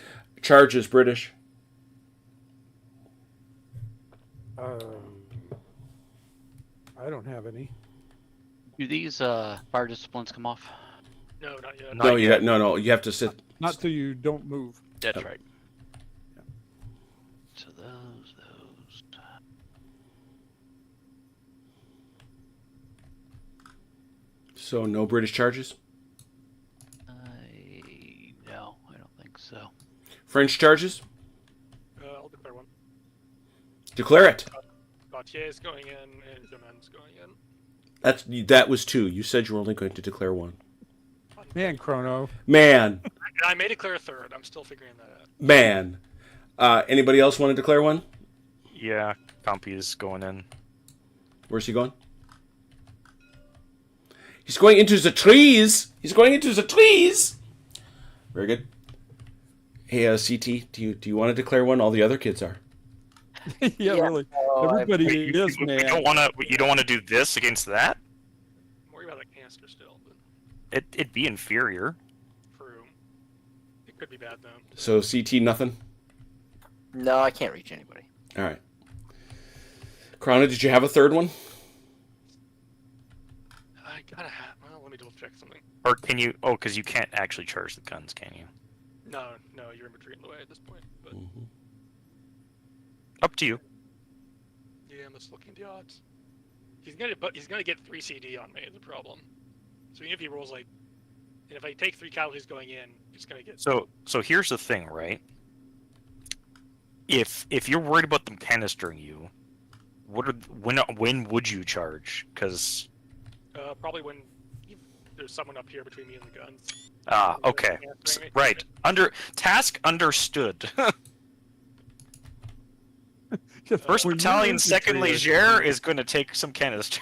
Charges British. I don't have any. Do these fire disciplines come off? No, not yet. No, you have to sit. Not till you don't move. That's right. So those. So no British charges? No, I don't think so. French charges? I'll declare 1. Declare it. Gautier is going in and Jeman's going in. That was 2. You said you were only going to declare 1. Man, Chrono. Man. And I may declare a 3rd. I'm still figuring that out. Man. Anybody else want to declare 1? Yeah, Compy is going in. Where's he going? He's going into the trees. He's going into the trees. Very good. Hey, CT, do you want to declare 1? All the other kids are. Yeah, really. Everybody is, You man. don't want to do this against that? I'm worried about that canister still, but It'd be inferior. true. It could be bad though. So CT, nothing? No, I can't reach anybody. All right. Krana, did you have a 3rd one? I gotta have. Well, let me double check something. Or can you... Oh, because you can't actually charge the guns, can you? No, your infantry in the way at this point. But Up to you. yeah, I'm just looking at the odds. He's gonna get 3 CD on me. Is the problem. So even if he rolls like, and if I take 3 casualties going in, he's gonna get. So here's the thing, right? If you're worried about them canistering you, when would you charge? Because Probably when there's someone up here between me and the guns. okay, right. Task understood. First When Battalion, your Second infantry Leger is going to take some canister.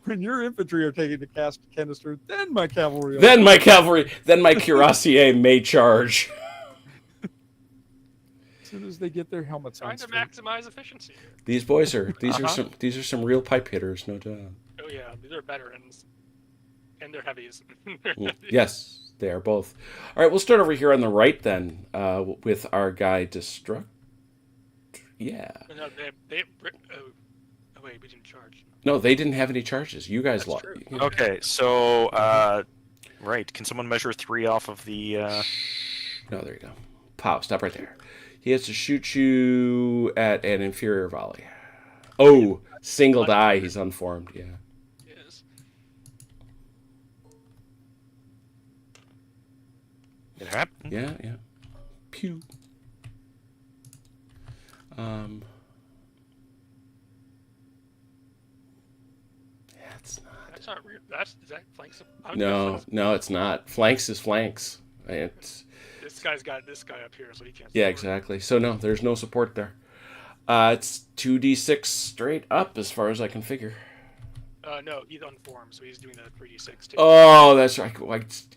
When your infantry are taking the cast canister, then my cavalry. Then my cuirassier may charge. soon as they get their helmets on. Trying to maximize efficiency here. These boys are these are some real pipe hitters, no doubt. Oh yeah, these are veterans, and they're heavies. Yes, they are both. All right, we'll start over here on the right then, with our guy Destruct. Yeah. No, oh wait, we didn't charge. No, they didn't have any charges. You guys lost. Okay, so right. Can someone measure 3 off of the? No, there you go. Pow! Stop right there. He has to shoot you at an inferior volley. Oh, single die. He's unformed. Yeah. Yes. It happened. Yeah. Pew. That's not real. Is that flanks? No, it's not. Flanks is flanks. This guy's got this guy up here, so he can't. Yeah, exactly. So no, there's no support there. It's 2d6 straight up as far as I can figure. No, he's unformed, so he's doing the 3d6 too. Oh, that's right.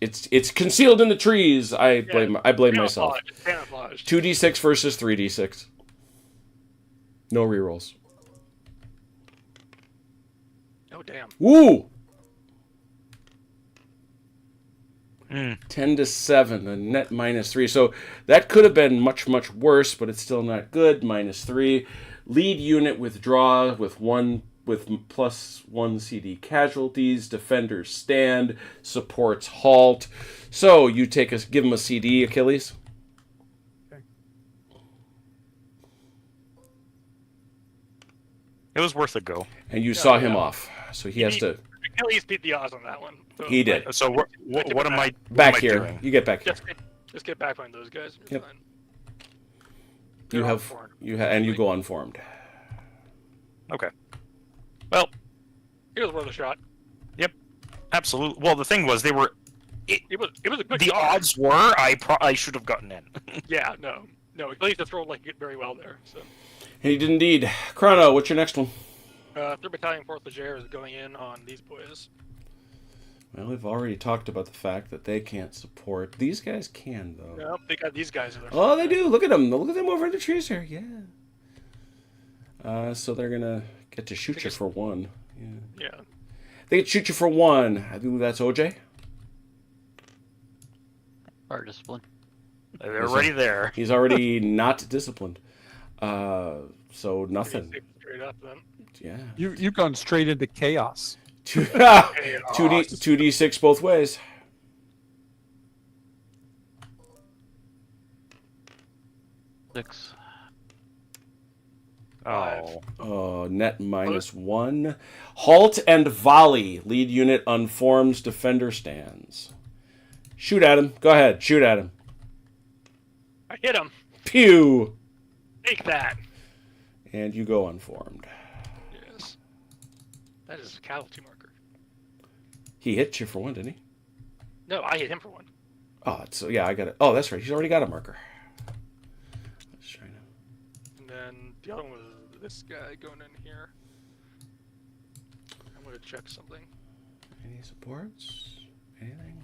It's concealed in the trees. I blame myself. 2d6 versus 3d6. No rerolls. Oh damn. Woo! 10-7, a net -3. So that could have been much, much worse, but it's still not good. -3. Lead unit withdraw with +1 CD casualties. Defenders stand. Supports halt. So you give him a CD, Achilles. Okay. It was worth a go. And you saw him off. So he has to. Achilles beat the odds on that one. So He did. So what am I Back what am I here. doing? You get back here. Just get back behind those guys. Yep. Fine. And you go unformed. Okay. Well, It was worth a shot. yep, absolutely. Well, the thing was, they were. It was a good The shot. odds were I should have gotten in. Yeah, no. Achilles just rolled very well there. So, And he did indeed. Chrono, what's your next one? 3rd Battalion 4th Leger is going in on these boys. Well, we've already talked about the fact that they can't support. These guys can, though. Nope, they got these guys. Oh, they do. Look at them. Look at them over in the trees here. Yeah. So they're going to get to shoot you for 1. Yeah. They get to shoot you for 1. I believe that's OJ. Fire discipline. They're already there. He's already not disciplined. So nothing. Straight up then. Yeah. You've gone straight into chaos. 2d6 both ways. Six. Oh. Net -1. Halt and volley. Lead unit unforms. Defender stands. Shoot at him. Go ahead. Shoot at him. I hit him. Pew. Take that. And you go unformed. Yes. That is a casualty marker. He hit you for 1, didn't he? No, I hit him for 1. Oh, so yeah, I got it. Oh, that's right. He's already got a marker. Let's try now. And then the other one was this guy going in here. I'm going to check something. Any supports? Anything?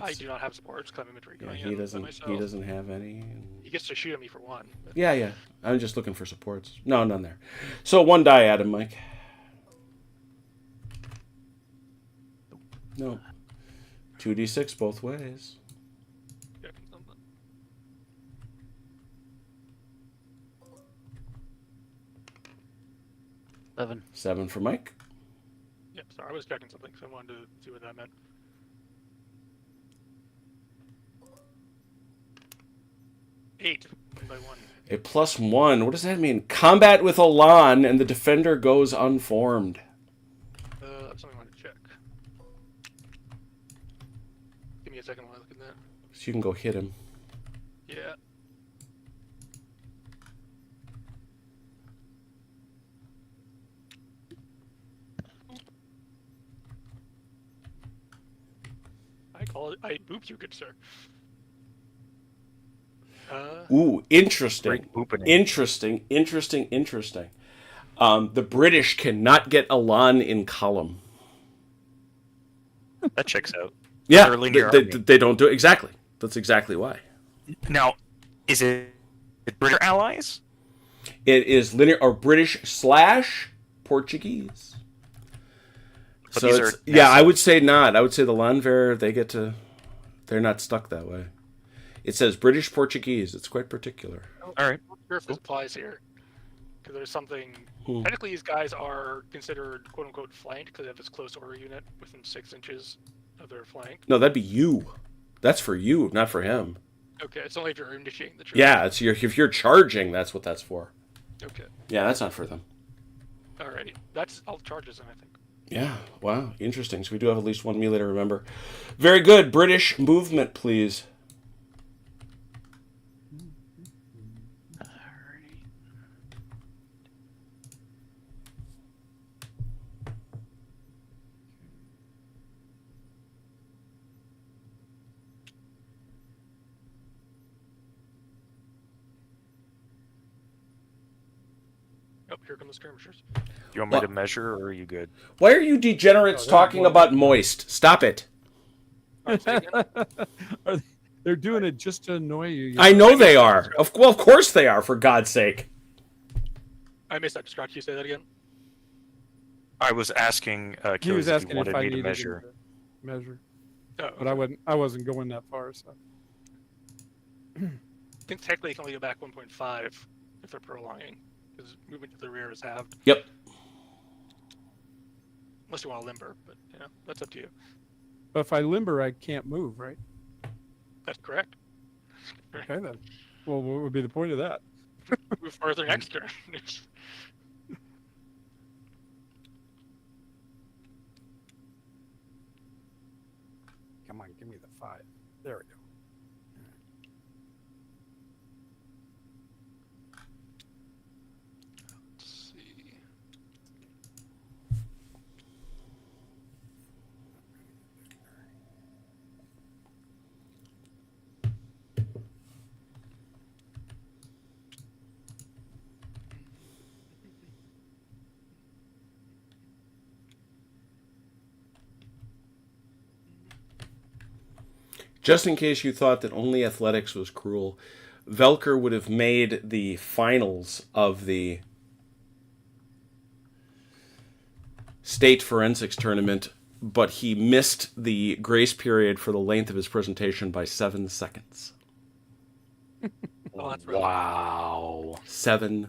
else? I do not have supports because I'm inventory Yeah, going he in by doesn't. myself. He doesn't have any. He gets to shoot at me for 1. But Yeah. I'm just looking for supports. No, none there. So 1 die at him, Mike. No. 2d6 both ways. checking something. Seven. 7 for Mike. Yep, sorry, I was checking something, so I wanted to see what that meant. Eight, 1 by 1. A +1. What does that mean? Combat with Elan and the defender goes unformed. That's something I want to check. Give me a second while I look at that. So you can go hit him. Yeah. I boop you, good sir. Ooh, interesting. Great opening. Interesting. The British cannot get Elan in column. That checks out. Yeah, Early in your they army. don't do it. Exactly. That's exactly why. Now, is it It's British allies? It is linear or British / Portuguese. But So these it's, are yeah, I NASA. would say not. I would say the Landwehr, they're not stuck that way. It says British Portuguese. It's quite particular. All right. I'm not sure if this applies here. Because there's something. Hmm. Technically, these guys are considered quote unquote flanked because they have this close order unit within 6 inches of their flank. No, that'd be you. That's for you, not for him. Okay, it's only if you're initiating the charge. Yeah, if you're charging, that's what that's for. Okay. Yeah, that's not for them. Alrighty. That's all the charges, then, I think. Yeah, wow, interesting. So we do have at least one melee to remember. Very good. British movement, please. Alright. Oh, here come the skirmishers. You want me to measure, or are you good? Why are you degenerates talking about moist? Stop it. They're doing it just to annoy you. I know they are. Of course they are, for God's sake. I missed that. Scott, can you say that again? I was asking He Achilles was if asking he wanted if I me to needed measure. to measure, Oh, but I wasn't going that far. So I think technically you can only go back 1.5 if they're prolonging, because movement to the rear is halved. Yep. Unless you want to limber, but yeah, that's up to you. but if I limber, I can't move, right? That's correct. Okay then. Well, what would be the point of that? Move further next turn. Come on, give me the 5. There we go. Let's see. Just in case you thought that only athletics was cruel, Velker would have made the finals of the state forensics tournament, but he missed the grace period for the length of his presentation by 7 seconds. Oh, that's rough. Wow. 7.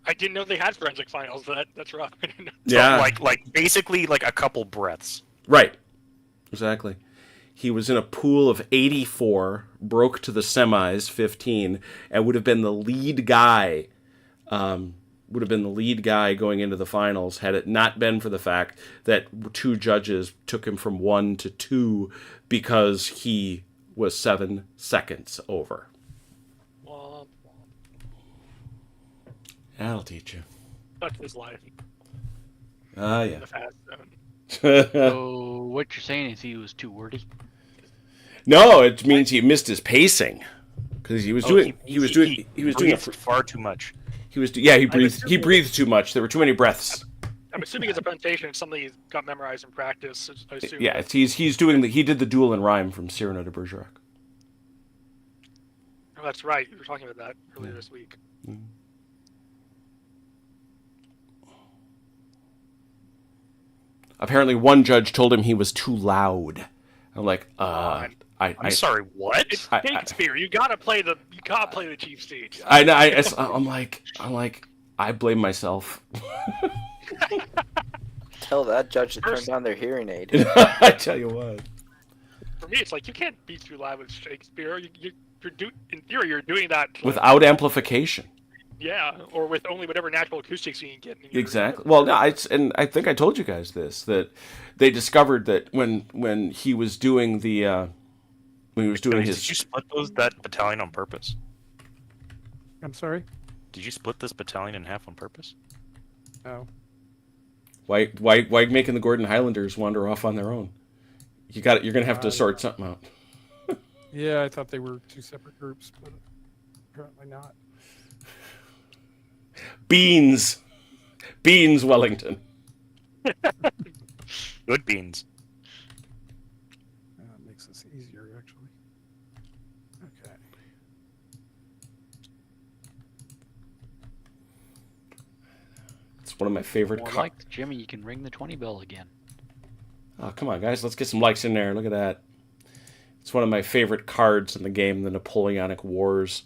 I didn't know they had forensic finals. That's rough. I didn't know. Yeah. So like basically like a couple breaths. Right. Exactly. He was in a pool of 84, broke to the semis 15, and would have been the lead guy. Would have been the lead guy going into the finals had it not been for the fact that 2 judges took him from 1 to 2 because he was 7 seconds over. Womp, womp. That'll teach you. That's his life. Ah, In yeah. the fast zone. So what you're saying is he was too wordy? No, it means he missed his pacing because he was doing he was doing breathed far too much. he breathed too much. There were too many breaths. I'm assuming it's a presentation. It's something he's got memorized in practice. I assume. Yeah, he's doing he did the duel in rhyme from Cyrano de Bergerac. Oh, that's right. We were talking about that earlier this week. Apparently, one judge told him he was too loud. I'm like, I'm sorry, what? It's Shakespeare. You gotta play the chief stage. I'm like, I blame myself. Tell that judge to turn down their hearing aid. I tell you what. For me, it's like you can't be too loud with Shakespeare. In theory, you're doing that Without amplification. Yeah, or with only whatever natural acoustics you can get. In your Exactly. Well, no, and I think I told you guys this, that they discovered that when he was doing the when he was doing his. Did you split that battalion on purpose? I'm sorry. Did you split this battalion in half on purpose? No. Why making the Gordon Highlanders wander off on their own? You're gonna have to sort something out. Yeah, I thought they were 2 separate groups, but apparently not. Beans, Wellington. Good beans. That makes this easier, actually. Okay. It's one of my favorite More like Jimmy, you can ring the 20 bell again. Oh, come on, guys. Let's get some likes in there. Look at that. It's one of my favorite cards in the game, the Napoleonic Wars.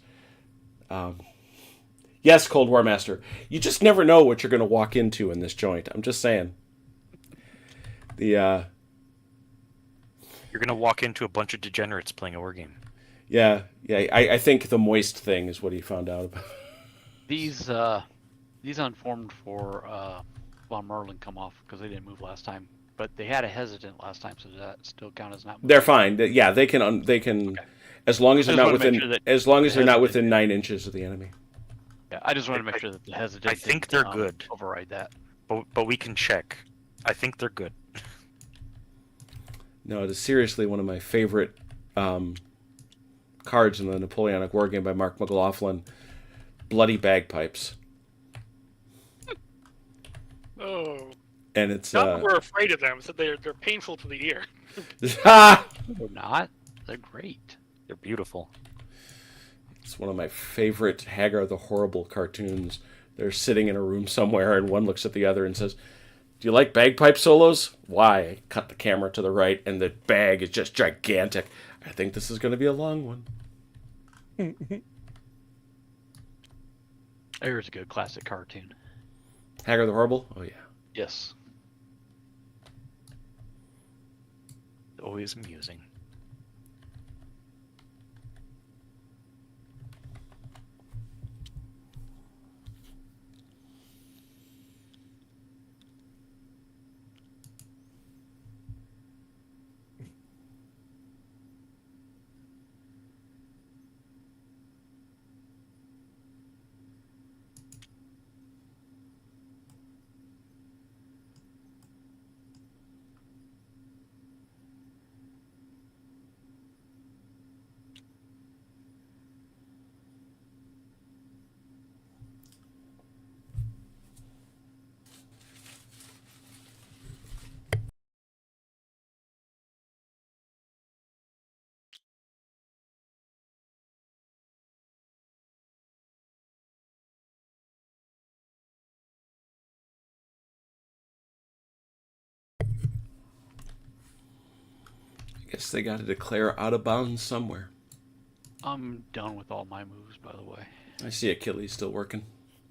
Yes, Cold War Master. You just never know what you're going to walk into in this joint. I'm just saying. You're going to walk into a bunch of degenerates playing a war game. Yeah. I think the moist thing is what he found out about. These unformed for Von Merlin come off because they didn't move last time. But they had a hesitant last time, so does that still count as not moving? They're fine. Yeah, they can. Okay. As long as they're not within. Sure as long as they're not within 9 inches of the enemy. Yeah, I just want to make sure that the hesitant. I think they're good. Override that. But we can check. I think they're good. No, it is seriously one of my favorite cards in the Napoleonic War game by Mark McLaughlin. Bloody Bagpipes. Oh. And it's we're afraid of them, so they're painful to the ear. They're not. They're great. They're beautiful. It's one of my favorite Hagar the Horrible cartoons. They're sitting in a room somewhere, and one looks at the other and says, "Do you like bagpipe solos?" Why? I cut the camera to the right, and the bag is just gigantic. I think this is going to be a long one. There's a good classic cartoon. Hagar the Horrible? Oh, yeah. Yes. Always amusing. I guess they got to declare out of bounds somewhere. I'm done with all my moves, by the way. I see Achilles still working.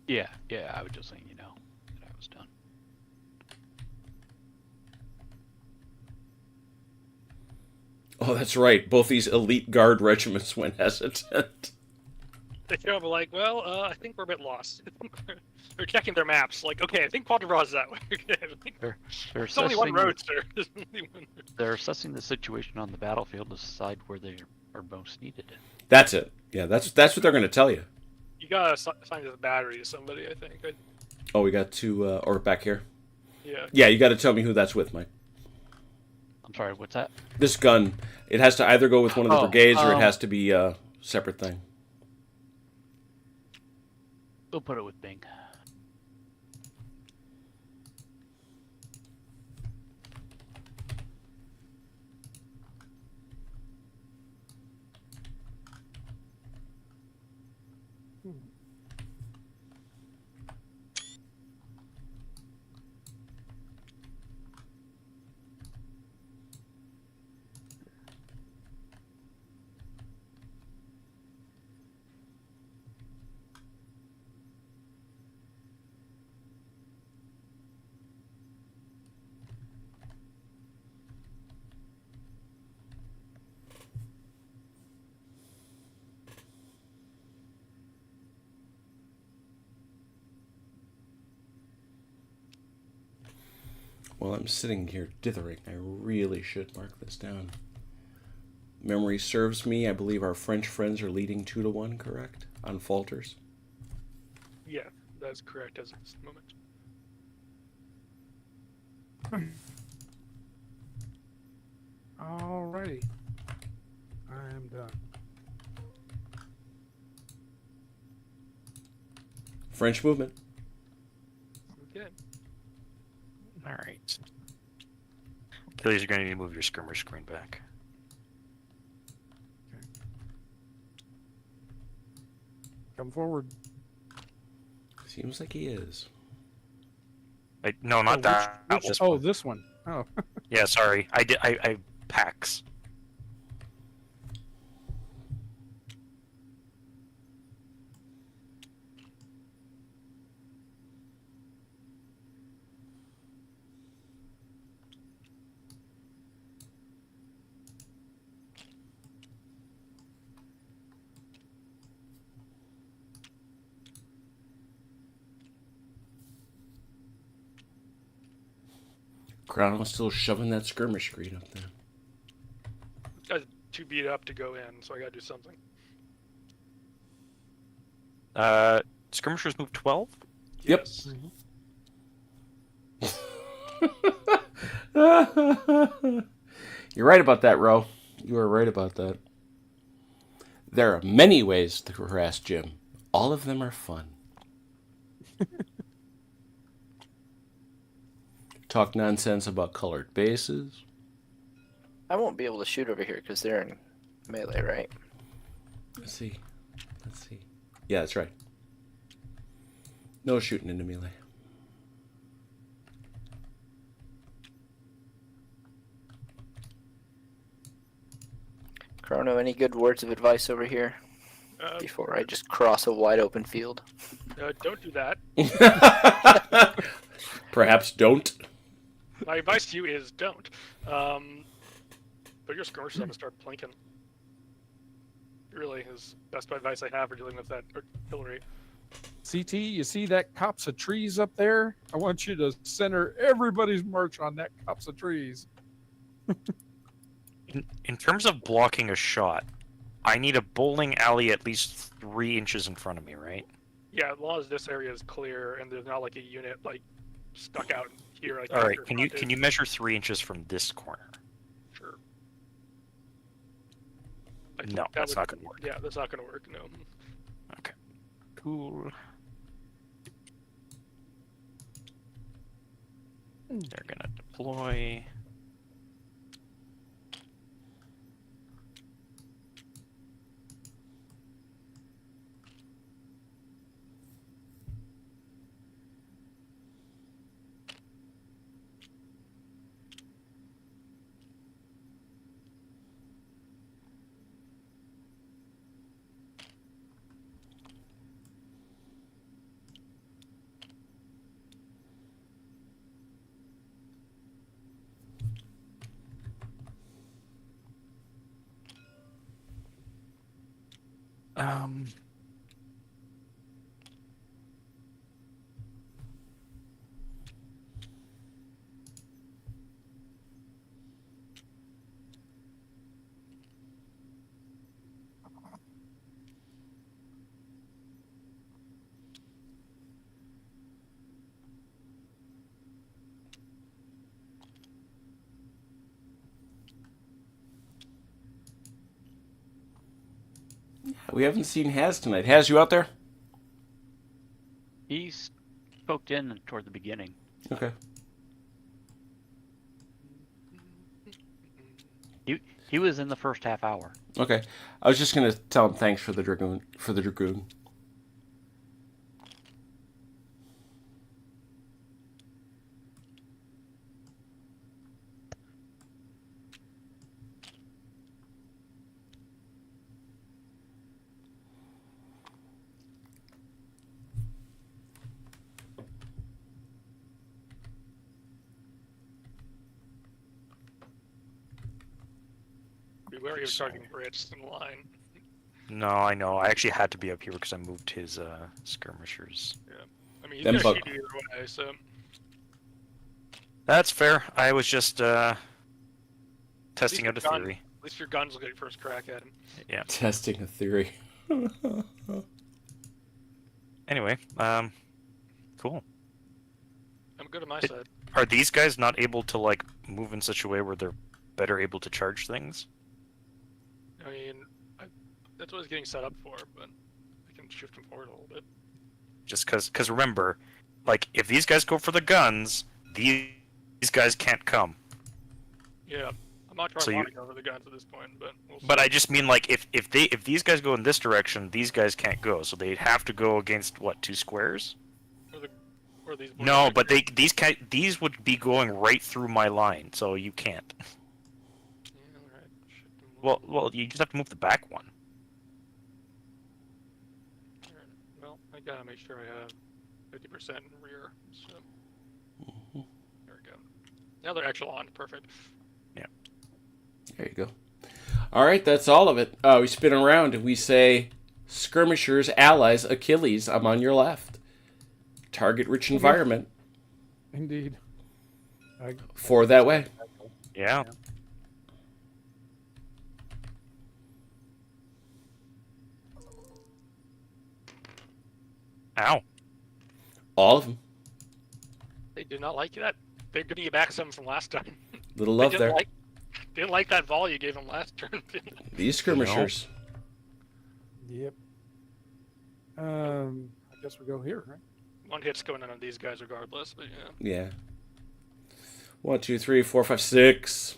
Yeah, I was just saying, that I was done. Oh, that's right. Both these elite guard regiments went hesitant. They show up like, well, I think we're a bit lost. They're checking their maps. Like, okay, I think Quatre is that way. They're There's only one road, sir. They're assessing the situation on the battlefield to decide where they are most needed. That's it. Yeah, that's what they're going to tell you. You gotta assign the battery to somebody, I think. Oh, we got two, or back here? Yeah. Yeah, you got to tell me who that's with, Mike. I'm sorry, what's that? This gun, it has to either go with one of the brigades or it has to be a separate thing. We'll put it with Bing. While I'm sitting here dithering, I really should mark this down. Memory serves me, I believe our French friends are leading 2-1, correct? On falters? Yeah, that's correct as of this moment. Alrighty. I am done. French movement. Okay. All right. Achilles, you're going to need to move your skirmish screen back. Okay. Come forward. Seems like he is. No, not that. Which, oh, this one. Oh. Yeah, sorry. I packs. Crown was still shoving that skirmish screen up there. Got too beat up to go in, so I gotta do something. Skirmishers move 12? Yep. Yes. You're right about that, Ro. You are right about that. There are many ways to harass Jim. All of them are fun. Talk nonsense about colored bases. I won't be able to shoot over here because they're in melee, right? Let's see. Yeah, that's right. No shooting into melee. Chrono, any good words of advice over here before I just cross a wide open field? Don't do that. Perhaps don't. My advice to you is don't. But your skirmishers, I'm gonna start plinking. Really, is best advice I have for dealing with that artillery. CT, you see that copse of trees up there? I want you to center everybody's march on that copse of trees. In terms of blocking a shot, I need a bowling alley at least 3 inches in front of me, right? Yeah, as long as this area is clear and there's not like a unit like stuck out here. Like All right, can you measure 3 inches from this corner? Sure. No, that's not gonna work. Yeah, that's not gonna work. No. Okay. Cool. They're gonna deploy. We haven't seen Haz tonight. Haz, you out there? He's poked in toward the beginning. Okay. He was in the first half hour. Okay. I was just gonna tell him thanks for the dragoon. Be wary of targeting Brits in the line. No, I know. I actually had to be up here because I moved his skirmishers. Yeah. I mean, he's Them gonna bug- shoot you either way, so. That's fair. I was just testing out a your gun- theory. At least your guns will get your first crack at him. Yeah. Testing a theory. Anyway, cool. I'm good on my side. Are these guys not able to like move in such a way where they're better able to charge things? I mean, that's what I was getting set up for, but I can shift him forward a little bit. Just because remember, like if these guys go for the guns, these guys can't come. Yeah, I'm not trying So to you- go for the guns at this point, but we'll see. But I just mean like if these guys go in this direction, these guys can't go. So they'd have to go against what, 2 squares? Or these No, but these would be going right through my line, so you can't. Yeah, alright. Well, you just have to move the back one. Alright, well, I gotta make sure I have 50% in rear. So. There we go. Now they're echelon. Perfect. Yeah. There you go. All right, that's all of it. We spin around and we say, skirmishers, allies, Achilles, I'm on your left. Target-rich environment. Indeed. For that way. Yeah. Ow. All of them. They do not like that. They're gonna get back some from last time. Little love there. Didn't like that vol you gave them last turn. These skirmishers. Yep. I guess we go here, right? One hit's going on these guys regardless, but yeah. Yeah. 1, 2, 3, 4, 5, 6.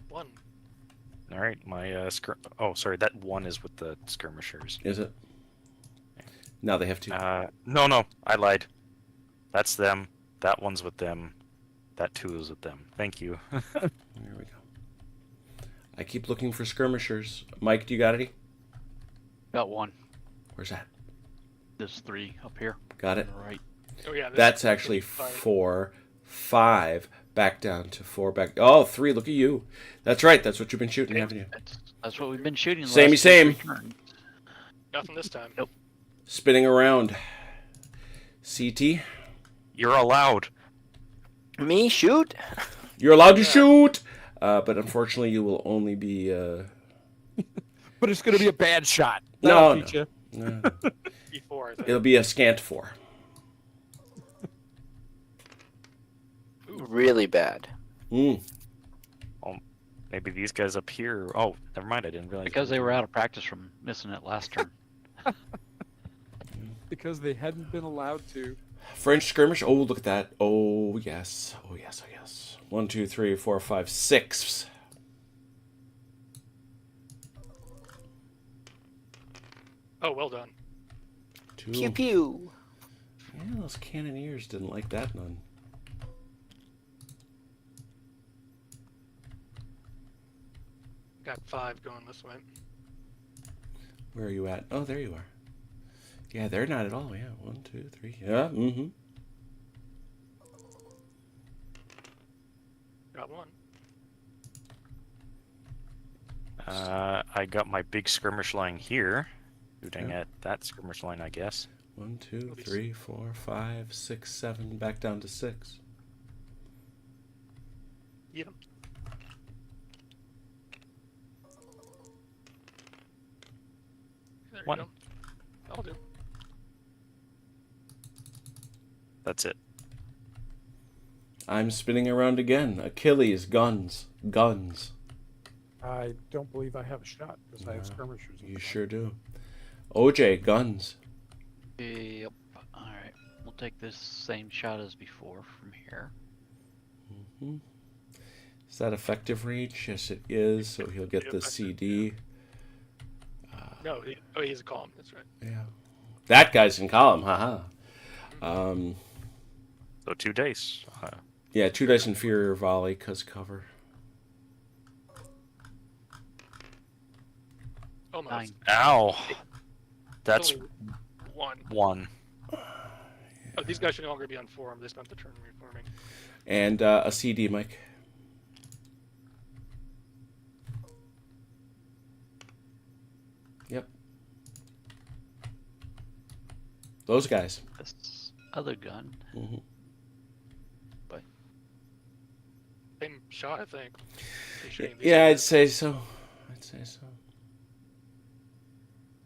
One. All right, my Oh, sorry, that one is with the skirmishers. Is it? Now they have 2. No, I lied. That's them. That one's with them. That 2 is with them. Thank you. There we go. I keep looking for skirmishers. Mike, do you got any? Got one. Where's that? There's 3 up here. Got it. On the right. Oh yeah. That's actually 4, 5, back down to 4, back. Oh, 3. Look at you. That's right. That's what you've been shooting, haven't you? That's what we've been shooting. The Samey last same. 2 turns. Nothing this time. Nope. Spinning around. CT. You're allowed. Me shoot? You're allowed to shoot, but unfortunately, you will only be. But it's going to be a bad shot. No, That'll teach you. No. Before I think. It'll be a scant 4. Really bad. Mm. Maybe these guys up here. Oh, never mind. I didn't realize. Because they were out of practice from missing it last turn. Because they hadn't been allowed to. French skirmish. Oh, look at that. Oh, yes. Oh, yes. Oh, yes. 1, 2, 3, 4, 5, 6. Oh, well done. 2. Pew pew. Yeah, those cannoneers didn't like that none. Got 5 going this way. Where are you at? Oh, there you are. Yeah, they're not at all. Yeah, 1, 2, 3. Yeah, mm-hmm. Got 1. I got my big skirmish line here. Shooting at that skirmish line, I guess. 1, 2, 3, 4, 5, 6, 7. Back down to 6. Get 'em. There you 1. go. I'll do. That's it. I'm spinning around again. Achilles, guns, guns. I don't believe I have a shot because I have No, skirmishers. You sure do. OJ, guns. Yep. Alright. We'll take this same shot as before from here. Mm-hmm. Is that effective range? Yes, it is. So he'll get the Effective, CD. No, he's a column. That's right. Yeah. That guy's in column, haha. So 2 dice. Yeah, 2 dice inferior volley, cause cover. Almost. 9. Ow. That's Only 1. 1. Oh, these guys should no longer be on form. They spent the turn reforming. And a CD, Mike. Yep. Those guys. This other gun. Mm-hmm. But Same shot, I think. Yeah, I'd say so. I'd say so.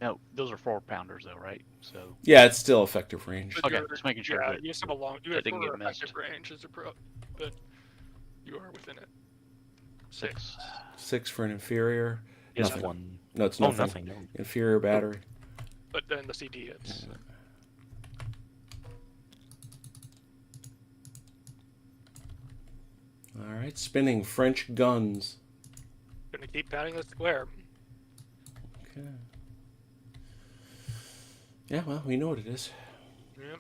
no, those are 4-pounders though, right? So Yeah, it's still effective range. But Okay, you're- just making sure Yeah, that you still have a long. You that have didn't get effective missed. range as a pro, but you are within it. 6. 6 for an inferior. Is Nothing. 1. No, it's Oh, nothing. nothing. No. Inferior battery. But then the CD hits. All right, spinning French guns. Gonna keep pounding the square. Yeah, well, we know what it is. Yep.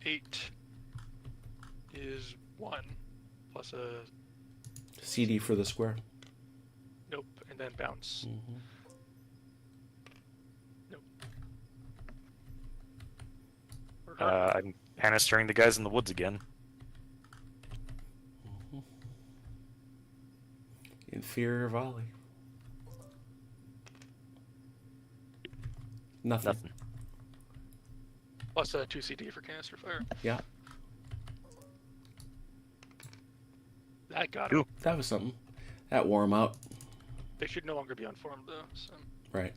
Eight is 1 plus a CD for the square. nope, and then bounce. Nope. Or her. I'm canistering the guys in the woods again. Inferior volley. Nothing. Nothing. Plus a 2 CD for canister fire. Yeah, That got him. that was something. That wore him out. They should no longer be unformed though. So Right.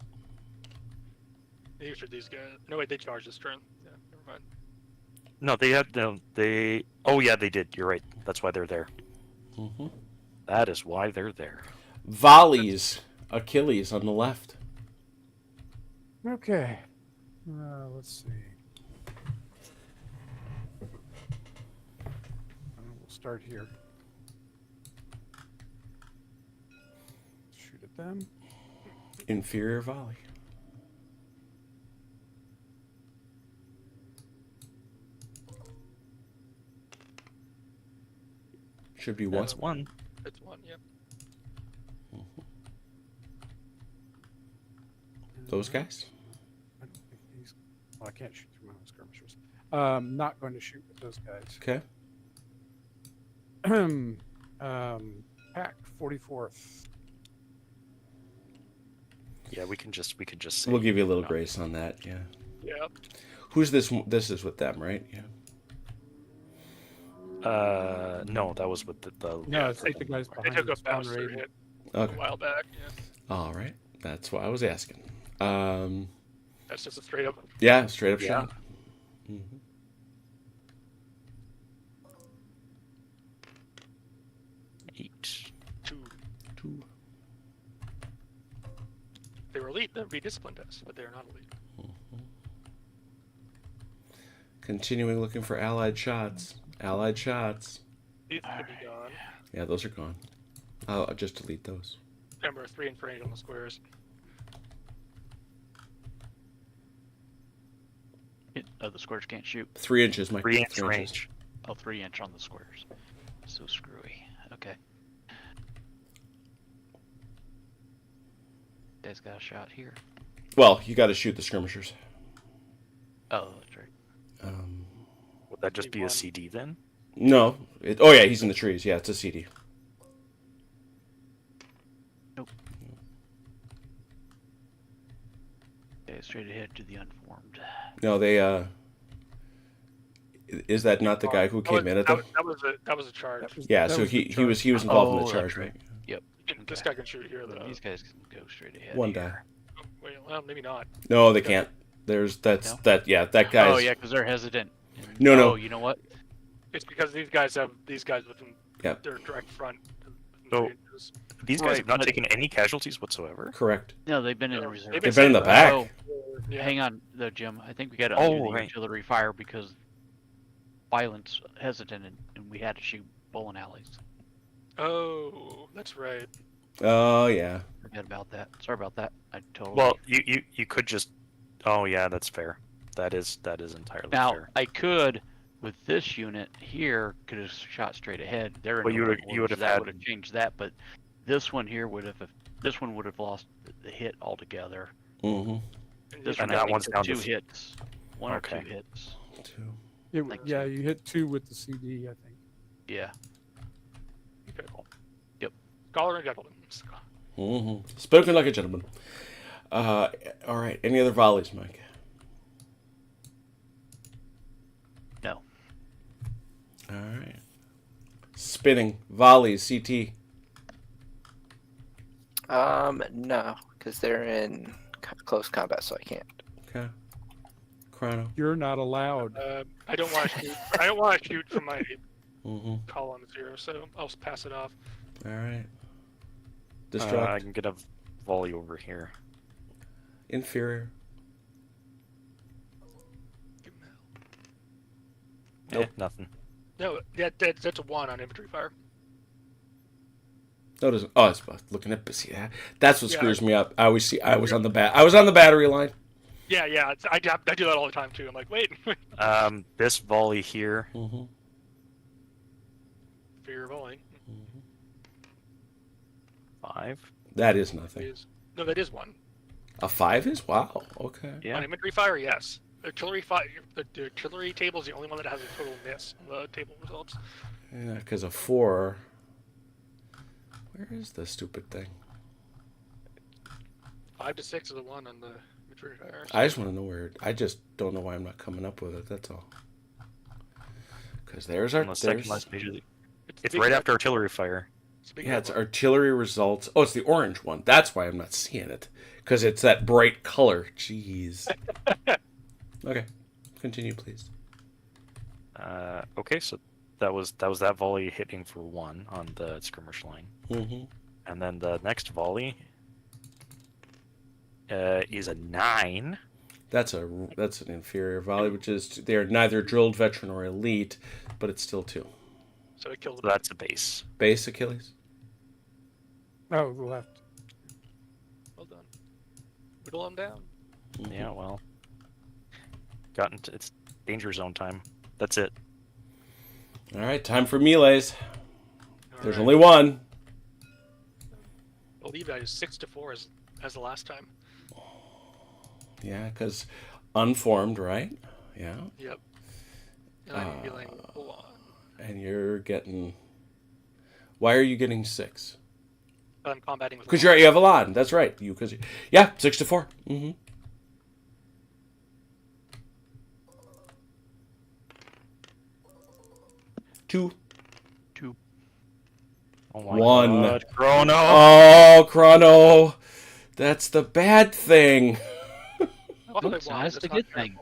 maybe should these guys. No wait, they charged this turn. Yeah, never mind. No, they had no. They. Oh yeah, they did. You're right. That's why they're there. That is why they're there. Volleys. Achilles on the left. Okay. Let's see. We'll start here. Shoot at them. Inferior volley. Should be one. That's one. It's 1. Yep. Those guys? I don't think he's. Well, I can't shoot through my own skirmishers. Not going to shoot with those guys. Okay. Pact 44th. Yeah, we can just say. We'll give you a little no. grace on that, yeah. Yep. Who's this? This is with them, right? Yeah. No, that was with the. No, it's like the guys They behind took a us, pound bouncer raid. hit Okay. a while back. Yeah. All right. That's what I was asking. That's just a straight up. Yeah, straight up Yeah. shot. 8. 2. Two. They were elite. They'd be disciplined us, but they're not elite. Continuing looking for allied shots. Allied shots. These could be gone. Yeah, those are gone. I'll just delete those. Remember, 3 and 8 on the squares. The squares can't shoot. 3 inches, Mike. 3 inch 3 inches. range. Oh, 3 inch on the squares. So screwy. Okay. Guy's got a shot here. Well, you got to shoot the skirmishers. Oh, that's right. Would that just be a One. CD then? No. Oh, yeah, he's in the trees. Yeah, it's a CD. Nope. Okay, straight ahead to the unformed. No, they. Is that not the guy who came in at them? That was a charge. Yeah, so he was involved in the Oh, charge, that's right? Yep. This guy can shoot here though. These guys can go straight ahead. One here. die. Oh, wait, well, maybe not. No, they can't. That guy's. Oh yeah, because they're hesitant. No, no. Oh, you know what? It's because these guys within Yep. their direct front. So- These guys Right, have not but- taken any casualties whatsoever. Correct. No, they've been in the No, reserve. they've They've been in the back. Oh, Yeah. hang on, though, Jim. I think we got to Oh, undo the right. artillery fire because violence hesitant, and we had to shoot bowling alleys. Oh, that's right. Oh, yeah. Forget about that. Sorry about that. I totally. Well, you could just. Oh yeah, that's fair. That is entirely now fair. I could, with this unit here, could have shot straight ahead. They're in Well, the you right would- you orders, would have that had- would have changed that, but this one here would have. This one would have lost the hit altogether. Mm-hmm. This And one that I one's think down two to- hits, one or Okay. two hits. Two. Yeah, you hit 2 with the CD, I think. Yeah. Okay. Yep. Scholar and gentleman. Mm-hmm. Spoken like a gentleman. All right. Any other volleys, Mike? No. All right. Spinning volleys, CT. No, because they're in close combat, so I can't. Okay. Chrono. You're not allowed. I don't want to shoot. I don't want to shoot from my Mm-hmm. columns here, so I'll just pass it off. All right. I Destruct. can get a volley over here. Inferior. Give him hell. Nope. Nothing. No, that's a 1 on infantry fire. No, it doesn't. Oh, it's looking at see, that's what screws me up. I always see. I was on the battery line. Yeah, I do that all the time too. I'm like, wait. This volley here. Mm-hmm. For your volley. 5. That is nothing. No, that is 1. A 5 is? Wow. Okay. Yeah. On infantry fire, yes. The artillery table is the only one that has a total miss on the table results. Yeah, because a 4. Where is the stupid thing? 5 to 6 is a 1 on the infantry fire. I just want to know where. I just don't know why I'm not coming up with it. That's all. Because there's our. On the second last page of it's big right red- after artillery fire. Yeah, it's artillery results. Oh, it's the orange one. That's why I'm not seeing it. Because it's that bright color. Jeez. Okay. Continue, please. Okay, so that was that volley hitting for 1 on the skirmish line. Mm-hmm. And then the next volley is a 9. That's an inferior volley, which is they're neither drilled, veteran, or elite, but it's still 2. So it kills So that's a base. Base Achilles. Oh, the left. Well done. Whittle them down. Yeah, well. It's danger zone time. That's it. All right, time for melees. There's Alright. only one. I believe that is 6 to 4 as the last time. Yeah, because unformed, right? Yeah. Yep. And I'm feeling 1. And you're getting. Why are you getting 6? I'm combating with Because you have a lot. That's right. Yeah, 6 to 4. Mm-hmm. Two. Oh my 1. God. Chrono! Oh, Chrono. That's the bad thing. Oops, that's the good thing.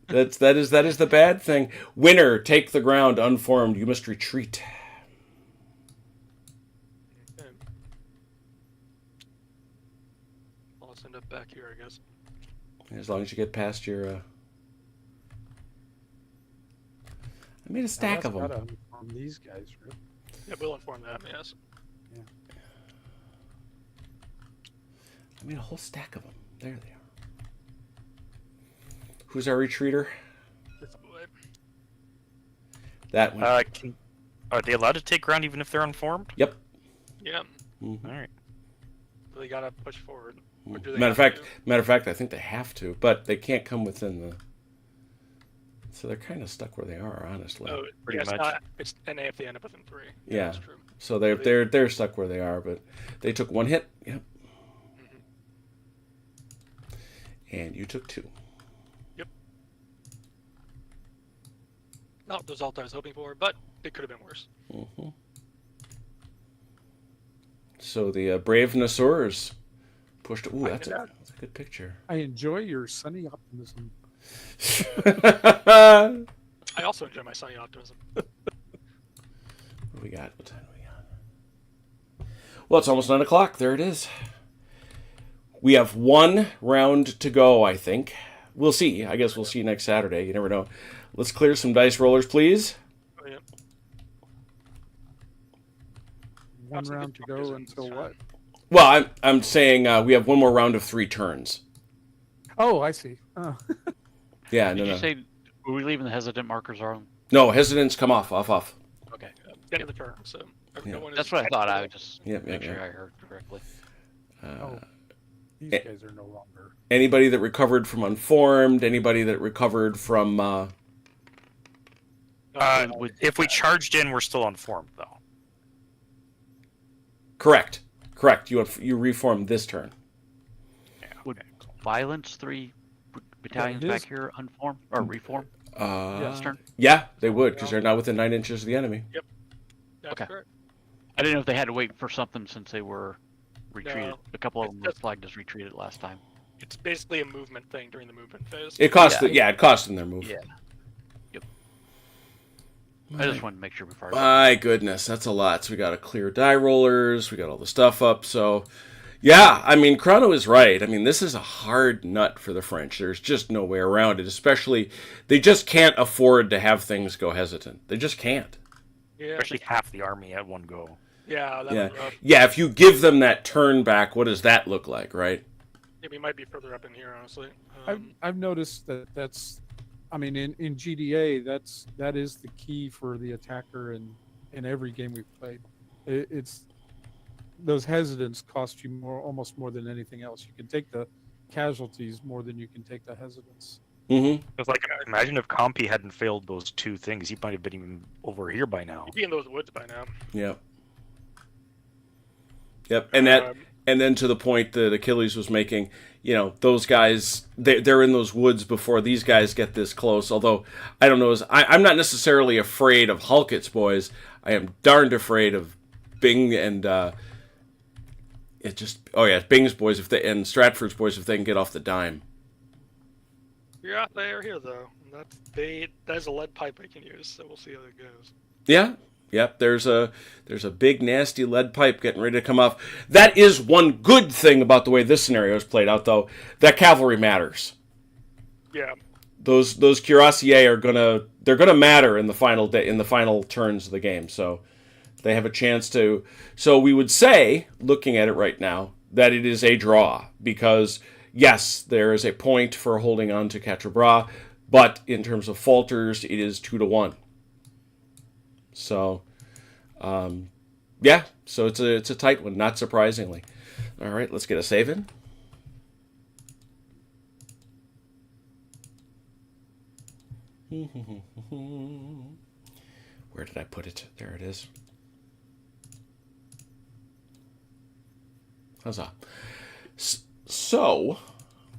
That is the bad thing. Winner, take the ground unformed. You must retreat. Okay. I'll send it back here, I guess. As long as you get past your. I made a stack of them. On these guys, right? Yeah, we'll inform them, yes. Yeah. I made a whole stack of them. There they are. Who's our retreater? This boy. That one. Are they allowed to take ground even if they're unformed? Yep. Yeah. Mm-hmm. All right. They gotta push forward. Or do they Matter have of fact, I think they have to, but they can't come within the. So they're kind of stuck where they are, honestly. Oh, Pretty yeah, much. it's NA if they end up within 3. Yeah. That's true. So they're stuck where they are, but they took 1 hit. Yep. Mm-hmm. And you took 2. Not the result I was hoping for, but it could have been worse. Mm-hmm. So the brave Nasurs pushed. Ooh, that's a good picture. I enjoy your sunny optimism. I also enjoy my sunny optimism. What do we got? What time do we got? Well, it's almost 9 o'clock. There it is. We have 1 round to go, I think. We'll see. I guess we'll see next Saturday. You never know. Let's clear some dice rollers, please. Oh, yeah. One round to go until what? Well, I'm saying we have 1 more round of 3 turns. Oh, I see. Oh. Yeah, Did no. you say were we leaving the hesitant markers on? No, hesitance, come off. Okay. End of the turn, so Yeah. no one That's is what I thought. I would just Yep, make yep, sure yep. I heard correctly. These guys are no longer. Anybody that recovered from unformed, anybody that recovered from. If we charged in, we're still unformed, though. Correct. You reform this turn. Yeah, Would okay, cool. violence 3 battalions back here unform or reform? This turn? Yeah, they would because they're now within 9 inches of the enemy. That's Okay. correct. I didn't know if they had to wait for something since they were retreated. No. A couple of them were That's- flagged as retreated last time. It's basically a movement thing during the movement phase. It cost it cost them their move. Yeah. Yep. I just wanted to make sure before I My goodness, that's a lot. So we got to clear die rollers. We got all the stuff up. So, yeah, I mean, Chrono is right. I mean, this is a hard nut for the French. There's just no way around it. Especially, they just can't afford to have things go hesitant. They just can't. Yeah, Especially half the army at one go. Yeah, that Yeah, was rough. yeah. If you give them that turn back, what does that look like, right? Yeah, we might be further up in here, honestly. I've noticed that's, I mean, in GDA, that is the key for the attacker in every game we've played. It's those hesitants cost you almost more than anything else. You can take the casualties more than you can take the hesitants. Mm-hmm. Because, like, imagine if Compy hadn't failed those 2 things, he might have been even over here by now. He'd be in those woods by now. Yep. Yep. And then to the point that Achilles was making, you know, those guys, they're in those woods before these guys get this close. Although, I don't know, I'm not necessarily afraid of Halkett's boys. I am darned afraid of Bing and, Bing's boys and Stratford's boys if they can get off the dime. Yeah, they are here, though. That's a lead pipe I can use, so we'll see how that goes. Yeah. Yep, there's a big nasty lead pipe getting ready to come off. That is one good thing about the way this scenario is played out, though. That cavalry matters. Yeah. Those cuirassiers they're gonna matter in the final turns of the game. So they have a chance to. So we would say, looking at it right now, that it is a draw because yes, there is a point for holding on to Quatre, but in terms of falters, it is 2-1. So, yeah, so it's a tight one, not surprisingly. All right, let's get a save in. Where did I put it? There it is. Huzzah. So,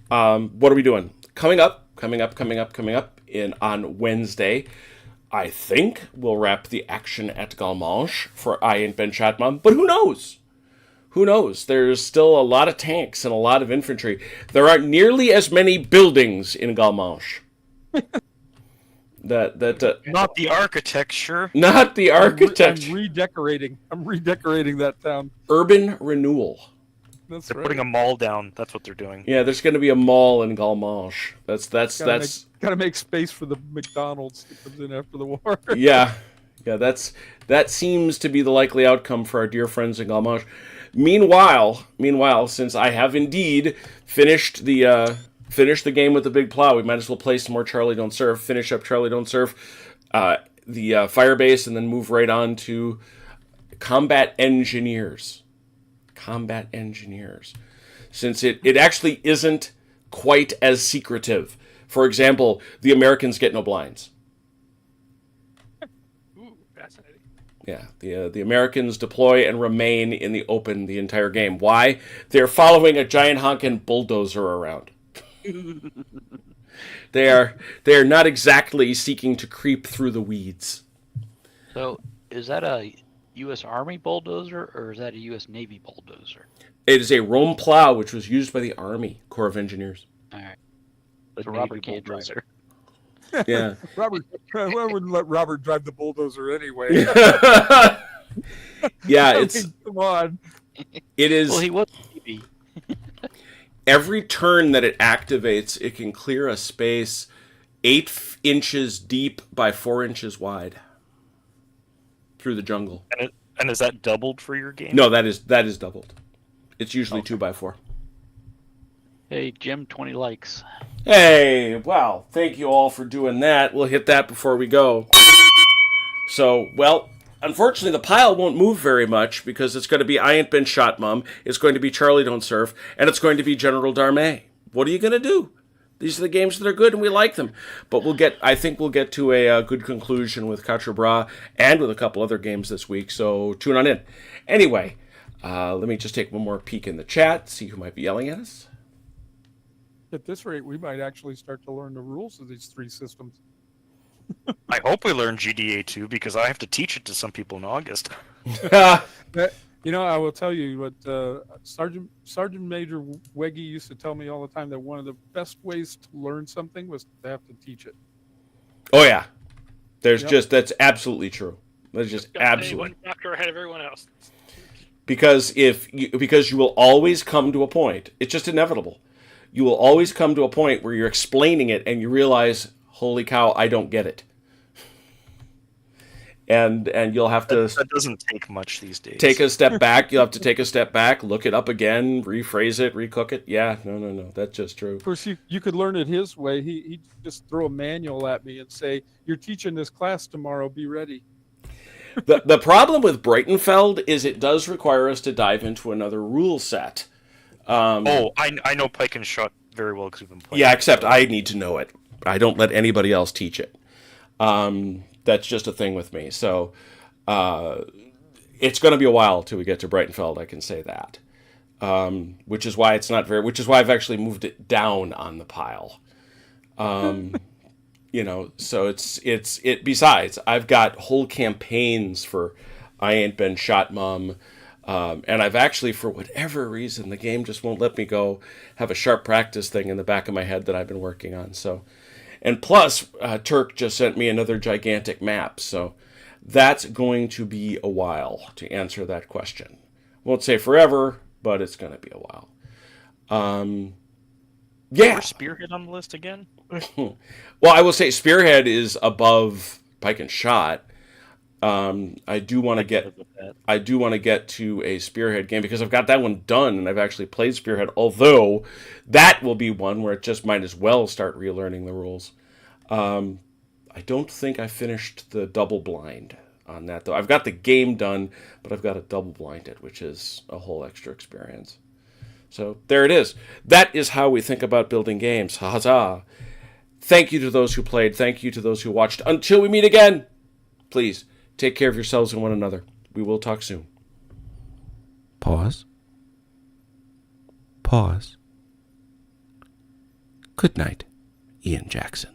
what are we doing? Coming up on Wednesday, I think we'll wrap the action at Galmanche for I and Ben Shatman, but who knows? Who knows? There's still a lot of tanks and a lot of infantry. There aren't nearly as many buildings in Galmanche. Not the architecture. Not the architecture. I'm redecorating that town. Urban renewal. That's They're right. putting a mall down. That's what they're doing. Yeah, there's going to be a mall in Galmanche. That's Gotta make space for the McDonald's that comes in after the war. yeah, that seems to be the likely outcome for our dear friends in Galmanche. Meanwhile, since I have indeed finished the game with the big plow, we might as well play some more Charlie Don't Surf. Finish up Charlie Don't Surf, the fire base, and then move right on to combat engineers. Combat engineers, since it actually isn't quite as secretive. For example, the Americans get no blinds. Ooh, fascinating. Yeah, the Americans deploy and remain in the open the entire game. Why? They're following a giant honkin' bulldozer around. They are not exactly seeking to creep through the weeds. So, is that a U.S. Army bulldozer or is that a U.S. Navy bulldozer? It is a Rome plow, which was used by the Army Corps of Engineers. All right. The So Navy Robert can't drive it. bulldozer. Yeah. Robert, I wouldn't let Robert drive the bulldozer anyway. Yeah, I it's mean, come on. it is. Well, he was Navy. Every turn that it activates, it can clear a space 8 inches deep by 4 inches wide through the jungle. And is that doubled for your game? No, that is doubled. It's usually 2x4. Hey, Jim, 20 likes. Hey, wow, thank you all for doing that. We'll hit that before we go. So, well, unfortunately, the pile won't move very much because it's going to be I Ain't Been Shot, Mum. It's going to be Charlie Don't Surf, and it's going to be General Darmay. What are you going to do? These are the games that are good, and we like them. But I think we'll get to a good conclusion with Quatre and with a couple other games this week, so tune on in. Anyway, let me just take one more peek in the chat, see who might be yelling at us. At this rate, we might actually start to learn the rules of these 3 systems. I hope we learn GDA 2 because I have to teach it to some people in August. You know, I will tell you what Sergeant Major Weggy used to tell me all the time, that one of the best ways to learn something was to have to teach it. Oh, yeah. There's Yep. that's absolutely true. That's just absolutely. One chapter ahead of everyone else. Because you will always come to a point. It's just inevitable. You will always come to a point where you're explaining it and you realize, holy cow, I don't get it. and you'll have to That doesn't take much these days. take a step back. You'll have to take a step back, look it up again, rephrase it, recook it. Yeah, no, that's just true. Of course, you could learn it his way. He'd just throw a manual at me and say, "You're teaching this class tomorrow. Be ready." The problem with Breitenfeld is it does require us to dive into another rule set. I know Pike and Shot very well because we've been playing. Yeah, except I need to know it. I don't let anybody else teach it. That's just a thing with me. So it's going to be a while till we get to Breitenfeld. I can say that. Which is why it's not very. Which is why I've actually moved it down on the pile. So it's. Besides, I've got whole campaigns for I Ain't Been Shot, Mom. And I've actually, for whatever reason, the game just won't let me go have a sharp practice thing in the back of my head that I've been working on. So, and plus, Turk just sent me another gigantic map. So that's going to be a while to answer that question. Won't say forever, but it's going to be a while. Yeah. Where's Spearhead on the list again? Well, I will say Spearhead is above Pike and Shot. I do want to get to a Spearhead game because I've got that one done and I've actually played Spearhead. Although that will be one where it just might as well start relearning the rules. I don't think I finished the double blind on that though. I've got the game done, but I've got to double blind it, which is a whole extra experience. So there it is. That is how we think about building games. Huzzah! Thank you to those who played. Thank you to those who watched. Until we meet again, please. Take care of yourselves and one another. We will talk soon. Pause. Pause. Good night, Ian Jackson.